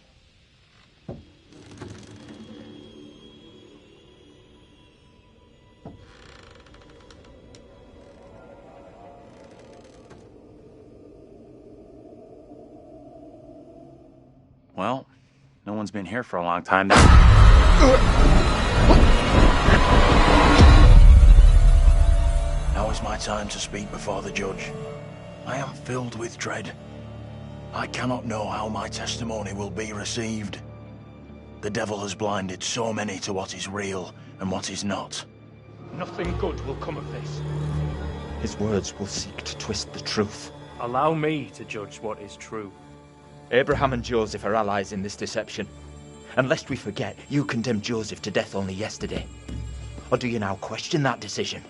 Well, no one's been here for a long time. Now is my time to speak before the judge. I am filled with dread. I cannot know how my testimony will be received. The devil has blinded so many to what is real and what is not. Nothing good will come of this. His words will seek to twist the truth. Allow me to judge what is true. Abraham and Joseph are allies in this deception. And lest we forget, you condemned Joseph to death only yesterday. Or do you now question that decision?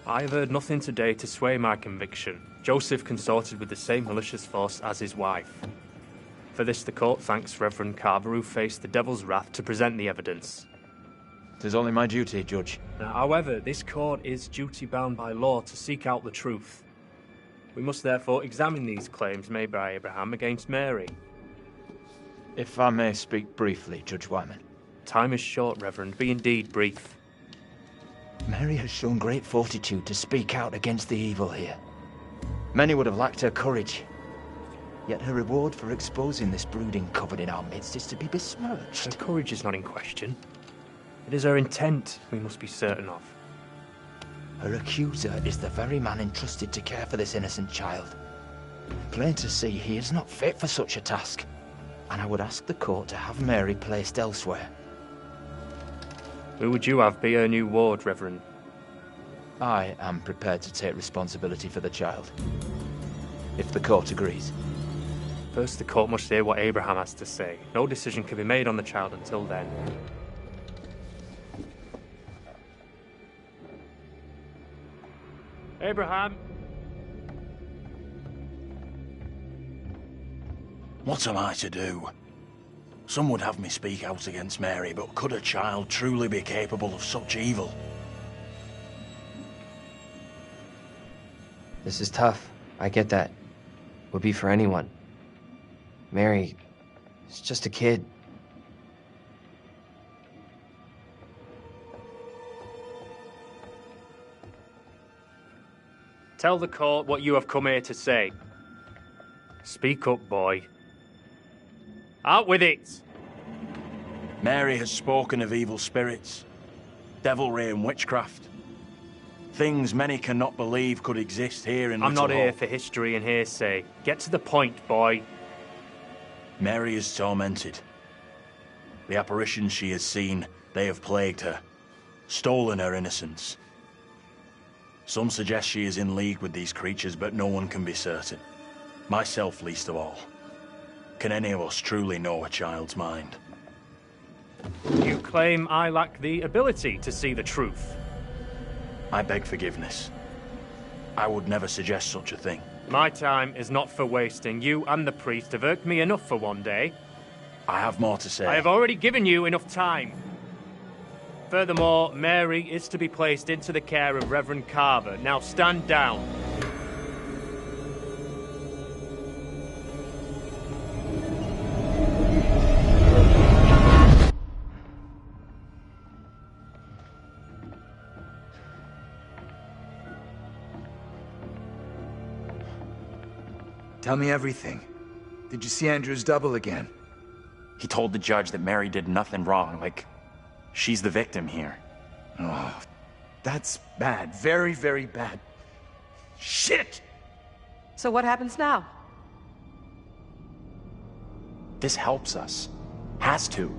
I have heard nothing today to sway my conviction. Joseph consorted with the same malicious force as his wife. For this the court thanks Reverend Carver, who faced the devil's wrath to present the evidence. 'Tis only my duty, Judge. Now, however, this court is duty-bound by law to seek out the truth. We must therefore examine these claims made by Abraham against Mary. If I may speak briefly, Judge Wyman. Time is short, Reverend. Be indeed brief. Mary has shown great fortitude to speak out against the evil here. Many would have lacked her courage. Yet her reward for exposing this brooding coven in our midst is to be besmirched. Her courage is not in question. It is her intent we must be certain of. Her accuser is the very man entrusted to care for this innocent child. Plain to see, he is not fit for such a task. And I would ask the court to have Mary placed elsewhere. Who would you have be her new ward, Reverend? I am prepared to take responsibility for the child. If the court agrees. First, the court must hear what Abraham has to say. No decision can be made on the child until then. Abraham! What am I to do? Some would have me speak out against Mary, but could a child truly be capable of such evil? This is tough. I get that. Would be for anyone. Mary is just a kid. Tell the court what you have come here to say. Speak up, boy. Out with it! Mary has spoken of evil spirits, devilry and witchcraft. Things many cannot believe could exist here in I'm Little not here Hope. for history and hearsay. Get to the point, boy. Mary is tormented. The apparitions she has seen, they have plagued her, stolen her innocence. Some suggest she is in league with these creatures, but no one can be certain. Myself least of all. Can any of us truly know a child's mind? You claim I lack the ability to see the truth. I beg forgiveness. I would never suggest such a thing. My time is not for wasting. You and the priest have irked me enough for one day. I have more to say. I have already given you enough time. Furthermore, Mary is to be placed into the care of Reverend Carver. Now stand down. Tell me everything. Did you see Andrew's double again? He told the judge that Mary did nothing wrong, like she's the victim here. Oh, that's bad. Very, very bad. Shit! So what happens now? This helps us. Has to.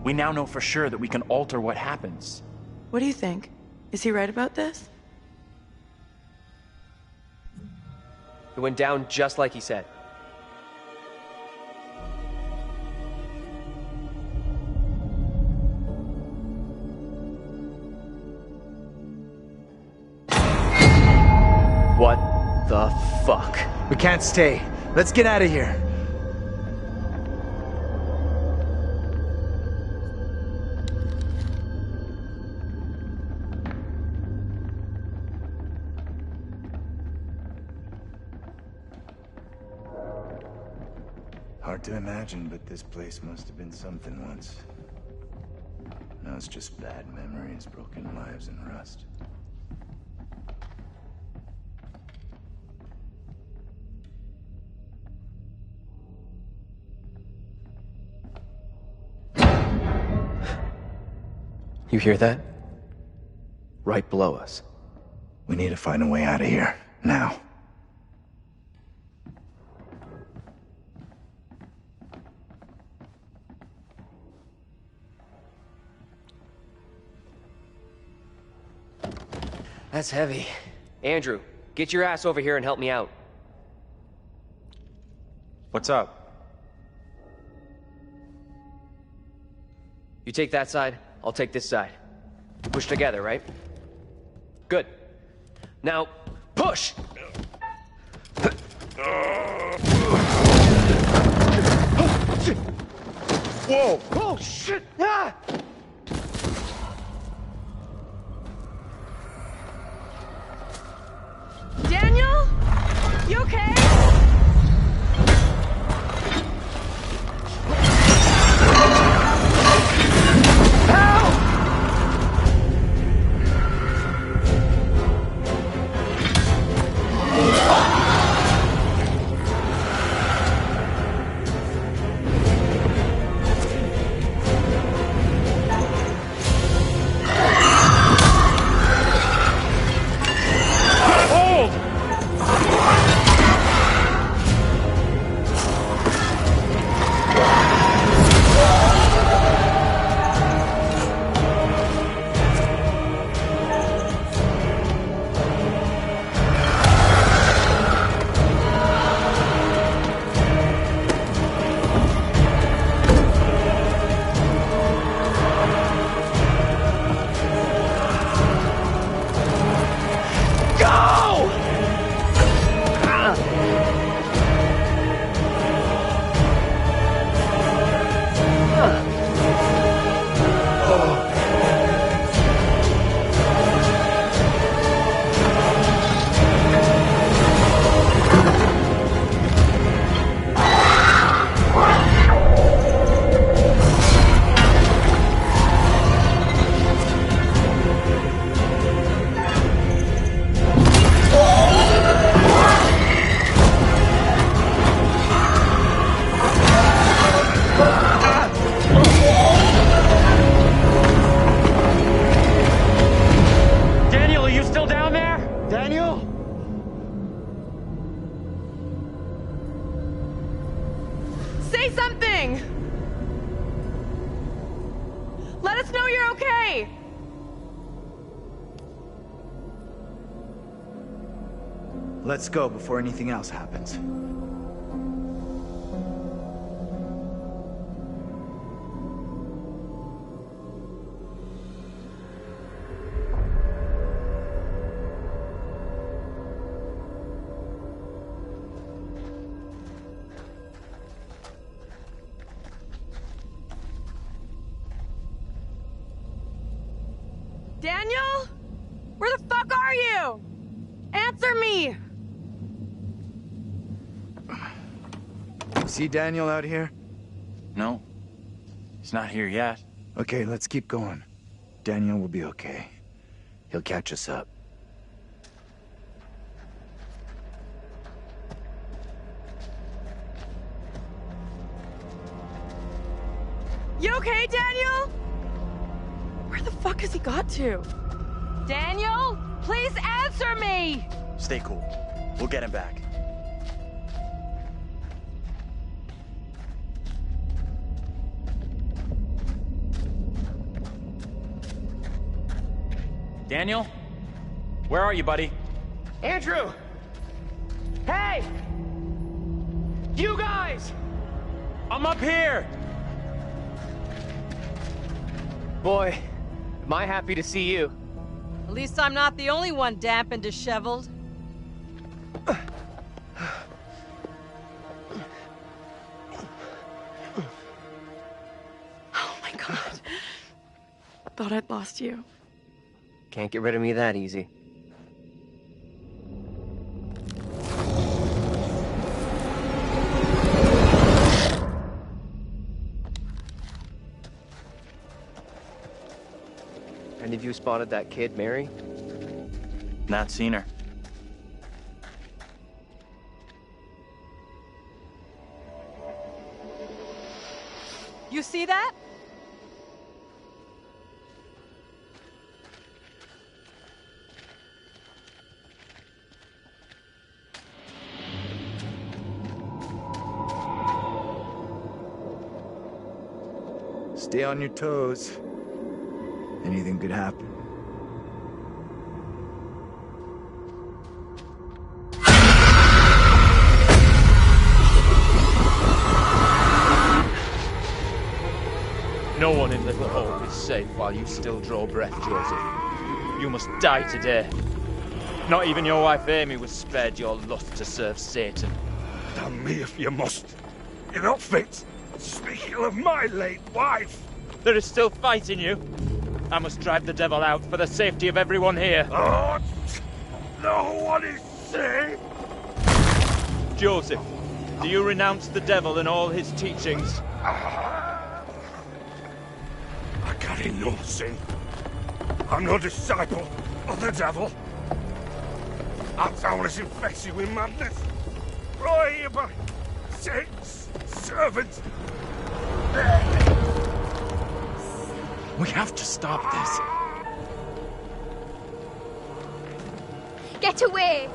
We now know for sure that we can alter what happens. What do you think? Is he right about this? It went down just like he said. What the fuck? We can't stay. Let's get out of here. Hard to imagine, but this place must have been something once. Now it's just bad memories, broken lives, and rust. You hear that? Right below us. We need to find a way out of here, now. That's heavy. Andrew, get your ass over here and help me out. What's up? You take that side, I'll take this side. Push together, right? Good. Now, push! Whoa! Oh, shit! Ah! Daniel? You okay? Say something! Let us know you're okay! Let's go before anything else happens. Daniel? Where the fuck are you? Answer me! See Daniel out here? No. He's not here yet. Okay, let's keep going. Daniel will be okay. He'll catch us up. You okay, Daniel? Where the fuck has he got to? Daniel, please answer me! Stay cool. We'll get him back. Daniel? Where are you, buddy? Andrew! Hey! You guys! I'm up here! Boy, am I happy to see you. At least I'm not the only one damp and disheveled. Thought I'd lost you. Can't get rid of me that easy. Any of you spotted that kid, Mary? Not seen her. You see that? Stay on your toes. Anything could happen. No one in Little Hope is safe while you still draw breath, Joseph. You must die today. Not even your wife Amy was spared your lust to serve Satan. Damn me if you must. You're not fit. Speaking of my late wife. There is still fight in you. I must drive the devil out for the safety of everyone here. Oh, no one is safe. Joseph, do you renounce the devil and all his teachings? I carry no sin. I'm no disciple of the devil. Our town is infected with madness. Brought here by Satan's servants. We have to stop this. Get away!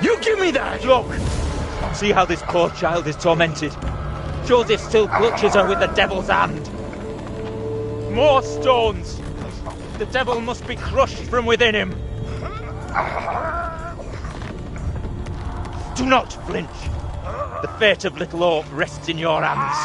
You give me that! Look! See how this poor child is tormented. Joseph still clutches her with the devil's hand. More stones! The devil must be crushed from within him. Do not flinch. The fate of Little Hope rests in your hands.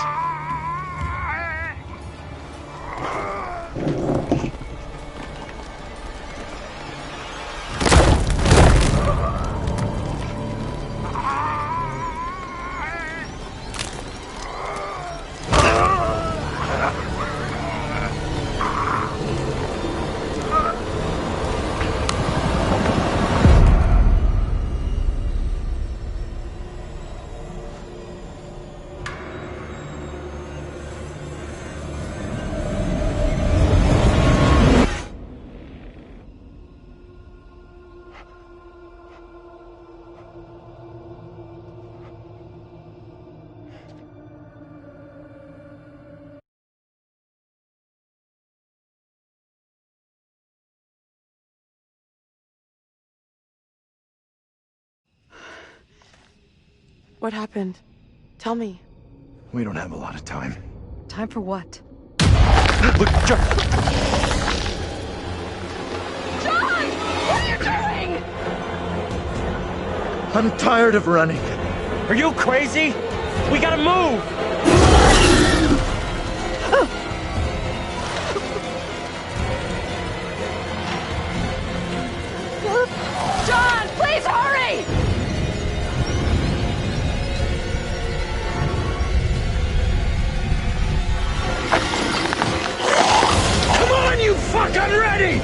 What happened? Tell me. We don't have a lot of time. Time for what? Look, John! What are you doing? I'm tired of running. Are you crazy? We gotta move! John, please hurry! Come on, you fucking ready!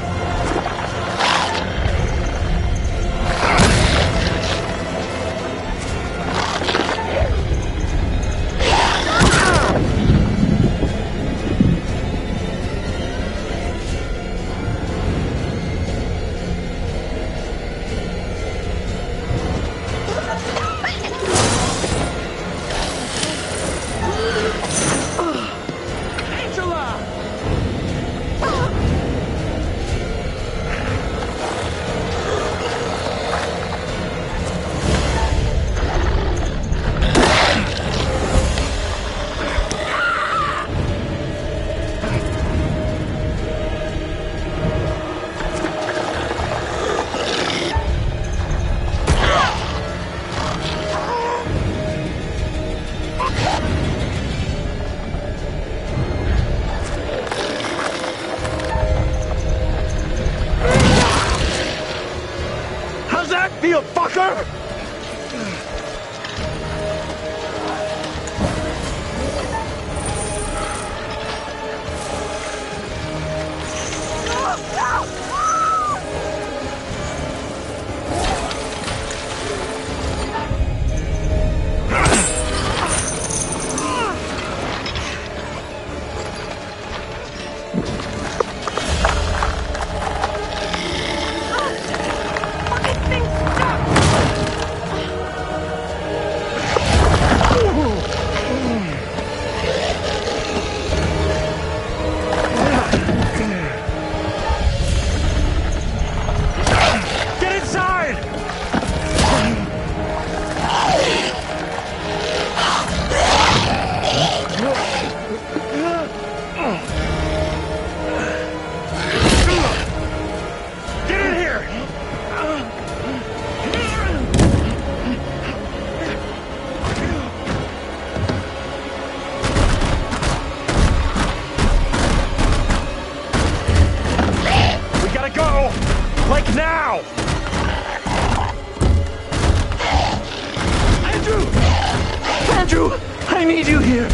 I need you here!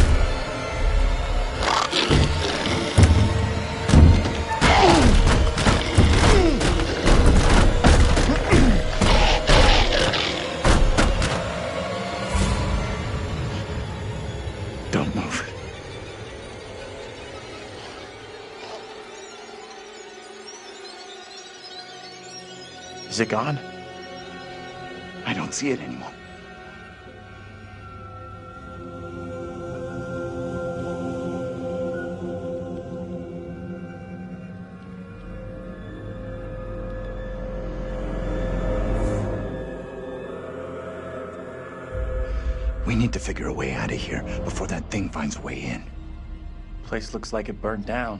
Don't move. Is it gone? I don't see it anymore. We need to figure a way out of here before that thing finds a way in. Place looks like it burned down.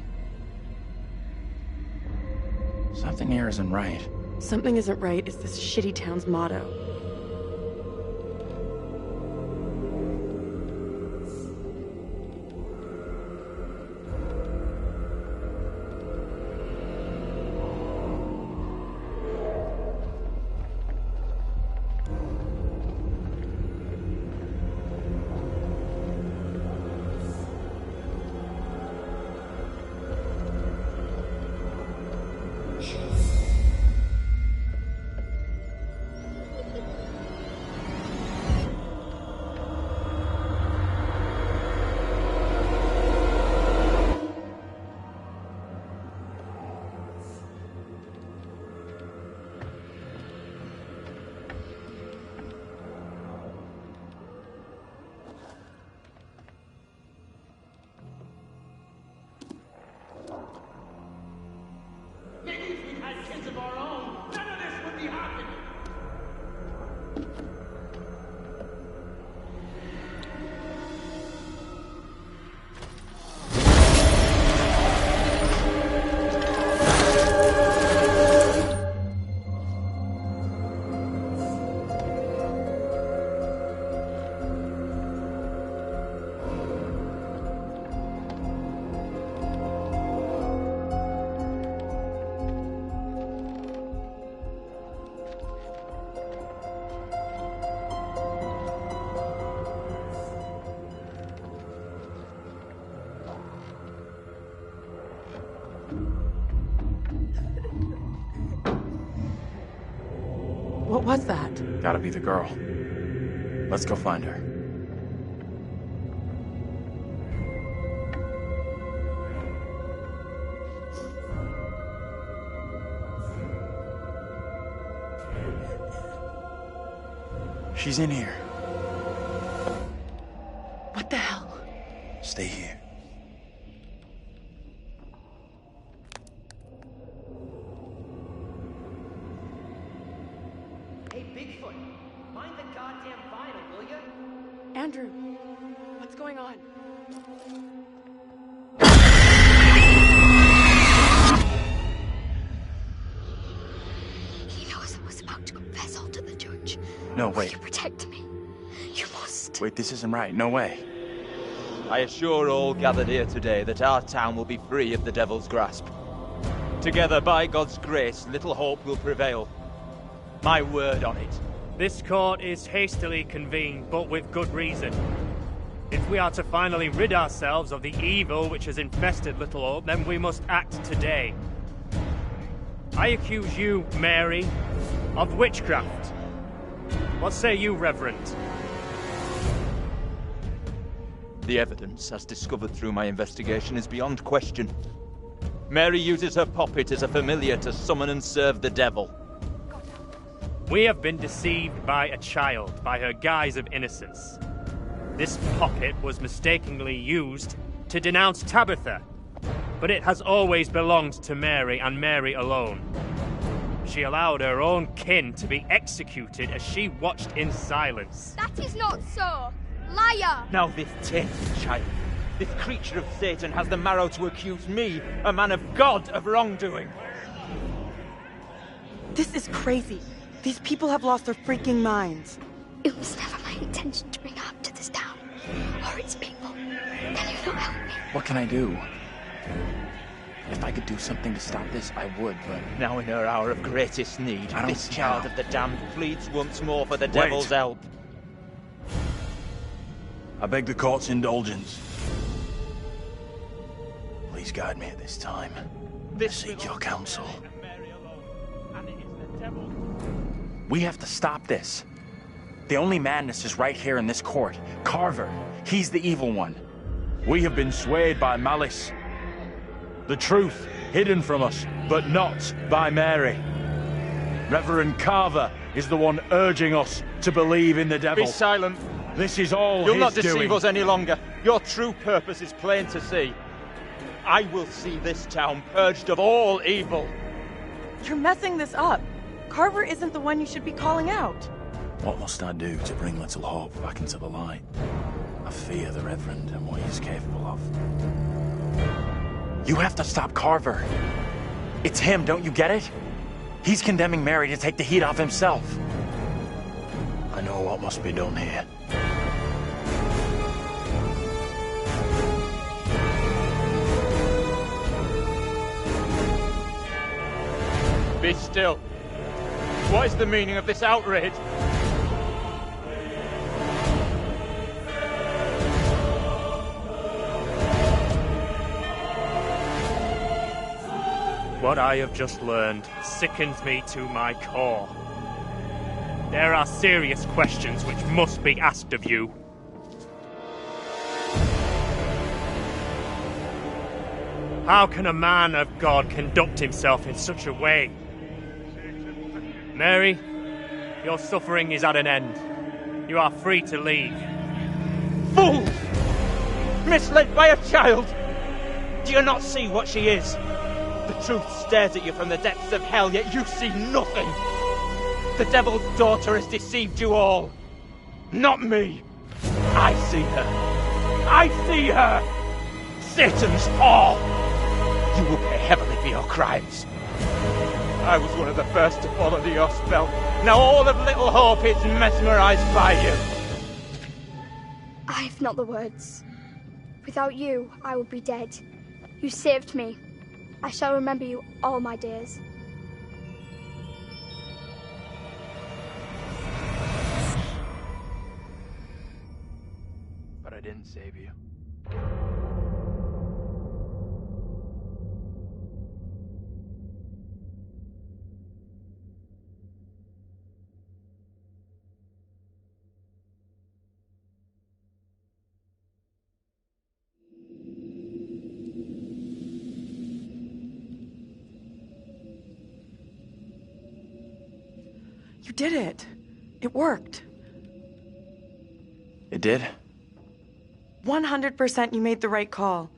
Something here isn't right. Something isn't right is this shitty town's motto. What was that? Gotta be the girl. Let's go find her. She's in here. What the hell? Stay here. Hey, Bigfoot, mind the goddamn vinyl, will ya? Andrew, what's going on? He knows I was about to confess all to the judge. No, wait. You protect me. You must. Wait, this isn't right. No way. I assure all gathered here today that our town will be free of the devil's grasp. Together, by God's grace, little hope will prevail. My word on it. This court is hastily convened, but with good reason. If we are to finally rid ourselves of the evil which has infested Little Hope, then we must act today. I accuse you, Mary, of witchcraft. What say you, Reverend? The evidence, as discovered through my investigation, is beyond question. Mary uses her puppet as a familiar to summon and serve the devil. We have been deceived by a child, by her guise of innocence. This puppet was mistakenly used to denounce Tabitha, but it has always belonged to Mary and Mary alone. She allowed her own kin to be executed as she watched in silence. That is not so. Liar! Now this tainted child, this creature of Satan, has the marrow to accuse me, a man of God, of wrongdoing. This is crazy. These people have lost their freaking minds. It was never my intention to bring harm to this town, or its people. Can you not help me? What can I do? If I could do something to stop this, I would, but... Now in her hour of greatest need, this child of the damned pleads once more for the devil's help. I beg the court's indulgence. Please guide me at this time. I seek your counsel. We have to stop this. The only madness is right here in this court. Carver, he's the evil one. We have been swayed by malice. The truth hidden from us, but not by Mary. Reverend Carver is the one urging us to believe in the devil. Be silent. This is all You'll his not deceive doing. us any longer. Your true purpose is plain to see. I will see this town purged of all evil. You're messing this up. Carver isn't the one you should be calling out. What must I do to bring Little Hope back into the light? I fear the Reverend and what he's capable of. You have to stop Carver. It's him, don't you get it? He's condemning Mary to take the heat off himself. I know what must be done here. Be still. What is the meaning of this outrage? What I have just learned sickens me to my core. There are serious questions which must be asked of you. How can a man of God conduct himself in such a way? Mary, your suffering is at an end. You are free to leave. Fool! Misled by a child! Do you not see what she is? The truth stares at you from the depths of hell, yet you see nothing. The devil's daughter has deceived you all. Not me. I see her. I see her! Satan's whore! You will pay heavily for your crimes. I was one of the first to fall under your spell. Now all of Little Hope is mesmerized by you. I have not the words. Without you, I would be dead. You saved me. I shall remember you all my days. But I didn't save you. You did it. It worked. It did? 100% you made the right call.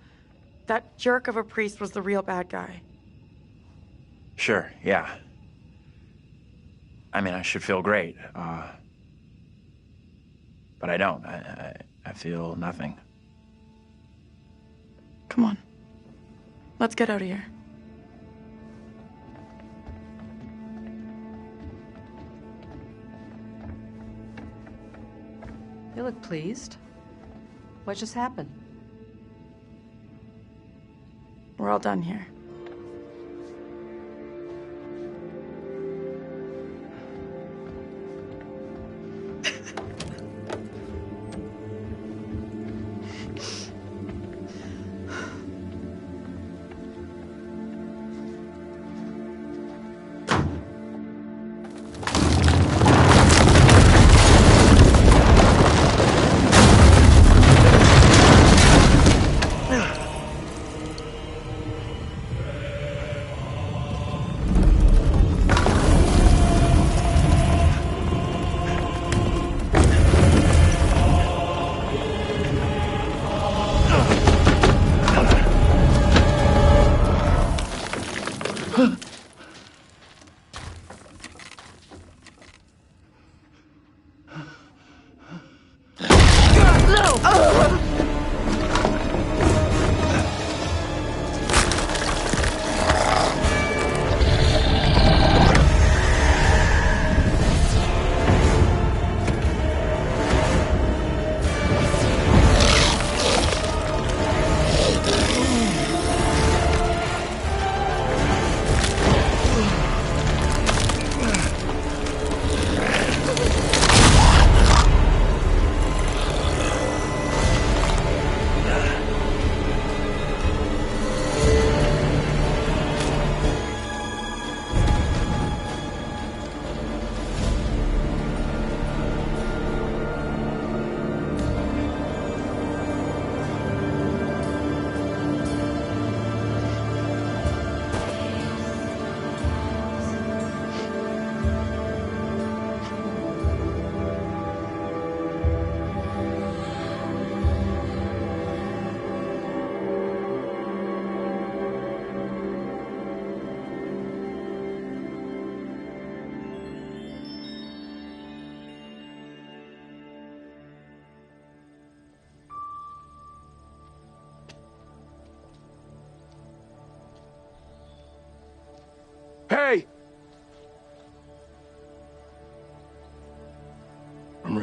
That jerk of a priest was the real bad guy. Sure, yeah. I mean, I should feel great, but I don't. I feel nothing. Come on. Let's get out of here. You look pleased. What just happened? We're all done here.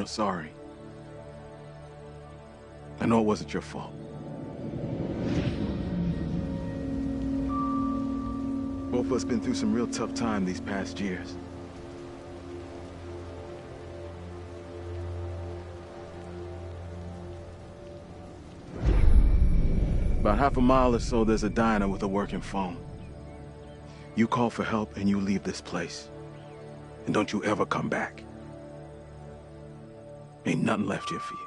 sorry. I know it wasn't your fault. Both of us been through some real tough time these past years. About half a mile or so, there's a diner with a working phone. You call for help and you leave this place. And don't you ever come back. Ain't nothing left here for you.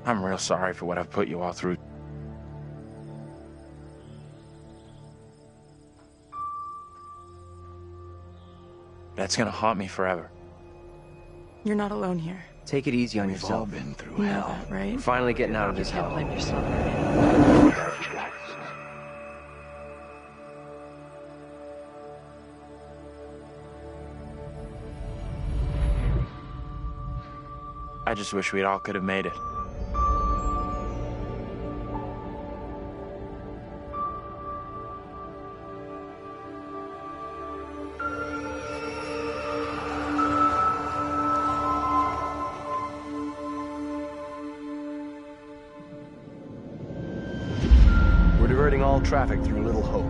I'm real sorry for what I've put you all through. That's gonna haunt me forever. You're not alone here. Take it easy on We've yourself. all been through You know hell. that, right? We're finally getting out of this hell. Blame yourself. I just wish we all could have made it. We're diverting all traffic through Little Hope.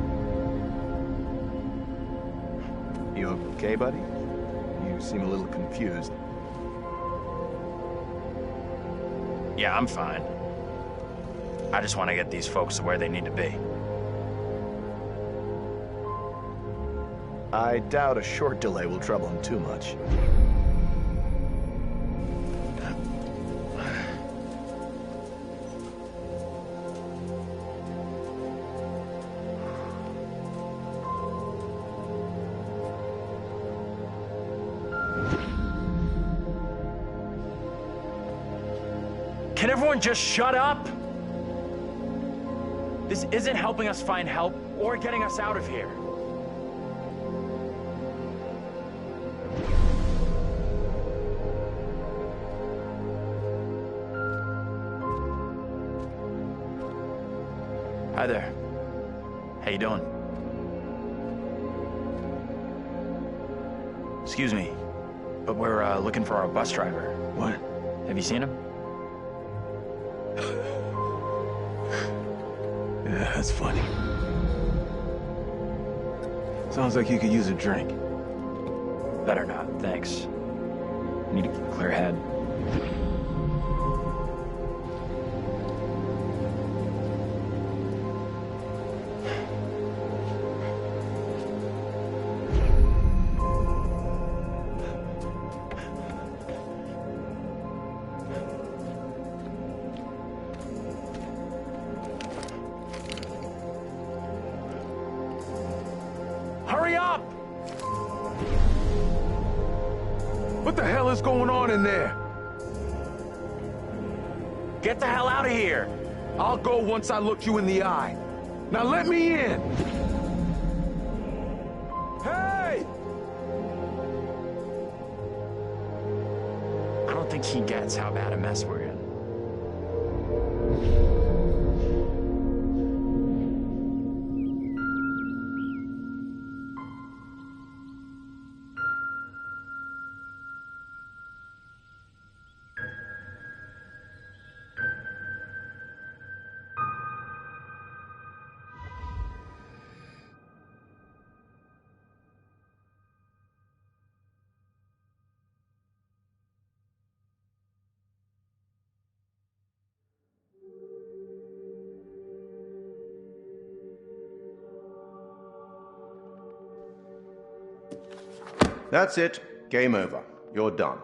You okay, buddy? You seem a little confused. Yeah, I'm fine. I just want to get these folks to where they need to be. I doubt a short delay will trouble him too much. Can everyone just shut up? This isn't helping us find help or getting us out of here. Hi there. How you doing? Excuse me, but we're looking for our bus driver. What? Have you seen him? Yeah, that's funny. Sounds like you could use a drink. Better not, thanks. I need a clear head. Hurry up! What the hell is going on in there? Get the hell out of here! I'll go once I look you in the eye. Now let me in! Hey! I don't think he gets how bad a mess we're in. That's it. Game over. You're done.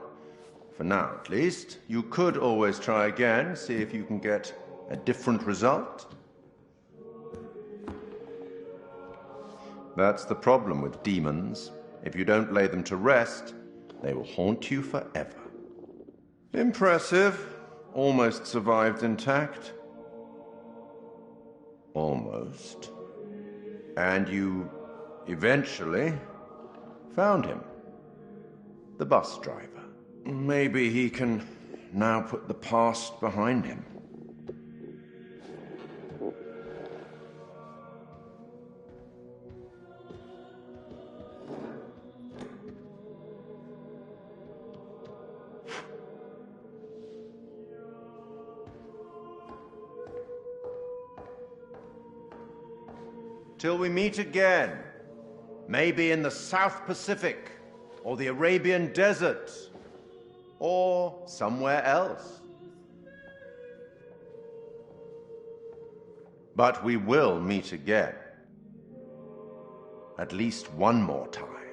For now, at least. You could always try again, see if you can get a different result. That's the problem with demons. If you don't lay them to rest, they will haunt you forever. Impressive. almost survived intact. Almost. And you eventually found him. The bus driver. Maybe he can now put the past behind him. Till we meet again, maybe in the South Pacific, or the Arabian Desert, or somewhere else. But we will meet again. At least one more time.